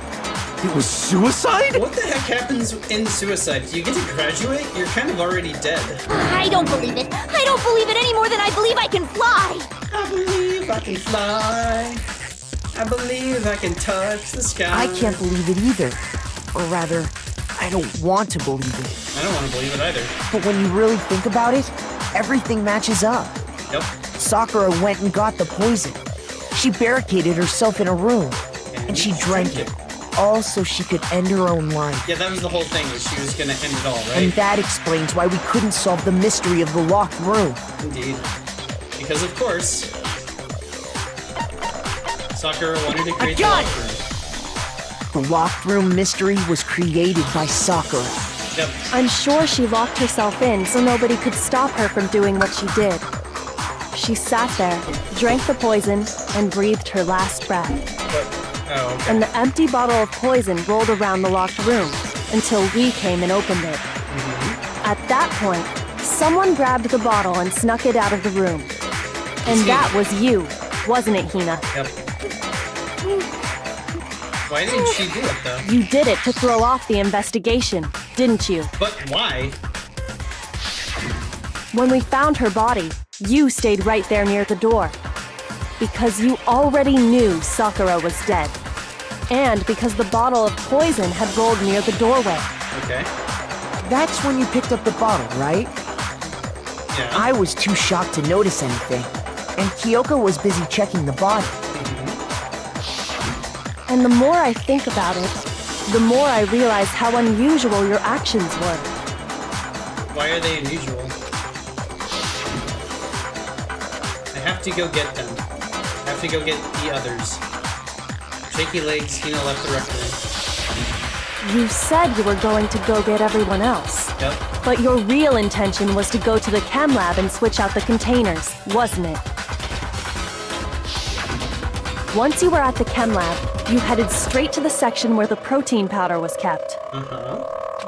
[SPEAKER 6] it was suicide?
[SPEAKER 1] What the heck happens in suicide? Do you get to graduate? You're kind of already dead.
[SPEAKER 3] I don't believe it. I don't believe it any more than I believe I can fly.
[SPEAKER 1] I believe I can fly. I believe I can touch the sky.
[SPEAKER 5] I can't believe it either. Or rather, I don't want to believe it.
[SPEAKER 1] I don't want to believe it either.
[SPEAKER 5] But when you really think about it, everything matches up.
[SPEAKER 1] Yep.
[SPEAKER 5] Sakura went and got the poison. She barricaded herself in a room, and she drank it. all so she could end her own life.
[SPEAKER 1] Yeah, that was the whole thing, is she was gonna end it all, right?
[SPEAKER 5] And that explains why we couldn't solve the mystery of the locked room.
[SPEAKER 1] Indeed. Because of course, Sakura wanted to create the locked room.
[SPEAKER 5] The locked room mystery was created by Sakura.
[SPEAKER 1] Yep.
[SPEAKER 7] I'm sure she locked herself in so nobody could stop her from doing what she did. She sat there, drank the poison, and breathed her last breath.
[SPEAKER 1] Oh, okay.
[SPEAKER 7] And the empty bottle of poison rolled around the locked room until we came and opened it. At that point, someone grabbed the bottle and snuck it out of the room. And that was you, wasn't it, Hina?
[SPEAKER 1] Yep. Why didn't she do it, though?
[SPEAKER 7] You did it to throw off the investigation, didn't you?
[SPEAKER 1] But why?
[SPEAKER 7] When we found her body, you stayed right there near the door. Because you already knew Sakura was dead. And because the bottle of poison had rolled near the doorway.
[SPEAKER 1] Okay.
[SPEAKER 5] That's when you picked up the bottle, right?
[SPEAKER 1] Yeah.
[SPEAKER 5] I was too shocked to notice anything, and Kyoko was busy checking the body.
[SPEAKER 7] And the more I think about it, the more I realize how unusual your actions were.
[SPEAKER 1] Why are they unusual? I have to go get them. I have to go get the others. Shaky legs, Hina left the rec room.
[SPEAKER 7] You said you were going to go get everyone else.
[SPEAKER 1] Yep.
[SPEAKER 7] But your real intention was to go to the chem lab and switch out the containers, wasn't it? Once you were at the chem lab, you headed straight to the section where the protein powder was kept.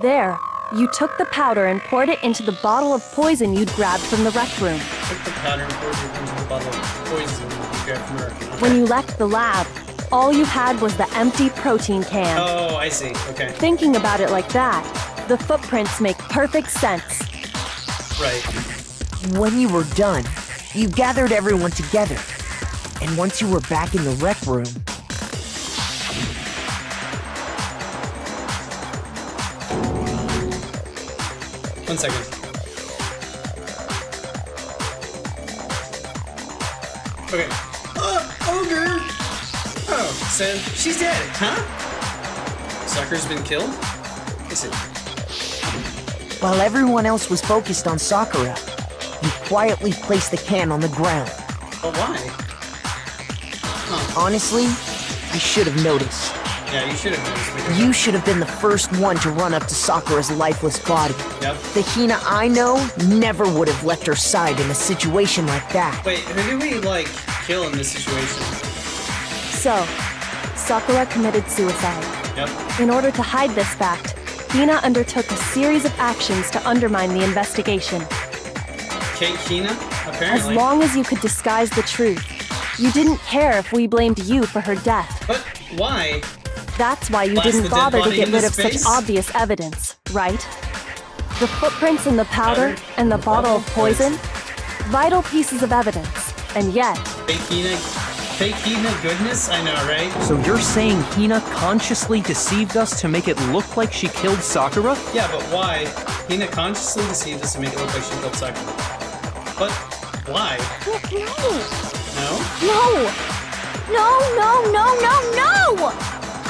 [SPEAKER 7] There, you took the powder and poured it into the bottle of poison you'd grabbed from the rec room.
[SPEAKER 1] Took the powder and poured it into the bottle of poison you grabbed from the rec room.
[SPEAKER 7] When you left the lab, all you had was the empty protein can.
[SPEAKER 1] Oh, I see. Okay.
[SPEAKER 7] Thinking about it like that, the footprints make perfect sense.
[SPEAKER 1] Right.
[SPEAKER 5] When you were done, you gathered everyone together. And once you were back in the rec room,
[SPEAKER 1] 1 second. Okay. Ogre! Oh, so she's dead, huh? Sakura's been killed? Is it?
[SPEAKER 5] while everyone else was focused on Sakura, you quietly placed the can on the ground.
[SPEAKER 1] But why?
[SPEAKER 5] Honestly, I should have noticed.
[SPEAKER 1] Yeah, you should have noticed. Because
[SPEAKER 5] You should have been the first one to run up to Sakura's lifeless body.
[SPEAKER 1] Yep.
[SPEAKER 5] The Hina I know never would have left her side in a situation like that.
[SPEAKER 1] Wait, who did we, like, kill in this situation?
[SPEAKER 7] So, Sakura committed suicide.
[SPEAKER 1] Yep.
[SPEAKER 7] In order to hide this fact, Hina undertook a series of actions to undermine the investigation.
[SPEAKER 1] Kate Hina,
[SPEAKER 7] As
[SPEAKER 1] apparently.
[SPEAKER 7] long as you could disguise the truth, you didn't care if we blamed you for her death.
[SPEAKER 1] But why?
[SPEAKER 7] That's why you
[SPEAKER 1] Blast the
[SPEAKER 7] didn't
[SPEAKER 1] dead
[SPEAKER 7] bother to
[SPEAKER 1] body
[SPEAKER 7] get
[SPEAKER 1] into
[SPEAKER 7] rid of
[SPEAKER 1] space?
[SPEAKER 7] such obvious evidence, right? The footprints in the powder and the bottle of poison? Vital pieces of evidence. And yet,
[SPEAKER 1] Fake Hina goodness? I know, right?
[SPEAKER 10] So you're saying Hina consciously deceived us to make it look like she killed Sakura?
[SPEAKER 1] Yeah, but why? Hina consciously deceived us to make it look like she killed Sakura. But why? No?
[SPEAKER 3] No!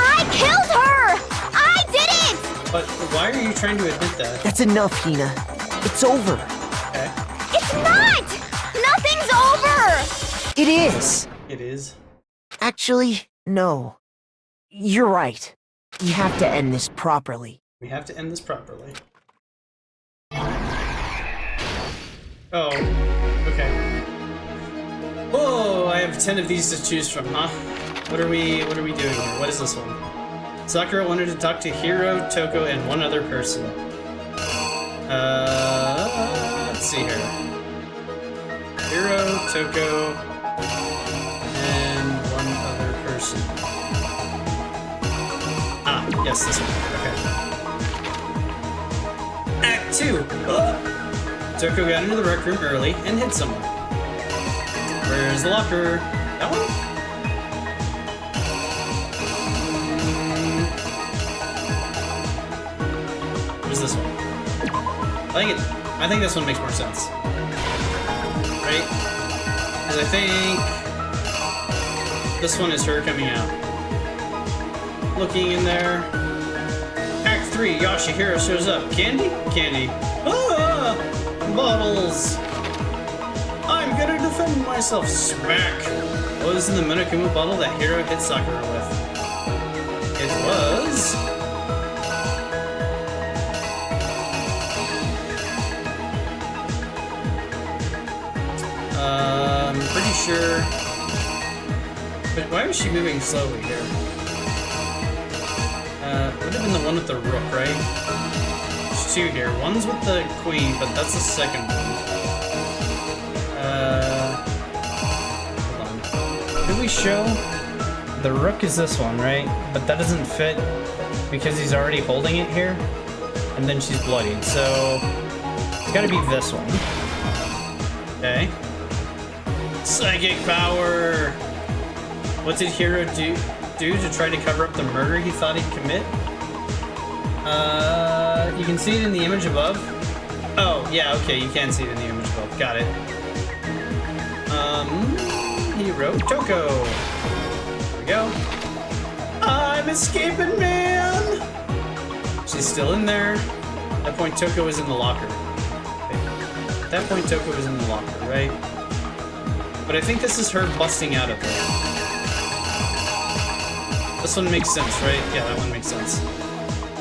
[SPEAKER 3] I killed her! I did it!
[SPEAKER 1] But why are you trying to admit that?
[SPEAKER 5] That's enough, Hina. It's over.
[SPEAKER 1] Okay.
[SPEAKER 3] It's not! Nothing's over!
[SPEAKER 5] It is.
[SPEAKER 1] It is.
[SPEAKER 5] Actually, no. You're right. You have to end this properly.
[SPEAKER 1] We have to end this properly. Oh, okay. Whoa, I have 10 of these to choose from, huh? What are we doing here? What is this one? Sakura wanted to talk to Hiro, Toko, and one other person. Let's see here. Hiro, Toko, and one other person. Ah, yes, this one. Okay. Act 2. Toko got into the rec room early and hid somewhere. Where's the locker? That one? Where's this one? I think this one makes more sense. Right? Because I think this one is her coming out. looking in there. Act 3, Yoshihiro shows up. Candy? Candy. Ah! Bottles! I'm gonna defend myself. Smack! What was in the Monokuma bottle that Hiro hit Sakura with? It was... pretty sure... But why was she moving slowly here? Would have been the one with the rook, right? There's two here. One's with the queen, but that's the second one. Hold on. Did we show? The rook is this one, right? But that doesn't fit because he's already holding it here. And then she's bloodied, so... It's gotta be this one. Okay. Psychic power! What did Hiro do to try to cover up the murder he thought he'd commit? You can see it in the image above. Oh, yeah, okay, you can see it in the image above. Got it. He wrote Toko. There we go. I'm escaping, man! She's still in there. At that point, Toko was in the locker. Okay. At that point, Toko was in the locker, right? But I think this is her busting out of there. This one makes sense, right? Yeah, that one makes sense.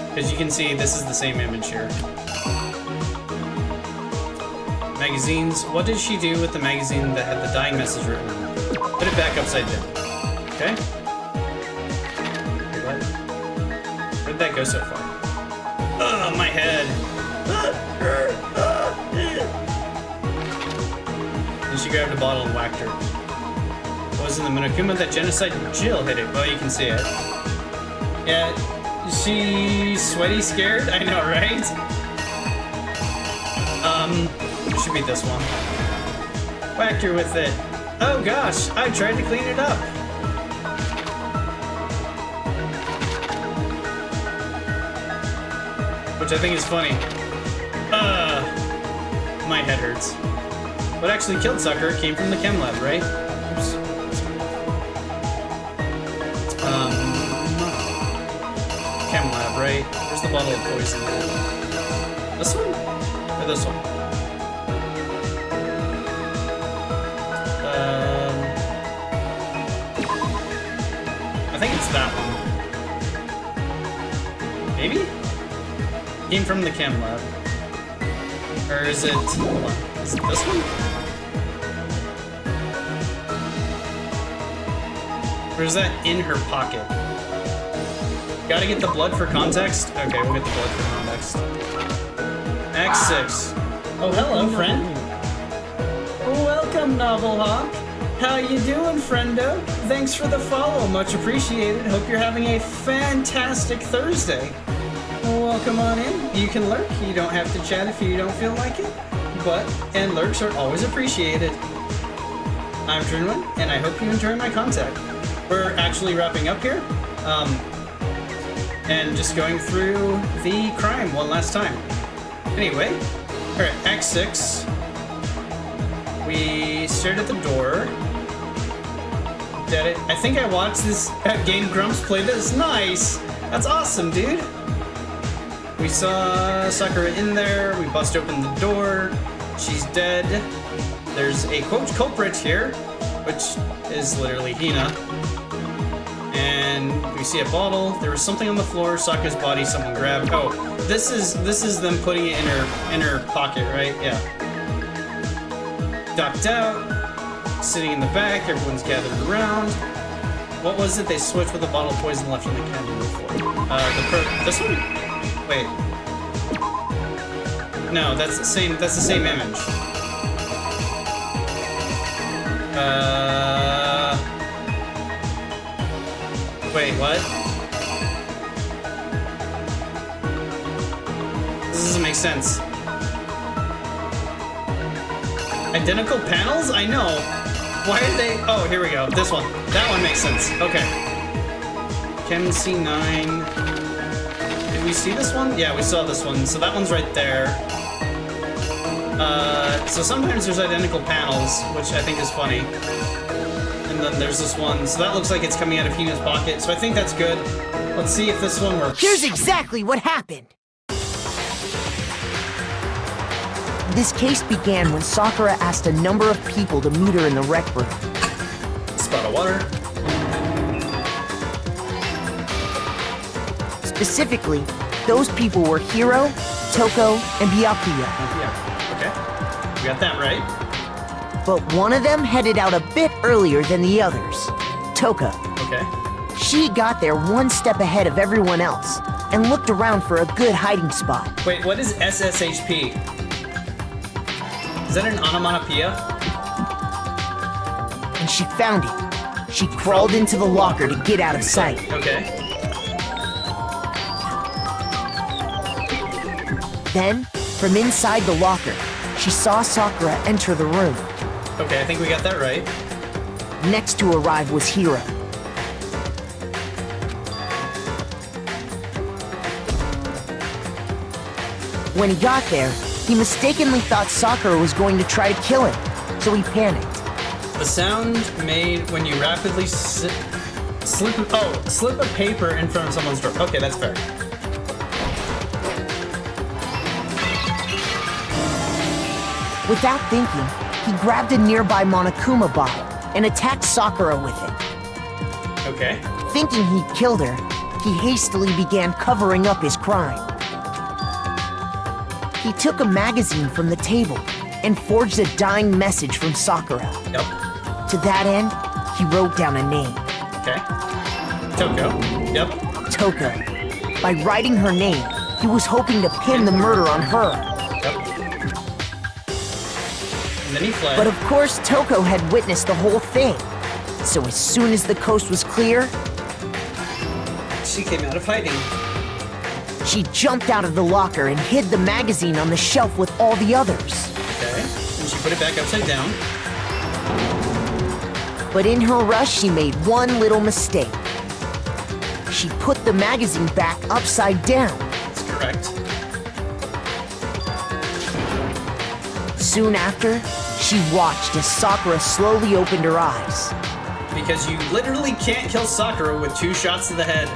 [SPEAKER 1] Because you can see this is the same image here. Magazines. What did she do with the magazine that had the dying message written on it? Put it back upside down. Okay? Wait, what? Where'd that go so far? Ugh, my head! Then she grabbed a bottle and whacked her. What was in the Monokuma that genocide Jill hit it? Well, you can see it. Yeah, she's sweaty scared? I know, right? Should be this one. Whacked her with it. Oh gosh, I tried to clean it up. Which I think is funny. My head hurts. What actually killed Sakura came from the chem lab, right? Oops. Chem lab, right? Where's the bottle of poison? This one? Or this one? I think it's that one. Maybe? Came from the chem lab. Or is it... Hold on. Is it this one? Or is that in her pocket? Gotta get the blood for context? Okay, we'll get the blood for context. Act 6. Oh, hello, friend. Welcome, Novel Hawk. How you doing, friendo? Thanks for the follow, much appreciated. Hope you're having a fantastic Thursday. Welcome on in. You can lurk. You don't have to chat if you don't feel like it. And lurks are always appreciated. I'm Trinwin, and I hope you enjoy my content. We're actually wrapping up here, and just going through the crime one last time. Anyway, alright, Act 6. We stared at the door. Did it? I think I watched this Game Grumps play this. Nice! That's awesome, dude! We saw Sakura in there, we bust open the door, she's dead. There's a quote culprit here, which is literally Hina. And we see a bottle, there was something on the floor, Sakura's body someone grabbed. Oh, this is them putting it in her pocket, right? Yeah. Ducked out, sitting in the back, everyone's gathered around. What was it? They switched with a bottle of poison left on the candy floor. This one? Wait. No, that's the same image. Wait, what? This doesn't make sense. Identical panels? I know. Why are they... Oh, here we go. This one. That one makes sense. Okay. Chem C9... Did we see this one? Yeah, we saw this one. So that one's right there. So sometimes there's identical panels, which I think is funny. And then there's this one. So that looks like it's coming out of Hina's pocket. So I think that's good. Let's see if this one works.
[SPEAKER 5] Here's exactly what happened. This case began when Sakura asked a number of people to meet her in the rec room.
[SPEAKER 1] Spot of water.
[SPEAKER 5] Specifically, those people were Hiro, Toko, and Byakuya.
[SPEAKER 1] Yeah. Okay. We got that right.
[SPEAKER 5] But one of them headed out a bit earlier than the others, Toka.
[SPEAKER 1] Okay.
[SPEAKER 5] She got there one step ahead of everyone else and looked around for a good hiding spot.
[SPEAKER 1] Wait, what is SSHP? Is that an onomatopoeia?
[SPEAKER 5] And she found it. She crawled into the locker to get out of sight.
[SPEAKER 1] Okay.
[SPEAKER 5] Then, from inside the locker, she saw Sakura enter the room.
[SPEAKER 1] Okay, I think we got that right.
[SPEAKER 5] Next to arrive was Hiro. When he got there, he mistakenly thought Sakura was going to try to kill him, so he panicked.
[SPEAKER 1] The sound made when you rapidly slip a paper in front of someone's door. Okay, that's fair.
[SPEAKER 5] Without thinking, he grabbed a nearby Monokuma bottle and attacked Sakura with it.
[SPEAKER 1] Okay.
[SPEAKER 5] Thinking he'd killed her, he hastily began covering up his crime. He took a magazine from the table and forged a dying message from Sakura.
[SPEAKER 1] Yep.
[SPEAKER 5] To that end, he wrote down a name.
[SPEAKER 1] Okay. Toko. Yep.
[SPEAKER 5] Toko. By writing her name, he was hoping to pin the murder on her.
[SPEAKER 1] Yep. And then he fled.
[SPEAKER 5] But of course, Toko had witnessed the whole thing. So as soon as the coast was clear,
[SPEAKER 1] she came out of hiding.
[SPEAKER 5] She jumped out of the locker and hid the magazine on the shelf with all the others.
[SPEAKER 1] Okay. And she put it back upside down.
[SPEAKER 5] But in her rush, she made one little mistake. She put the magazine back upside down.
[SPEAKER 1] That's correct.
[SPEAKER 5] Soon after, she watched as Sakura slowly opened her eyes.
[SPEAKER 1] Because you literally can't kill Sakura with 2 shots to the head.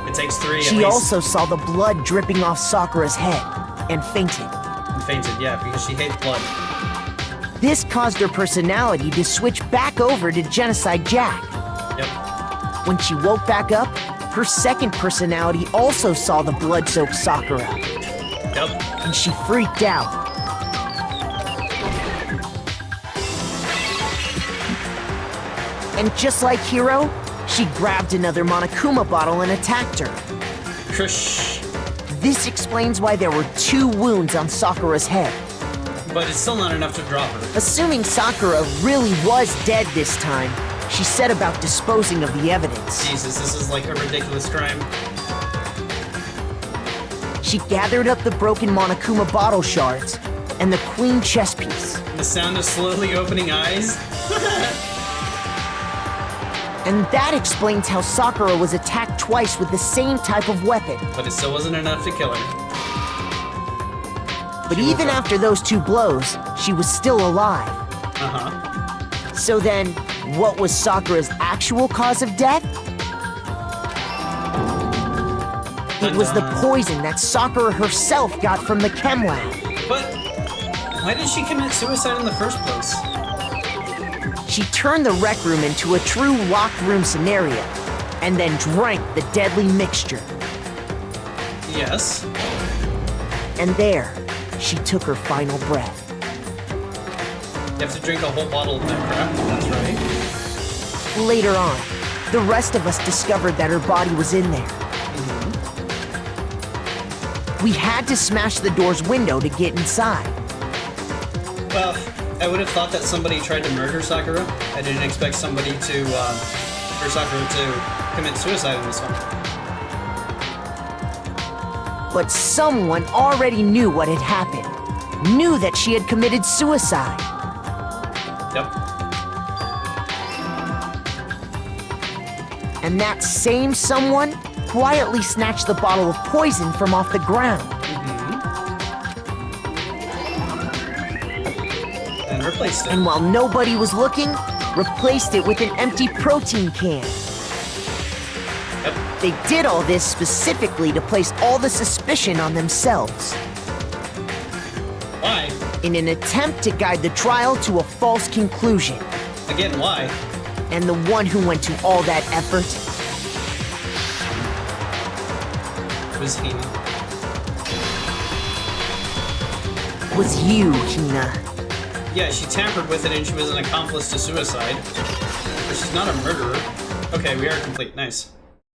[SPEAKER 1] It takes 3 at least.
[SPEAKER 5] She also saw the blood dripping off Sakura's head and fainted.
[SPEAKER 1] And fainted, yeah, because she hates blood.
[SPEAKER 5] This caused her personality to switch back over to Genocide Jack.
[SPEAKER 1] Yep.
[SPEAKER 5] When she woke back up, her second personality also saw the blood-soaked Sakura.
[SPEAKER 1] Yep.
[SPEAKER 5] And she freaked out. And just like Hiro, she grabbed another Monokuma bottle and attacked her.
[SPEAKER 1] Crush.
[SPEAKER 5] This explains why there were 2 wounds on Sakura's head.
[SPEAKER 1] But it's still not enough to drop her.
[SPEAKER 5] Assuming Sakura really was dead this time, she set about disposing of the evidence.
[SPEAKER 1] Jesus, this is like a ridiculous crime.
[SPEAKER 5] She gathered up the broken Monokuma bottle shards and the queen chess piece.
[SPEAKER 1] The sound of slowly opening eyes.
[SPEAKER 5] And that explains how Sakura was attacked twice with the same type of weapon.
[SPEAKER 1] But it still wasn't enough to kill her.
[SPEAKER 5] But even after those 2 blows, she was still alive.
[SPEAKER 1] Uh-huh.
[SPEAKER 5] So then, what was Sakura's actual cause of death? It was the poison that Sakura herself got from the chem lab.
[SPEAKER 1] But why did she commit suicide in the first place?
[SPEAKER 5] She turned the rec room into a true locked room scenario, and then drank the deadly mixture.
[SPEAKER 1] Yes.
[SPEAKER 5] And there, she took her final breath.
[SPEAKER 1] You have to drink a whole bottle of that crap, that's right.
[SPEAKER 5] Later on, the rest of us discovered that her body was in there. We had to smash the door's window to get inside.
[SPEAKER 1] Well, I would have thought that somebody tried to murder Sakura. I didn't expect somebody to, for Sakura to commit suicide in this one.
[SPEAKER 5] But someone already knew what had happened. Knew that she had committed suicide.
[SPEAKER 1] Yep.
[SPEAKER 5] And that same someone quietly snatched the bottle of poison from off the ground.
[SPEAKER 1] And replaced it.
[SPEAKER 5] And while nobody was looking, replaced it with an empty protein can.
[SPEAKER 1] Yep.
[SPEAKER 5] They did all this specifically to place all the suspicion on themselves.
[SPEAKER 1] Why?
[SPEAKER 5] In an attempt to guide the trial to a false conclusion.
[SPEAKER 1] Again, why?
[SPEAKER 5] And the one who went to all that effort
[SPEAKER 1] Was he?
[SPEAKER 5] was you, Hina.
[SPEAKER 1] Yeah, she tampered with it and she was an accomplice to suicide. But she's not a murderer. Okay, we are complete. Nice.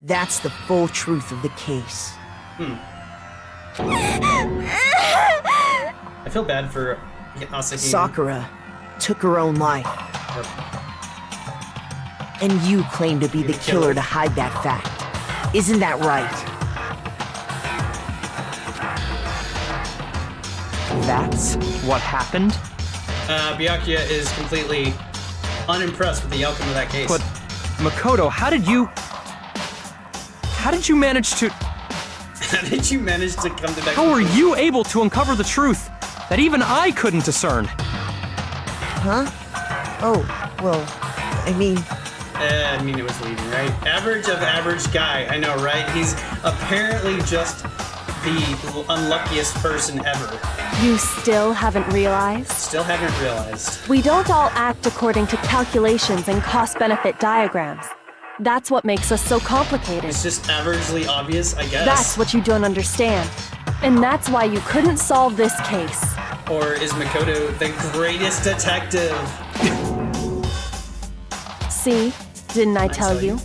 [SPEAKER 5] That's the full truth of the case.
[SPEAKER 1] I feel bad for Asahina.
[SPEAKER 5] Sakura took her own life. And you claim to be the killer to hide that fact. Isn't that right? That's
[SPEAKER 10] What happened?
[SPEAKER 1] Byakuya is completely unimpressed with the outcome of that case.
[SPEAKER 10] But, Makoto, how did you manage to...
[SPEAKER 1] How did you manage to come to that
[SPEAKER 10] How were
[SPEAKER 1] conclusion?
[SPEAKER 10] you able to uncover the truth that even I couldn't discern?
[SPEAKER 5] Huh? Oh, well, I mean,
[SPEAKER 1] I mean, it was leaving, right? Average of average guy. I know, right? He's apparently just the unluckiest person ever.
[SPEAKER 7] You still haven't realized?
[SPEAKER 1] Still haven't realized.
[SPEAKER 7] We don't all act according to calculations and cost-benefit diagrams. That's what makes us so complicated.
[SPEAKER 1] It's just averagely obvious, I guess.
[SPEAKER 7] That's what you don't understand. And that's why you couldn't solve this case.
[SPEAKER 1] Or is Makoto the greatest detective?
[SPEAKER 7] See? Didn't I tell you?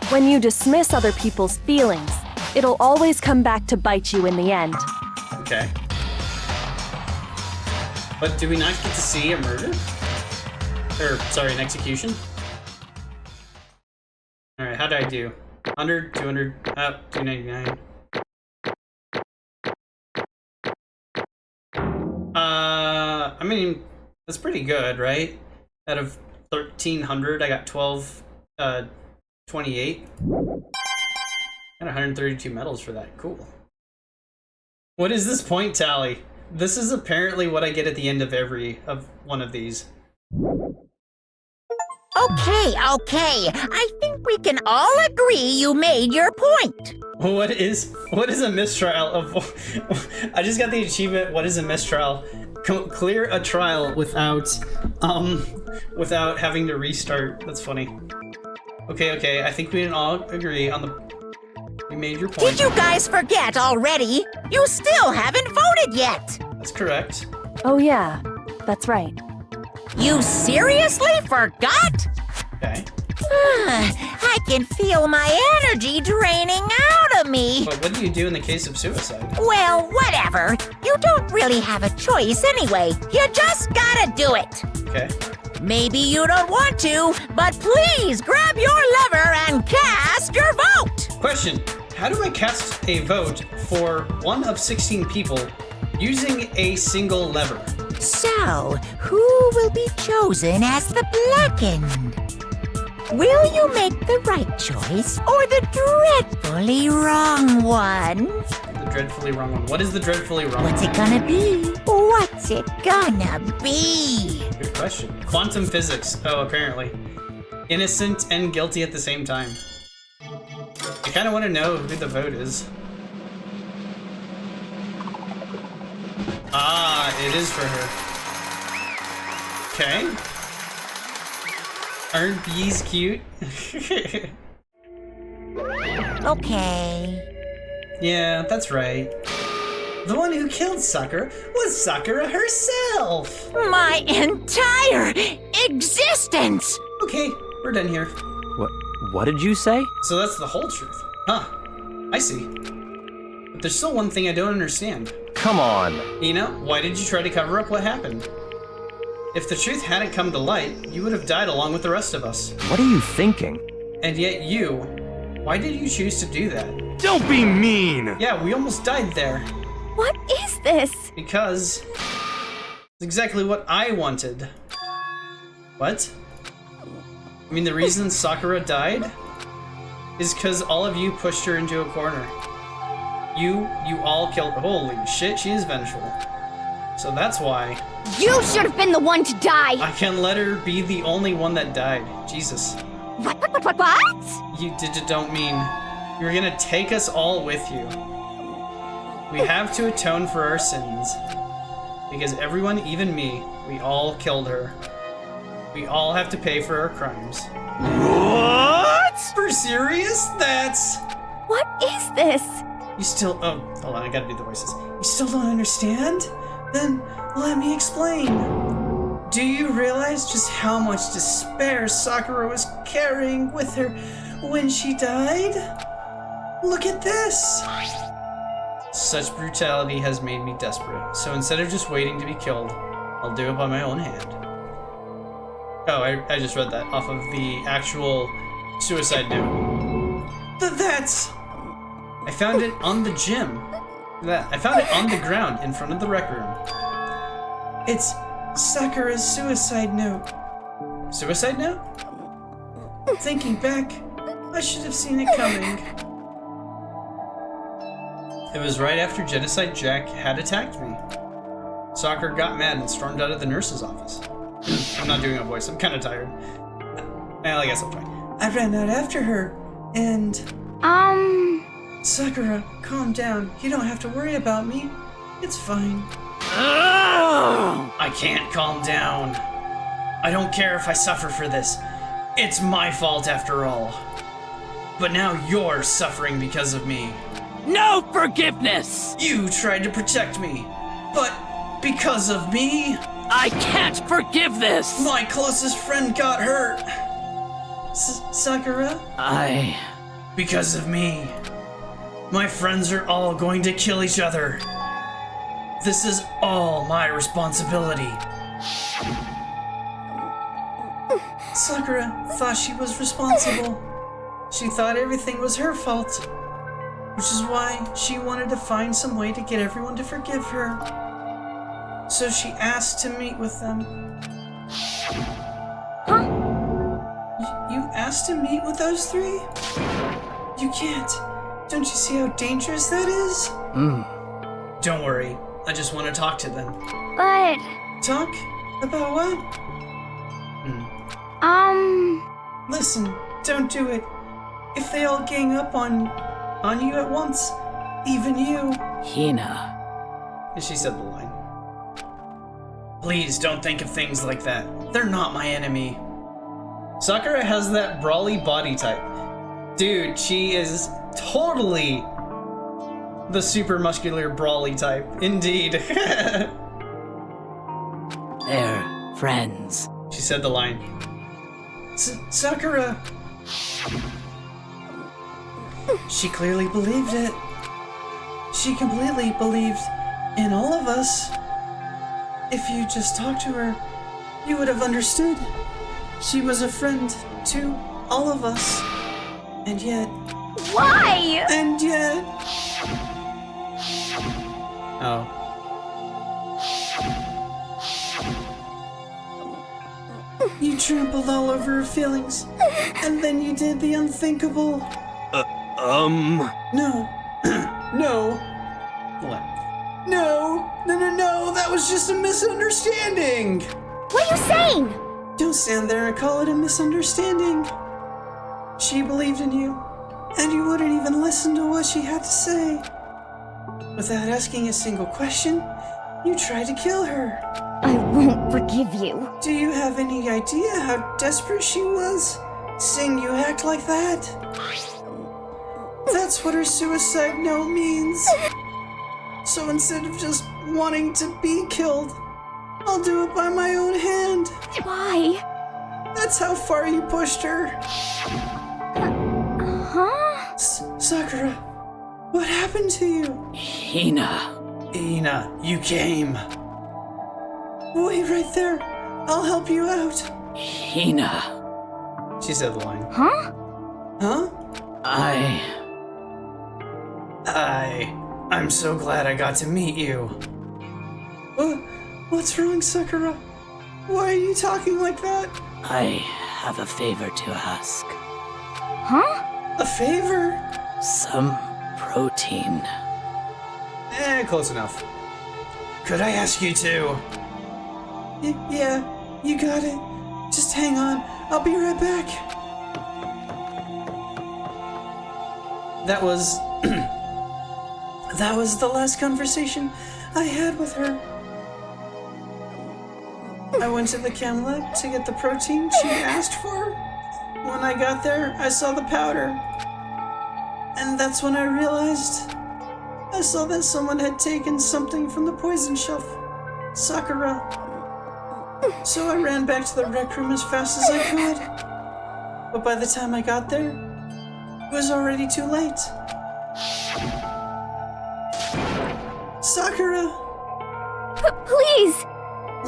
[SPEAKER 7] When you dismiss other people's feelings, it'll always come back to bite you in the end.
[SPEAKER 1] Okay. But do we not get to see a murder? Or, sorry, an execution? Alright, how did I do? 100, 200, 299. I mean, that's pretty good, right? Out of 1,300, I got 28. Got 132 medals for that. Cool. What is this point tally? This is apparently what I get at the end of one of these.
[SPEAKER 2] Okay. I think we can all agree you made your point.
[SPEAKER 1] What is a mistrial of? I just got the achievement. What is a mistrial? Clear a trial without having to restart. That's funny. Okay. I think we can all agree on the. You made your point.
[SPEAKER 2] Did you guys forget already? You still haven't voted yet.
[SPEAKER 1] That's correct.
[SPEAKER 7] Oh yeah, that's right.
[SPEAKER 2] You seriously forgot?
[SPEAKER 1] Okay.
[SPEAKER 2] I can feel my energy draining out of me.
[SPEAKER 1] But what do you do in the case of suicide?
[SPEAKER 2] Well, whatever. You don't really have a choice anyway. You just gotta do it.
[SPEAKER 1] Okay.
[SPEAKER 2] Maybe you don't want to, but please grab your lever and cast your vote.
[SPEAKER 1] Question. How do I cast a vote for one of 16 people using a single lever?
[SPEAKER 2] So, who will be chosen as the blackened? Will you make the right choice or the dreadfully wrong one?
[SPEAKER 1] The dreadfully wrong one. What is the dreadfully wrong
[SPEAKER 2] What's
[SPEAKER 1] one?
[SPEAKER 2] it gonna be? What's it gonna be?
[SPEAKER 1] Good question. Quantum physics. Oh, apparently. Innocent and guilty at the same time. I kind of want to know who the vote is. Ah, it is for her. Okay. Aren't bees cute?
[SPEAKER 2] Okay.
[SPEAKER 1] Yeah, that's right. The one who killed Sakura was Sakura herself!
[SPEAKER 2] My entire existence!
[SPEAKER 1] Okay, we're done here.
[SPEAKER 10] What did you say?
[SPEAKER 1] So that's the whole truth. Huh. I see. But there's still one thing I don't understand.
[SPEAKER 10] Come on.
[SPEAKER 1] Ina, why did you try to cover up what happened? If the truth hadn't come to light, you would have died along with the rest of us.
[SPEAKER 10] What are you thinking?
[SPEAKER 1] And yet you, why did you choose to do that?
[SPEAKER 6] Don't be mean!
[SPEAKER 1] Yeah, we almost died there.
[SPEAKER 3] What is this?
[SPEAKER 1] Because it's exactly what I wanted. What? I mean, the reason Sakura died is because all of you pushed her into a corner. You all killed. Holy shit, she is vengeful. So that's why
[SPEAKER 3] You should have been the one to die!
[SPEAKER 1] I can let her be the only one that died. Jesus.
[SPEAKER 3] What?
[SPEAKER 1] You don't mean You're gonna take us all with you. We have to atone for our sins. Because everyone, even me, we all killed her. We all have to pay for our crimes.
[SPEAKER 6] What?
[SPEAKER 1] For serious? That's...
[SPEAKER 3] What is this?
[SPEAKER 1] You still... Oh, hold on, I gotta do the voices. You still don't understand? Then let me explain. Do you realize just how much despair Sakura was carrying with her when she died? Look at this! Such brutality has made me desperate, so instead of just waiting to be killed, I'll do it by my own hand. Oh, I just read that off of the actual suicide note. That's... I found it on the gym. I found it on the ground in front of the rec room. It's Sakura's suicide note. Suicide note? Thinking back, I should have seen it coming. It was right after Genocide Jack had attacked me. Sakura got mad and stormed out of the nurse's office. I'm not doing a voice, I'm kind of tired. Well, I guess I'll try. I ran out after her, and... Sakura, calm down. You don't have to worry about me. It's fine. I can't calm down. I don't care if I suffer for this. It's my fault after all. But now you're suffering because of me.
[SPEAKER 5] No forgiveness!
[SPEAKER 1] You tried to protect me, but because of me,
[SPEAKER 5] I can't forgive this!
[SPEAKER 1] my closest friend got hurt. Sakura? Because of me, my friends are all going to kill each other. This is all my responsibility. Sakura thought she was responsible. She thought everything was her fault, which is why she wanted to find some way to get everyone to forgive her. So she asked to meet with them.
[SPEAKER 3] Huh?
[SPEAKER 1] You asked to meet with those three? You can't. Don't you see how dangerous that is? Don't worry. I just want to talk to them.
[SPEAKER 3] But...
[SPEAKER 1] Talk? About what? Listen, don't do it. If they all gang up on you at once, even you.
[SPEAKER 5] Hina.
[SPEAKER 1] And she said the line. Please don't think of things like that. They're not my enemy. Sakura has that brawly body type. Dude, she is totally the super muscular brawly type. Indeed.
[SPEAKER 5] They're friends.
[SPEAKER 1] She said the line. Sakura. She clearly believed it. She completely believed in all of us. If you just talked to her, you would have understood. She was a friend to all of us. And yet...
[SPEAKER 3] Why?
[SPEAKER 1] And yet... Oh. You trampled all over her feelings, and then you did the unthinkable. No. No. What? No, that was just a misunderstanding.
[SPEAKER 3] What are you saying?
[SPEAKER 1] Don't stand there and call it a misunderstanding. She believed in you, and you wouldn't even listen to what she had to say. Without asking a single question, you tried to kill her.
[SPEAKER 3] I won't forgive you.
[SPEAKER 1] Do you have any idea how desperate she was, seeing you act like that? That's what her suicide note means. So instead of just wanting to be killed, I'll do it by my own hand.
[SPEAKER 3] Why?
[SPEAKER 1] That's how far you pushed her.
[SPEAKER 3] Huh?
[SPEAKER 1] Sakura, what happened to you?
[SPEAKER 5] Hina.
[SPEAKER 1] Ina, you came. Wait right there. I'll help you out.
[SPEAKER 5] Hina.
[SPEAKER 1] She said the line.
[SPEAKER 3] Huh?
[SPEAKER 1] Huh? I'm so glad I got to meet you. What's wrong, Sakura? Why are you talking like that?
[SPEAKER 5] I have a favor to ask.
[SPEAKER 3] Huh?
[SPEAKER 1] A favor?
[SPEAKER 5] Some protein.
[SPEAKER 1] Close enough. Could I ask you to? Yeah, you got it. Just hang on. I'll be right back. that was that was the last conversation I had with her. I went to the chem lab to get the protein she asked for. When I got there, I saw the powder. And that's when I realized I saw that someone had taken something from the poison shelf. Sakura. So I ran back to the rec room as fast as I could. But by the time I got there, it was already too late. Sakura!
[SPEAKER 3] Please!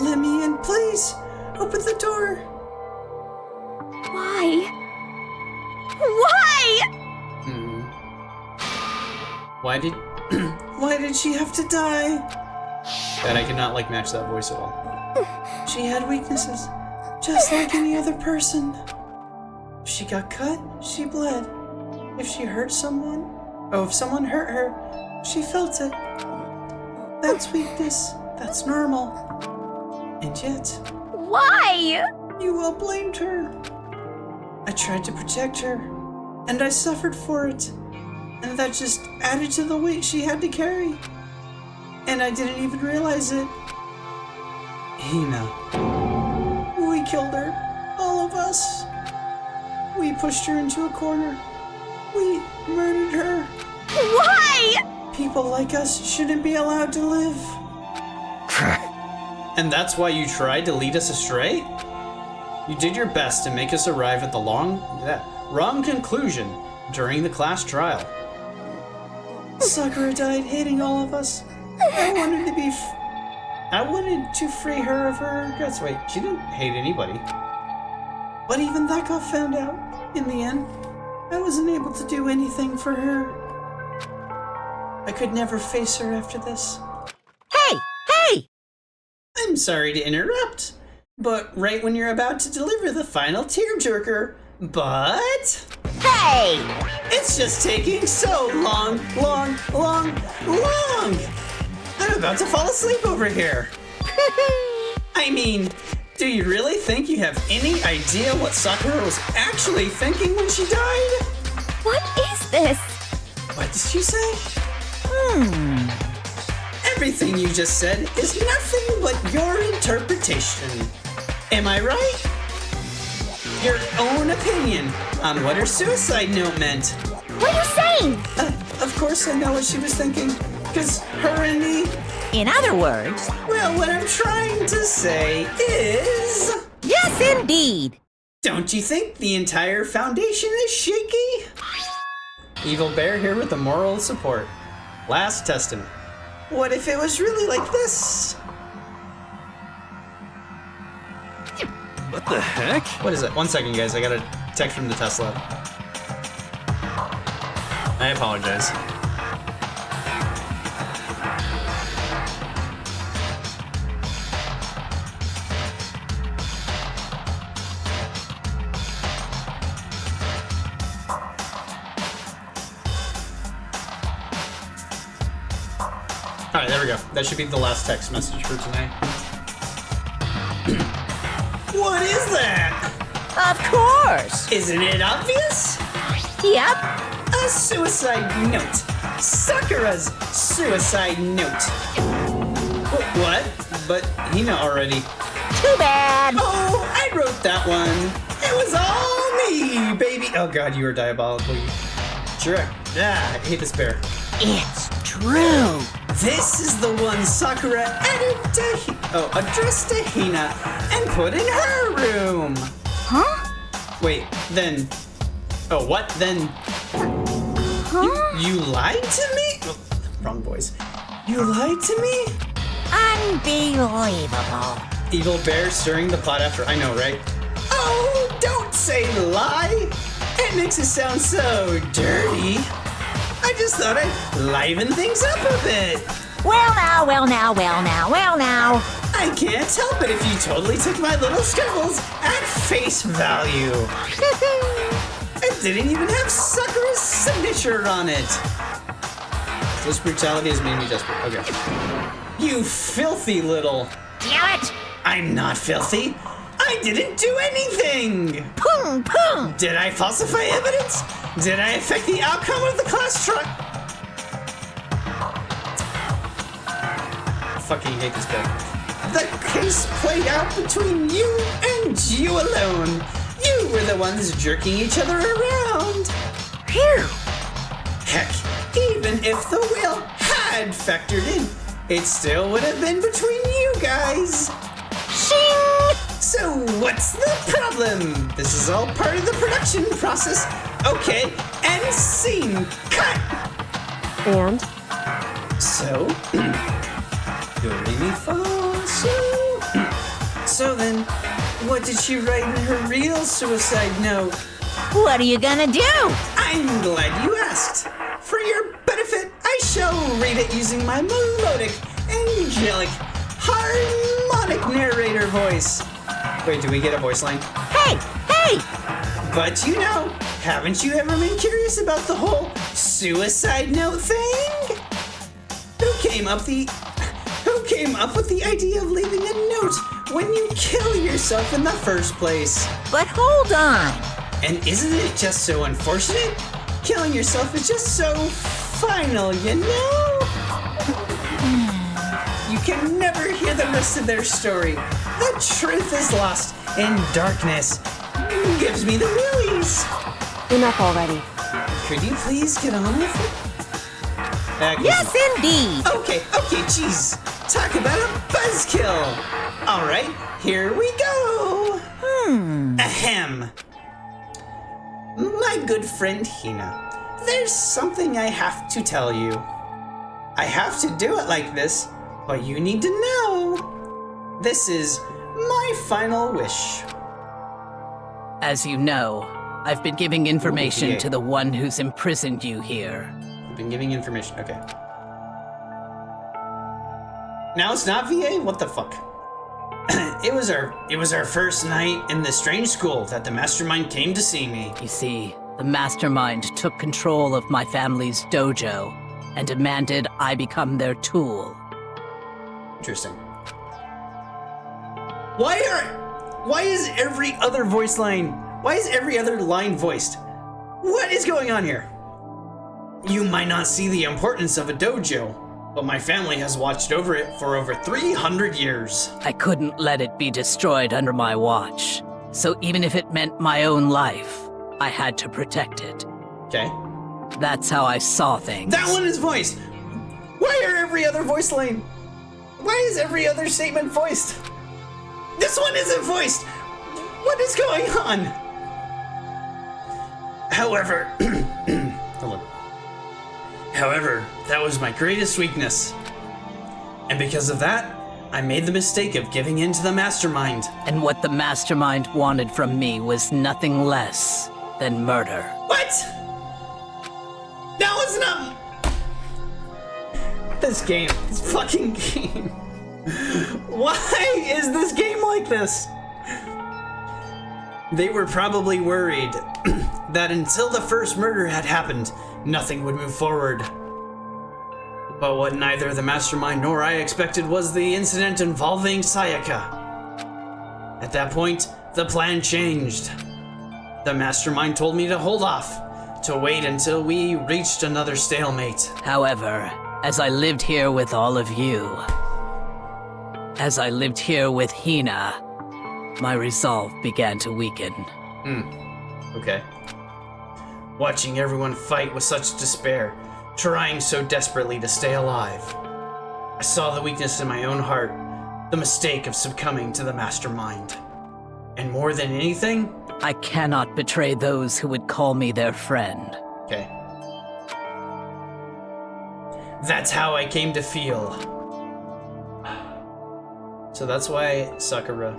[SPEAKER 1] Let me in, please! Open the door!
[SPEAKER 3] Why? Why?
[SPEAKER 1] Why did she have to die? God, I cannot match that voice at all. She had weaknesses, just like any other person. If she got cut, she bled. If she hurt someone, if someone hurt her, she felt it. That's weakness. That's normal. And yet,
[SPEAKER 3] Why?
[SPEAKER 1] you all blamed her. I tried to protect her, and I suffered for it. And that just added to the weight she had to carry. And I didn't even realize it. Hina. We killed her. All of us. We pushed her into a corner. We murdered her.
[SPEAKER 3] Why?
[SPEAKER 1] People like us shouldn't be allowed to live. And that's why you tried to lead us astray? You did your best to make us arrive at the wrong conclusion during the class trial. Sakura died hating all of us. I wanted to free her of her regrets. Wait, she didn't hate anybody. But even that got found out. In the end, I wasn't able to do anything for her. I could never face her after this.
[SPEAKER 2] Hey! Hey!
[SPEAKER 1] I'm sorry to interrupt, but right when you're about to deliver the final tearjerker, but...
[SPEAKER 2] Hey!
[SPEAKER 1] It's just taking so long. I'm about to fall asleep over here. I mean, do you really think you have any idea what Sakura was actually thinking when she died?
[SPEAKER 3] What is this?
[SPEAKER 1] What did you say? Everything you just said is nothing but your interpretation. Am I right? Your own opinion on what her suicide note meant.
[SPEAKER 3] What are you saying?
[SPEAKER 1] Of course I know what she was thinking, because her and me...
[SPEAKER 2] In other words...
[SPEAKER 1] Well, what I'm trying to say is...
[SPEAKER 2] Yes, indeed!
[SPEAKER 1] Don't you think the entire foundation is shaky? Evil Bear here with the moral support. Last Testament. What if it was really like this?
[SPEAKER 6] What the heck?
[SPEAKER 1] What is it? 1 second, guys. I got a text from the test lab. I apologize. Alright, there we go. That should be the last text message for tonight. What is that?
[SPEAKER 2] Of course!
[SPEAKER 1] Isn't it obvious?
[SPEAKER 2] Yep.
[SPEAKER 1] A suicide note. Sakura's suicide note. What? But Hina already.
[SPEAKER 2] Too bad.
[SPEAKER 1] Oh, I wrote that one. It was all me, baby. Oh god, you are diabolical. Sure. Ah, I hate this bear.
[SPEAKER 2] It's true.
[SPEAKER 1] This is the one Sakura addressed to Hina and put in her room.
[SPEAKER 3] Huh?
[SPEAKER 1] Wait, then... Oh, what? Then...
[SPEAKER 3] Huh?
[SPEAKER 1] You lied to me? Oh, wrong voice. You lied to me?
[SPEAKER 2] Unbelievable.
[SPEAKER 1] Evil Bear stirring the pot after... I know, right? Oh, don't say lie. It makes it sound so dirty. I just thought I'd liven things up a bit.
[SPEAKER 2] Well now.
[SPEAKER 1] I can't help it if you totally took my little scribbles at face value. It didn't even have Sakura's signature on it. This brutality has made me desperate. Okay. You filthy little...
[SPEAKER 2] Damn it!
[SPEAKER 1] I'm not filthy. I didn't do anything.
[SPEAKER 2] Pum!
[SPEAKER 1] Did I falsify evidence? Did I affect the outcome of the class trial? I fucking hate this guy. The case played out between you and you alone. You were the ones jerking each other around.
[SPEAKER 2] Phew!
[SPEAKER 1] Heck, even if the will had factored in, it still would have been between you guys.
[SPEAKER 2] Shing!
[SPEAKER 1] So what's the problem? This is all part of the production process. Okay, and scene. Cut!
[SPEAKER 7] And?
[SPEAKER 1] So, do re mi fa so. So then, what did she write in her real suicide note?
[SPEAKER 2] What are you gonna do?
[SPEAKER 1] I'm glad you asked. For your benefit, I shall read it using my melodic, angelic, harmonic narrator voice. Wait, do we get a voice line?
[SPEAKER 2] Hey! Hey!
[SPEAKER 1] But you know, haven't you ever been curious about the whole suicide note thing? Who came up with the idea of leaving a note when you kill yourself in the first place?
[SPEAKER 2] But hold on.
[SPEAKER 1] And isn't it just so unfortunate? Killing yourself is just so final, you know? You can never hear the rest of their story. The truth is lost in darkness. Gives me the willies.
[SPEAKER 7] Enough already.
[SPEAKER 1] Could you please get on with it?
[SPEAKER 2] Yes, indeed.
[SPEAKER 1] Okay, jeez. Talk about a buzzkill. All right, here we go. Ahem. My good friend Hina, there's something I have to tell you. I have to do it like this, but you need to know. This is my final wish.
[SPEAKER 12] As you know, I've been giving information to the one who's imprisoned you here.
[SPEAKER 1] You've been giving information, okay. Now it's not VA? What the fuck? It was our first night in the strange school that the mastermind came to see me.
[SPEAKER 12] You see, the mastermind took control of my family's dojo and demanded I become their tool.
[SPEAKER 1] Interesting. Why is every other line voiced? What is going on here? You might not see the importance of a dojo, but my family has watched over it for over 300 years.
[SPEAKER 12] I couldn't let it be destroyed under my watch. So even if it meant my own life, I had to protect it.
[SPEAKER 1] Okay.
[SPEAKER 12] That's how I saw things.
[SPEAKER 1] That one is voiced! Why is every other statement voiced? This one isn't voiced! What is going on? However, hold on. However, that was my greatest weakness. And because of that, I made the mistake of giving in to the mastermind.
[SPEAKER 12] And what the mastermind wanted from me was nothing less than murder.
[SPEAKER 1] What? That was not... This fucking game. Why is this game like this? They were probably worried that until the first murder had happened, nothing would move forward. But what neither the mastermind nor I expected was the incident involving Sayaka. At that point, the plan changed. The mastermind told me to hold off, to wait until we reached another stalemate.
[SPEAKER 12] However, as I lived here with all of you, as I lived here with Hina, my resolve began to weaken.
[SPEAKER 1] Okay. Watching everyone fight with such despair, trying so desperately to stay alive. I saw the weakness in my own heart, the mistake of succumbing to the mastermind. And more than anything,
[SPEAKER 12] I cannot betray those who would call me their friend.
[SPEAKER 1] Okay. That's how I came to feel. So that's why Sakura...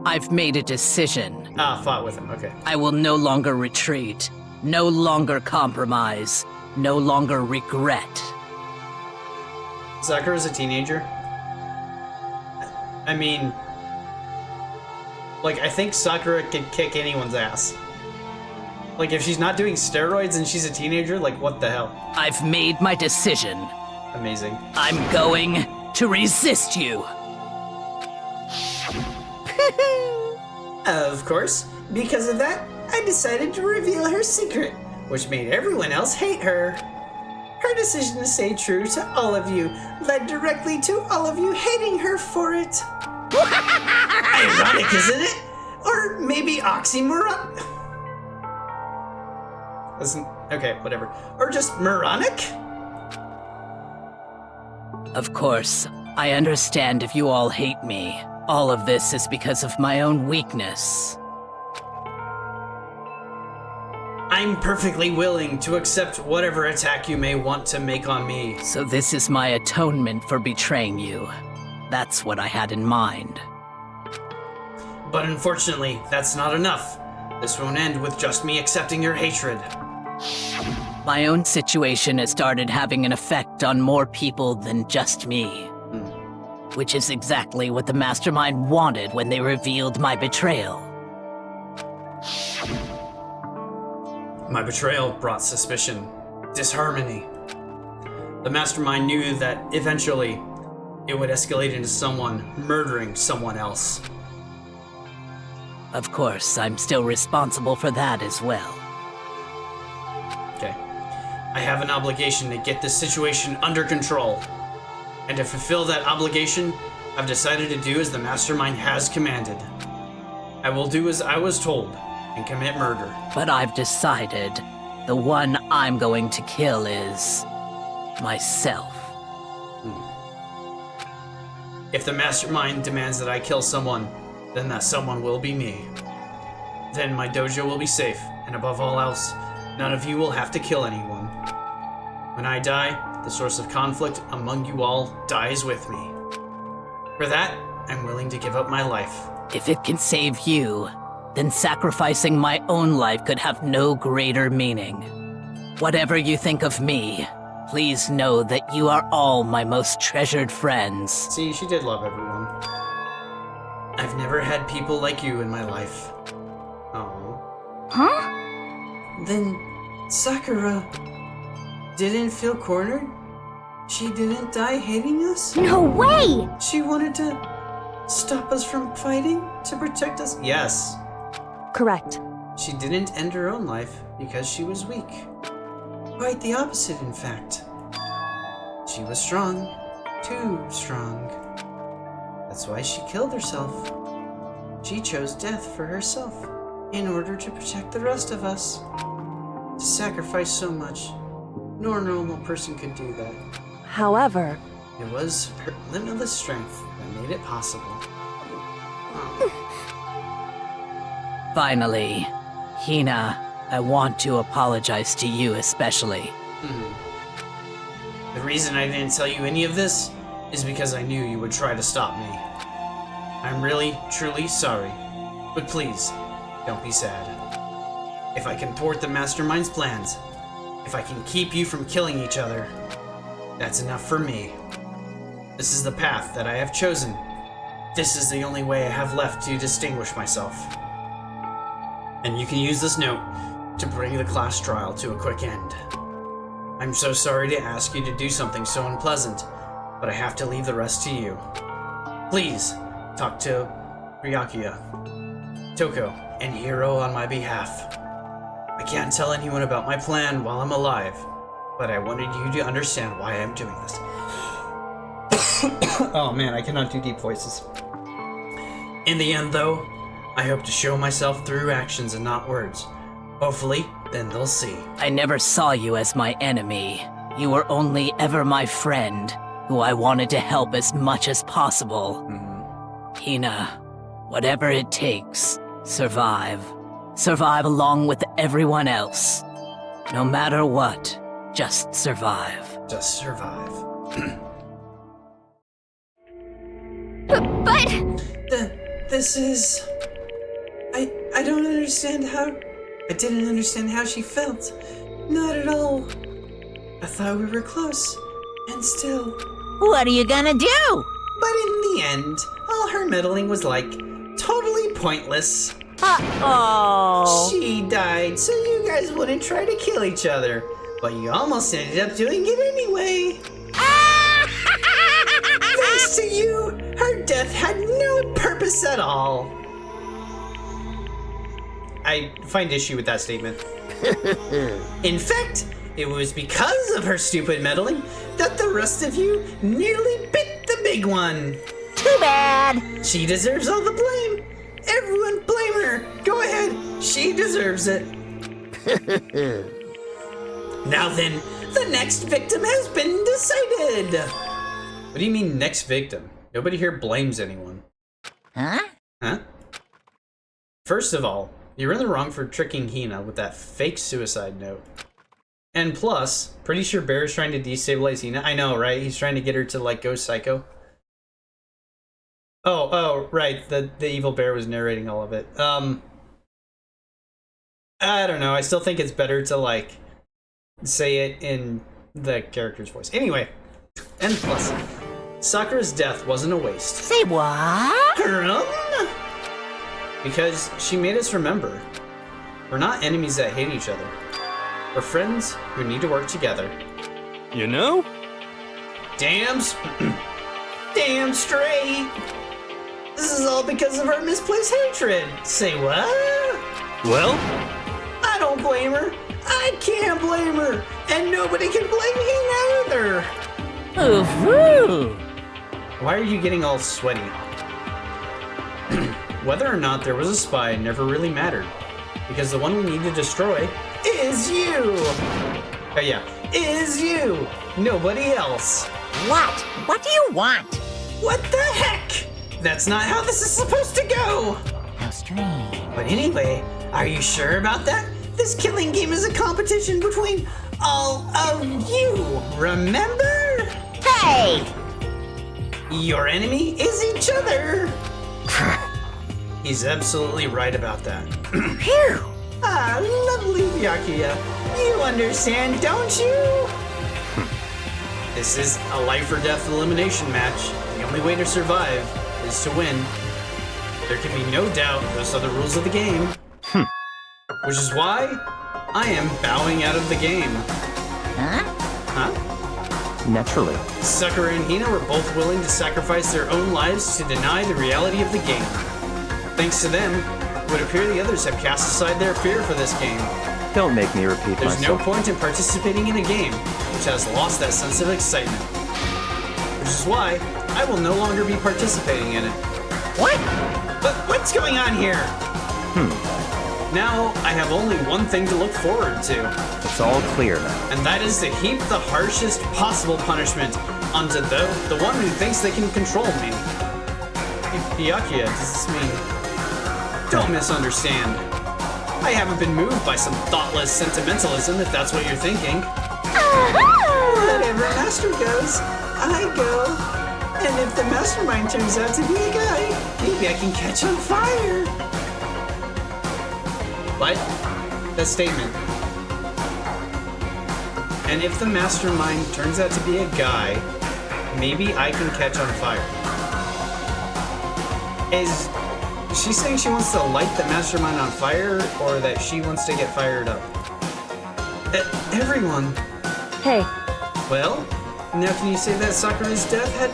[SPEAKER 12] I've made a decision.
[SPEAKER 1] fought with him, okay.
[SPEAKER 12] I will no longer retreat, no longer compromise, no longer regret.
[SPEAKER 1] Sakura's a teenager. I mean... Like, I think Sakura could kick anyone's ass. Like, if she's not doing steroids and she's a teenager, like, what the hell?
[SPEAKER 12] I've made my decision.
[SPEAKER 1] Amazing.
[SPEAKER 12] I'm going to resist you.
[SPEAKER 1] Of course. Because of that, I decided to reveal her secret, which made everyone else hate her. Her decision to stay true to all of you led directly to all of you hating her for it. Ironic, isn't it? Or maybe oxymoron? Okay, whatever. Or just moronic?
[SPEAKER 12] Of course, I understand if you all hate me. All of this is because of my own weakness.
[SPEAKER 1] I'm perfectly willing to accept whatever attack you may want to make on me.
[SPEAKER 12] So this is my atonement for betraying you. That's what I had in mind.
[SPEAKER 1] But unfortunately, that's not enough. This won't end with just me accepting your hatred.
[SPEAKER 12] My own situation has started having an effect on more people than just me. Which is exactly what the Mastermind wanted when they revealed my betrayal.
[SPEAKER 1] My betrayal brought suspicion, disharmony. The Mastermind knew that eventually it would escalate into someone murdering someone else.
[SPEAKER 12] Of course, I'm still responsible for that as well.
[SPEAKER 1] Okay. I have an obligation to get this situation under control. And to fulfill that obligation, I've decided to do as the Mastermind has commanded. I will do as I was told and commit murder.
[SPEAKER 12] But I've decided the one I'm going to kill is myself.
[SPEAKER 1] If the Mastermind demands that I kill someone, then that someone will be me. Then my dojo will be safe, and above all else, none of you will have to kill anyone. When I die, the source of conflict among you all dies with me. For that, I'm willing to give up my life.
[SPEAKER 12] If it can save you, then sacrificing my own life could have no greater meaning. Whatever you think of me, please know that you are all my most treasured friends.
[SPEAKER 1] See, she did love everyone. I've never had people like you in my life. Oh.
[SPEAKER 3] Huh?
[SPEAKER 1] Then Sakura didn't feel cornered? She didn't die hating us?
[SPEAKER 3] No way!
[SPEAKER 1] She wanted to stop us from fighting to protect us? Yes.
[SPEAKER 7] Correct.
[SPEAKER 1] She didn't end her own life because she was weak. Quite the opposite, in fact. She was strong. Too strong. That's why she killed herself. She chose death for herself in order to protect the rest of us. To sacrifice so much, no normal person could do that.
[SPEAKER 7] However,
[SPEAKER 1] It was her limitless strength that made it possible.
[SPEAKER 12] Finally, Hina, I want to apologize to you especially.
[SPEAKER 1] The reason I didn't tell you any of this is because I knew you would try to stop me. I'm really, truly sorry. But please, don't be sad. If I can thwart the Mastermind's plans, if I can keep you from killing each other, that's enough for me. This is the path that I have chosen. This is the only way I have left to distinguish myself. And you can use this note to bring the class trial to a quick end. I'm so sorry to ask you to do something so unpleasant, but I have to leave the rest to you. Please, talk to Ryakuya, Toko, and Hiro on my behalf. I can't tell anyone about my plan while I'm alive, but I wanted you to understand why I'm doing this. Oh man, I cannot do deep voices. In the end, though, I hope to show myself through actions and not words. Hopefully, then they'll see.
[SPEAKER 12] I never saw you as my enemy. You were only ever my friend, who I wanted to help as much as possible. Hina, whatever it takes, survive. Survive along with everyone else. No matter what, just survive.
[SPEAKER 1] Just survive.
[SPEAKER 3] But
[SPEAKER 1] This is... I don't understand how... I didn't understand how she felt. Not at all. I thought we were close. And still.
[SPEAKER 2] What are you gonna do?
[SPEAKER 1] But in the end, all her meddling was like, totally pointless.
[SPEAKER 2] Uh-oh.
[SPEAKER 1] She died so you guys wouldn't try to kill each other. But you almost ended up doing it anyway. Thanks to you, her death had no purpose at all. I find issue with that statement. In fact, it was because of her stupid meddling that the rest of you nearly bit the big one.
[SPEAKER 2] Too bad.
[SPEAKER 1] She deserves all the blame. Everyone blame her. Go ahead. She deserves it. Now then, the next victim has been decided. What do you mean, next victim? Nobody here blames anyone.
[SPEAKER 2] Huh?
[SPEAKER 1] Huh? First of all, you're in the wrong for tricking Hina with that fake suicide note. And plus, pretty sure Bear is trying to destabilize Hina. I know, right? He's trying to get her to, like, go psycho. Oh, right. The evil bear was narrating all of it. I don't know. I still think it's better to, like, say it in the character's voice. Anyway, and plus, Sakura's death wasn't a waste.
[SPEAKER 2] Say what?
[SPEAKER 1] Because she made us remember. We're not enemies that hate each other. We're friends who need to work together.
[SPEAKER 6] You know?
[SPEAKER 1] Damn straight. This is all because of our misplaced hatred. Say what?
[SPEAKER 6] Well?
[SPEAKER 1] I don't blame her. I can't blame her. And nobody can blame me either.
[SPEAKER 2] Ooh.
[SPEAKER 1] Why are you getting all sweaty? Whether or not there was a spy never really mattered. Because the one we need to destroy is you. Oh yeah, is you. Nobody else.
[SPEAKER 2] What? What do you want?
[SPEAKER 1] What the heck? That's not how this is supposed to go.
[SPEAKER 2] How strange.
[SPEAKER 1] But anyway, are you sure about that? This killing game is a competition between all of you, remember?
[SPEAKER 2] Hey!
[SPEAKER 1] Your enemy is each other. He's absolutely right about that.
[SPEAKER 2] Phew!
[SPEAKER 1] Ah, lovely Byakuya. You understand, don't you? This is a life or death elimination match. The only way to survive is to win. There can be no doubt those are the rules of the game. Which is why I am bowing out of the game.
[SPEAKER 2] Huh?
[SPEAKER 1] Huh?
[SPEAKER 10] Naturally.
[SPEAKER 1] Sakura and Hina were both willing to sacrifice their own lives to deny the reality of the game. Thanks to them, it would appear the others have cast aside their fear for this game.
[SPEAKER 10] Don't make me repeat
[SPEAKER 1] There's
[SPEAKER 10] myself.
[SPEAKER 1] no point in participating in a game which has lost that sense of excitement. Which is why I will no longer be participating in it.
[SPEAKER 2] What?
[SPEAKER 1] But what's going on here? Now I have only one thing to look forward to.
[SPEAKER 10] It's all clear now.
[SPEAKER 1] And that is to heap the harshest possible punishment onto the one who thinks they can control me. Byakuya, does this mean... Don't misunderstand. I haven't been moved by some thoughtless sentimentalism, if that's what you're thinking. Wherever Master goes, I go. And if the mastermind turns out to be a guy, maybe I can catch on fire. What? That statement. And if the mastermind turns out to be a guy, maybe I can catch on fire. Is she saying she wants to light the mastermind on fire, or that she wants to get fired up? Everyone.
[SPEAKER 7] Hey,
[SPEAKER 1] Well, now can you say that Sakura's death had...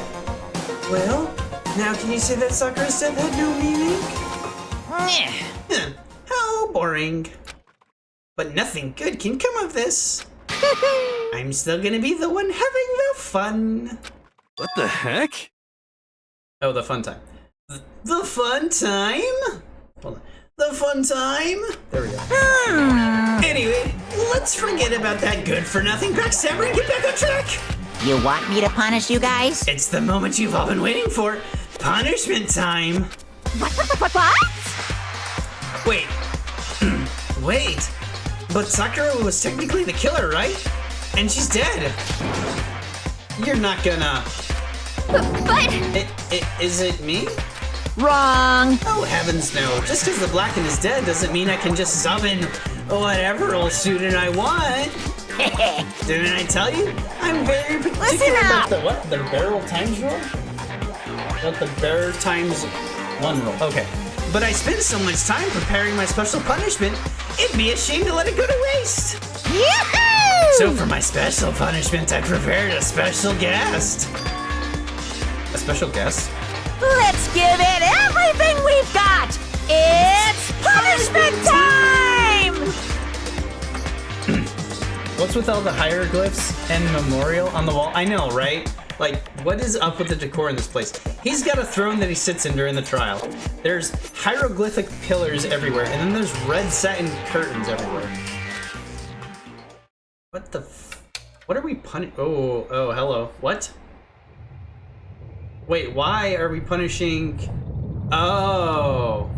[SPEAKER 1] Well, now can you say that Sakura's death had no meaning? How boring. But nothing good can come of this. I'm still gonna be the one having the fun.
[SPEAKER 6] What the heck?
[SPEAKER 1] Oh, the fun time. The fun time? Hold on. The fun time? There we go. Anyway, let's forget about that good-for-nothing backstabber and get back on track.
[SPEAKER 2] You want me to punish you guys?
[SPEAKER 1] It's the moment you've all been waiting for. Punishment time.
[SPEAKER 2] What?
[SPEAKER 1] Wait. Wait. But Sakura was technically the killer, right? And she's dead. You're not gonna...
[SPEAKER 3] But...
[SPEAKER 1] Is it me?
[SPEAKER 2] Wrong.
[SPEAKER 1] Oh, heavens no. Just because the Blackened is dead doesn't mean I can just summon whatever old student I want. Didn't I tell you? I'm very particular about the what? The barrel times rule? Not the barrel times one rule. Okay. But I spent so much time preparing my special punishment, it'd be a shame to let it go to waste.
[SPEAKER 2] Yoo-hoo!
[SPEAKER 1] So for my special punishment, I prepared a special guest. A special guest?
[SPEAKER 2] Let's give it everything we've got. It's punishment time!
[SPEAKER 1] What's with all the hieroglyphs and memorial on the wall? I know, right? Like, what is up with the decor in this place? He's got a throne that he sits in during the trial. There's hieroglyphic pillars everywhere, and then there's red satin curtains everywhere. What the what are we Oh, hello. What? Wait, why are we punishing... Oh.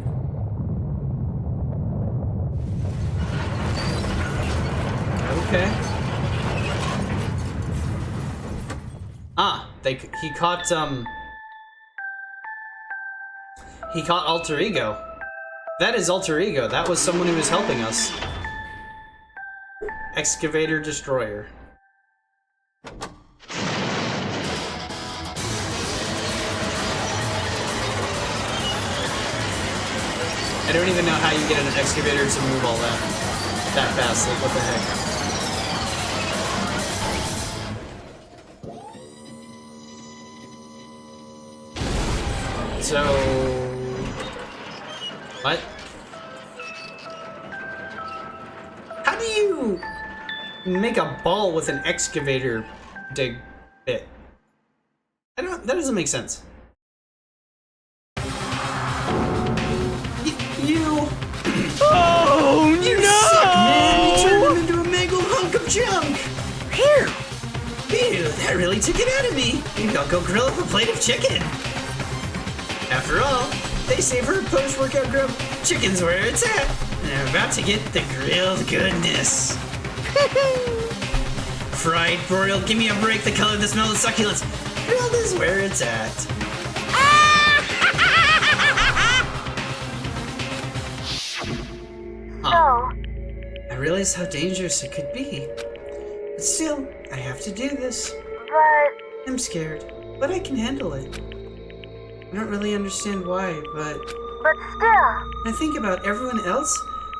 [SPEAKER 1] Okay. Ah, he caught Alter Ego. That is Alter Ego. That was someone who was helping us. Excavator Destroyer. I don't even know how you get an excavator to move all that fast. Like, what the heck? So... What? How do you make a ball with an excavator dig bit? That doesn't make sense.
[SPEAKER 6] Oh,
[SPEAKER 1] you
[SPEAKER 6] no!
[SPEAKER 1] suck, man! You turned him into a mangled hunk of junk!
[SPEAKER 2] Phew!
[SPEAKER 1] Ew, that really took it out of me. Maybe I'll go grill up a plate of chicken. After all, they say for a post-workout grub, chicken's where it's at. And I'm about to get the grilled goodness. Fried, broiled, give me a break. The color, the smell, the succulence. Grilled is where it's at. Huh. I realize how dangerous it could be. But still, I have to do this.
[SPEAKER 3] But
[SPEAKER 1] I'm scared, but I can handle it. I don't really understand why, but
[SPEAKER 3] still.
[SPEAKER 1] when I think about everyone else,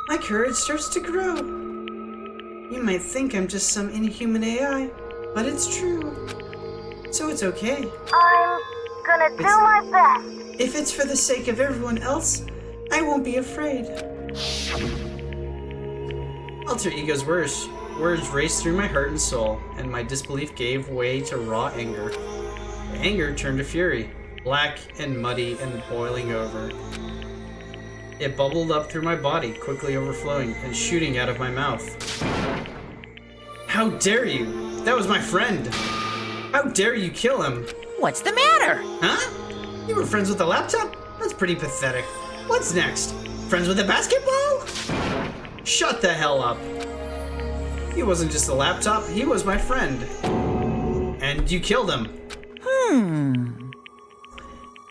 [SPEAKER 1] my courage starts to grow. You might think I'm just some inhuman AI, but it's true. So it's okay.
[SPEAKER 3] I'm gonna do my best.
[SPEAKER 1] If it's for the sake of everyone else, I won't be afraid. Alter Ego's words raced through my heart and soul, and my disbelief gave way to raw anger. The anger turned to fury, black and muddy and boiling over. It bubbled up through my body, quickly overflowing and shooting out of my mouth. How dare you? That was my friend. How dare you kill him?
[SPEAKER 2] What's the matter?
[SPEAKER 1] Huh? You were friends with the laptop? That's pretty pathetic. What's next? Friends with a basketball? Shut the hell up. He wasn't just a laptop, he was my friend. And you killed him.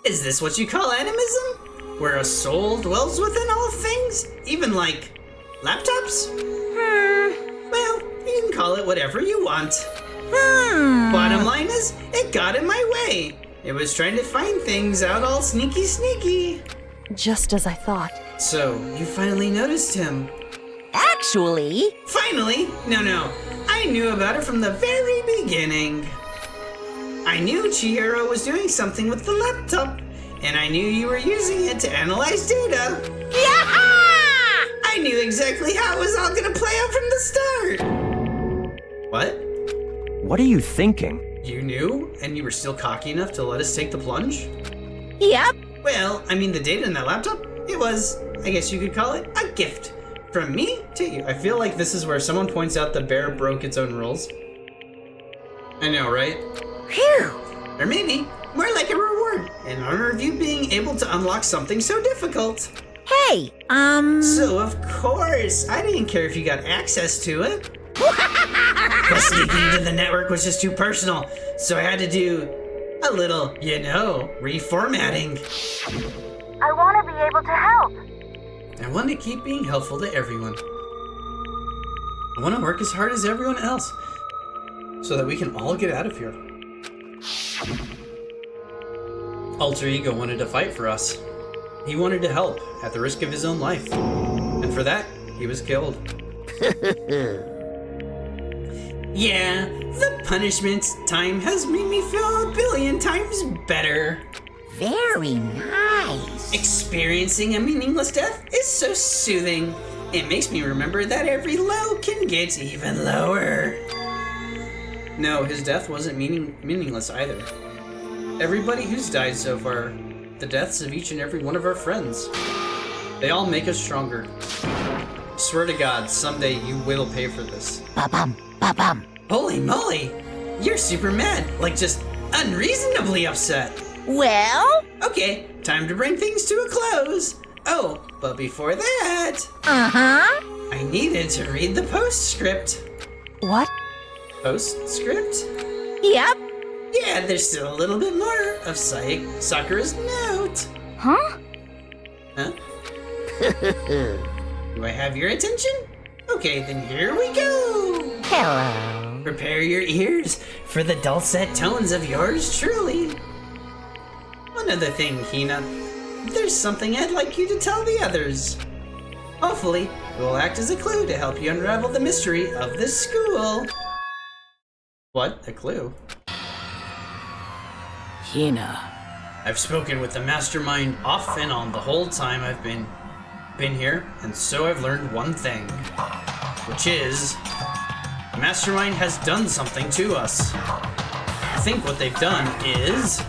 [SPEAKER 1] Is this what you call animism? Where a soul dwells within all things? Even like laptops? Well, you can call it whatever you want. Bottom line is, it got in my way. It was trying to find things out all sneaky.
[SPEAKER 7] Just as I thought.
[SPEAKER 1] So, you finally noticed him.
[SPEAKER 2] Actually...
[SPEAKER 1] Finally? No. I knew about it from the very beginning. I knew Chihiro was doing something with the laptop, and I knew you were using it to analyze data.
[SPEAKER 2] Yaha!
[SPEAKER 1] I knew exactly how it was all gonna play out from the start. What?
[SPEAKER 10] What are you thinking?
[SPEAKER 1] You knew, and you were still cocky enough to let us take the plunge?
[SPEAKER 2] Yep.
[SPEAKER 1] Well, I mean, the data in that laptop, it was, I guess you could call it, a gift. From me to you. I feel like this is where someone points out the bear broke its own rules. I know, right?
[SPEAKER 2] Phew.
[SPEAKER 1] Or maybe more like a reward in honor of you being able to unlock something so difficult.
[SPEAKER 2] Hey,
[SPEAKER 1] So of course, I didn't care if you got access to it. But sneaking into the network was just too personal, so I had to do a little, reformatting.
[SPEAKER 3] I want to be able to help.
[SPEAKER 1] I want to keep being helpful to everyone. I want to work as hard as everyone else, so that we can all get out of here. Alter Ego wanted to fight for us. He wanted to help, at the risk of his own life. And for that, he was killed. Yeah, the punishment time has made me feel 1 billion times better.
[SPEAKER 2] Very nice.
[SPEAKER 1] Experiencing a meaningless death is so soothing. It makes me remember that every low can get even lower. No, his death wasn't meaningless either. Everybody who's died so far, the deaths of each and every one of our friends, they all make us stronger. I swear to God, someday you will pay for this.
[SPEAKER 2] Ba-bum, ba-bum.
[SPEAKER 1] Holy moly! You're super mad, like just unreasonably upset.
[SPEAKER 2] Well?
[SPEAKER 1] Okay, time to bring things to a close. Oh, but before that...
[SPEAKER 2] Uh-huh.
[SPEAKER 1] I needed to read the postscript.
[SPEAKER 2] What?
[SPEAKER 1] Postscript?
[SPEAKER 2] Yep.
[SPEAKER 1] Yeah, there's still a little bit more of Sakura's note.
[SPEAKER 3] Huh?
[SPEAKER 1] Huh? Do I have your attention? Okay, then here we go.
[SPEAKER 2] Hello.
[SPEAKER 1] Prepare your ears for the dulcet tones of yours truly. One other thing, Hina. There's something I'd like you to tell the others. Hopefully, it will act as a clue to help you unravel the mystery of this school. What? A clue?
[SPEAKER 12] Hina.
[SPEAKER 1] I've spoken with the mastermind off and on the whole time I've been here, and so I've learned one thing, which is the mastermind has done something to us. I think what they've done is...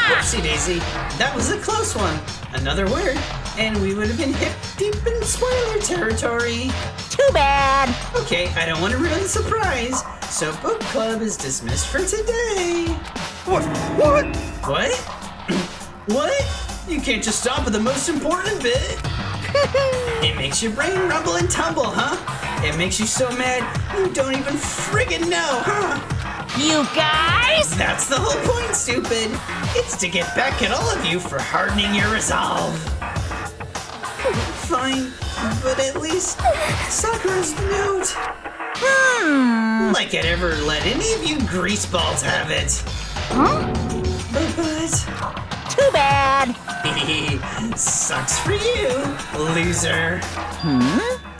[SPEAKER 1] Whoopsie daisy, that was a close one. Another word, and we would have been hip deep in spoiler territory.
[SPEAKER 2] Too bad.
[SPEAKER 1] Okay, I don't want to ruin the surprise, so book club is dismissed for today.
[SPEAKER 6] What?
[SPEAKER 1] What? What? You can't just stop at the most important bit. It makes your brain rumble and tumble, huh? It makes you so mad you don't even friggin' know, huh?
[SPEAKER 2] You guys?
[SPEAKER 1] That's the whole point, stupid. It's to get back at all of you for hardening your resolve. Fine, but at least Sakura's note. Like I'd ever let any of you greaseballs have it.
[SPEAKER 3] Huh?
[SPEAKER 1] But
[SPEAKER 2] Too bad.
[SPEAKER 1] sucks for you, loser.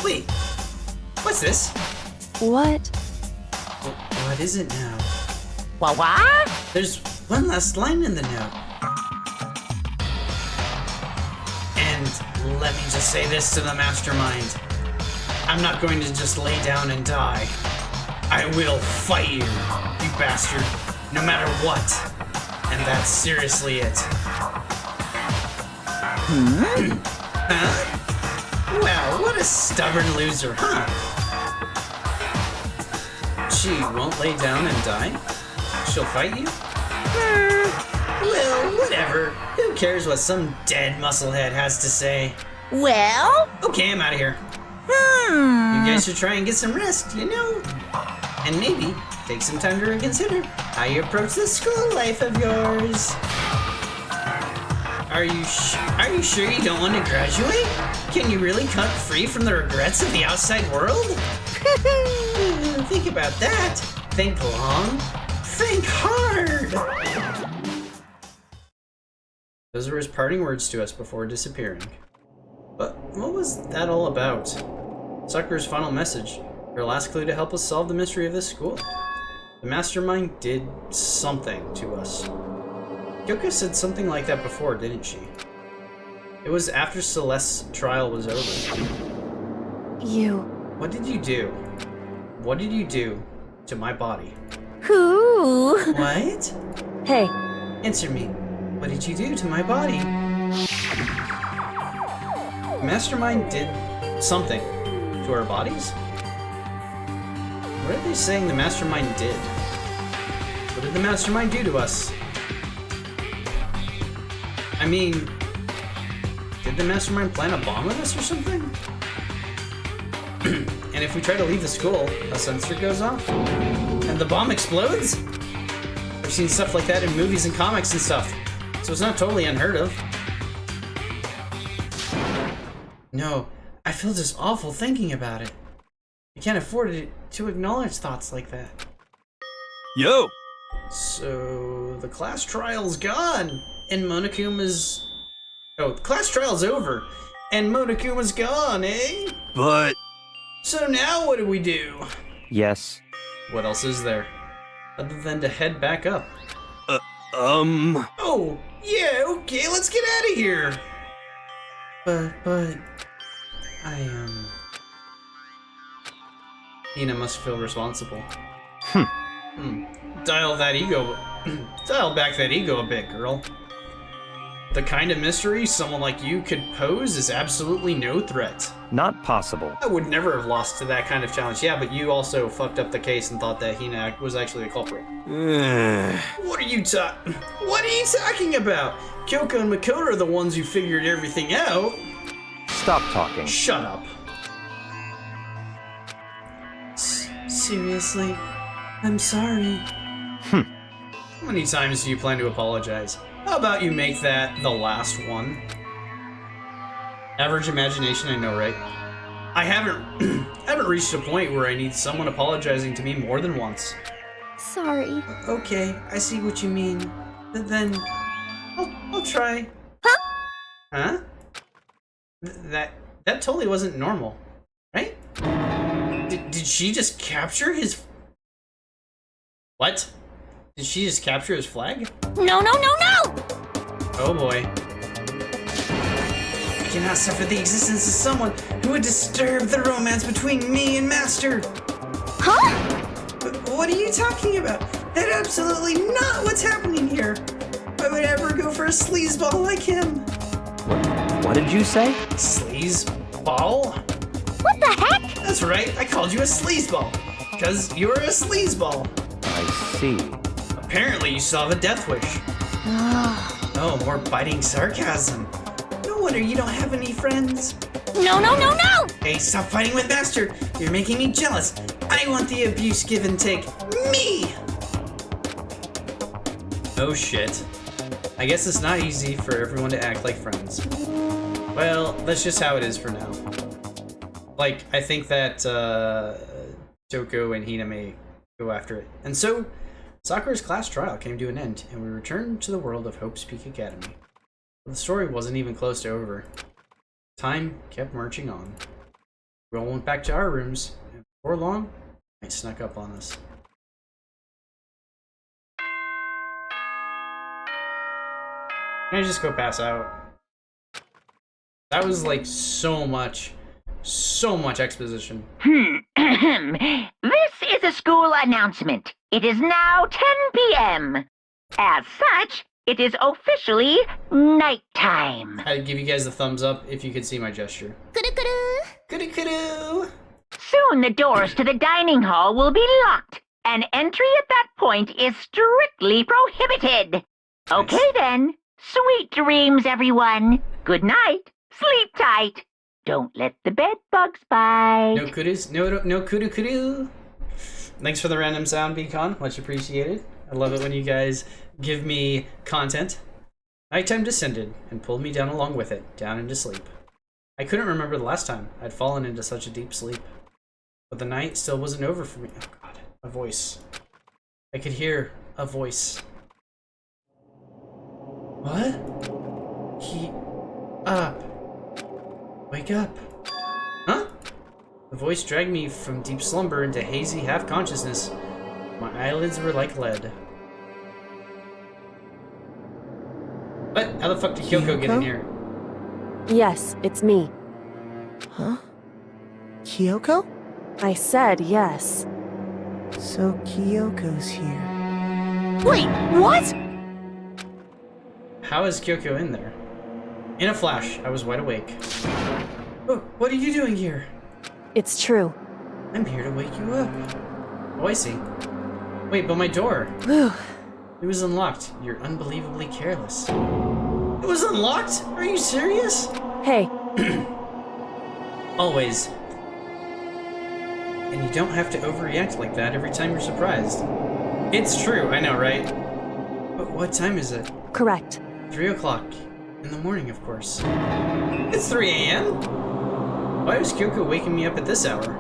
[SPEAKER 1] Wait, what's this?
[SPEAKER 7] What?
[SPEAKER 1] What is it now?
[SPEAKER 2] What?
[SPEAKER 1] There's one last line in the note. And let me just say this to the mastermind. I'm not going to just lay down and die. I will fight you, you bastard, no matter what. And that's seriously it. Huh? Wow, what a stubborn loser, huh? She won't lay down and die? She'll fight you? Well, whatever. Who cares what some dead musclehead has to say?
[SPEAKER 2] Well?
[SPEAKER 1] Okay, I'm out of here. You guys should try and get some rest, you know? And maybe take some time to reconsider how you approach this school life of yours. Are you sure you don't want to graduate? Can you really cut free from the regrets of the outside world? Think about that. Think long. Think hard. Those were his parting words to us before disappearing. But what was that all about? Sakura's final message. Her last clue to help us solve the mystery of this school. The mastermind did something to us. Yoko said something like that before, didn't she? It was after Celeste's trial was over.
[SPEAKER 7] You.
[SPEAKER 1] What did you do? What did you do to my body?
[SPEAKER 2] Who?
[SPEAKER 1] What?
[SPEAKER 7] Hey,
[SPEAKER 1] Answer me. What did you do to my body? Mastermind did something to our bodies? What are they saying the mastermind did? What did the mastermind do to us? I mean, did the mastermind plant a bomb on us or something? And if we try to leave the school, a sensor goes off? And the bomb explodes? I've seen stuff like that in movies and comics and stuff, so it's not totally unheard of. No, I feel just awful thinking about it. I can't afford to acknowledge thoughts like that.
[SPEAKER 6] Yo!
[SPEAKER 1] So, the class trial's gone, and Monokuma's... Oh, the class trial's over, and Monokuma's gone, eh?
[SPEAKER 6] But...
[SPEAKER 1] So now what do we do?
[SPEAKER 10] Yes.
[SPEAKER 1] What else is there? Other than to head back up. Oh, yeah, okay, let's get out of here. But, Hina must feel responsible. Dial that ego, dial back that ego a bit, girl. The kind of mystery someone like you could pose is absolutely no threat.
[SPEAKER 10] Not possible.
[SPEAKER 1] I would never have lost to that kind of challenge. Yeah, but you also fucked up the case and thought that Hina was actually the culprit. What are you talking about? Kyoko and Makoto are the ones who figured everything out.
[SPEAKER 10] Stop talking.
[SPEAKER 1] Shut up. Seriously? I'm sorry. How many times do you plan to apologize? How about you make that the last one? Average imagination, I know, right? I haven't reached a point where I need someone apologizing to me more than once.
[SPEAKER 3] Sorry.
[SPEAKER 1] Okay, I see what you mean. But then, I'll try. Huh? That totally wasn't normal, right? Did she just capture his... What? Did she just capture his flag?
[SPEAKER 2] No, no, no, no!
[SPEAKER 1] Oh boy. I cannot suffer the existence of someone who would disturb the romance between me and Master.
[SPEAKER 2] Huh?
[SPEAKER 1] What are you talking about? That's absolutely not what's happening here. Why would I ever go for a sleazeball like him?
[SPEAKER 10] What did you say?
[SPEAKER 1] Sleazeball?
[SPEAKER 3] What the heck?
[SPEAKER 1] That's right, I called you a sleazeball. Because you're a sleazeball.
[SPEAKER 10] I see.
[SPEAKER 1] Apparently you still have a death wish. Oh, more biting sarcasm. No wonder you don't have any friends.
[SPEAKER 2] No, no, no, no!
[SPEAKER 1] Hey, stop fighting with Master. You're making me jealous. I want the abuse give and take. Me! Oh shit. I guess it's not easy for everyone to act like friends. Well, that's just how it is for now. Like, I think that Toko and Hina may go after it. And so, Sakura's class trial came to an end, and we returned to the world of Hope's Peak Academy. But the story wasn't even close to over. Time kept marching on. We all went back to our rooms, and before long, night snuck up on us. Can I just go pass out? That was like so much exposition.
[SPEAKER 2] This is a school announcement. It is now 10 p.m. As such, it is officially nighttime.
[SPEAKER 1] I'd give you guys a thumbs up if you could see my gesture. Kudu-kudu!
[SPEAKER 2] Soon the doors to the dining hall will be locked, and entry at that point is strictly prohibited. Okay then. Sweet dreams, everyone. Good night. Sleep tight. Don't let the bed bugs bite.
[SPEAKER 1] No kudus, no kudu-kudu. Thanks for the random sound, Beacon. Much appreciated. I love it when you guys give me content. Nighttime descended and pulled me down along with it, down into sleep. I couldn't remember the last time I'd fallen into such a deep sleep. But the night still wasn't over for me. Oh god, a voice. I could hear a voice. What? Keep up. Wake up. Huh? The voice dragged me from deep slumber into hazy half-consciousness. My eyelids were like lead. What? How the fuck did Kyoko get in here?
[SPEAKER 7] Yes, it's me.
[SPEAKER 5] Huh? Kyoko?
[SPEAKER 7] I said yes.
[SPEAKER 5] So Kyoko's here.
[SPEAKER 2] Wait, what?
[SPEAKER 1] How is Kyoko in there? In a flash, I was wide awake. Oh, what are you doing here?
[SPEAKER 7] It's true.
[SPEAKER 1] I'm here to wake you up. Oh, I see. Wait, but my door.
[SPEAKER 7] Whew.
[SPEAKER 1] It was unlocked. You're unbelievably careless. It was unlocked? Are you serious?
[SPEAKER 7] Hey.
[SPEAKER 1] Always. And you don't have to overreact like that every time you're surprised. It's true, I know, right? But what time is it?
[SPEAKER 7] Correct.
[SPEAKER 1] 3 o'clock. In the morning, of course. It's 3 a.m.? Why was Kyoko waking me up at this hour?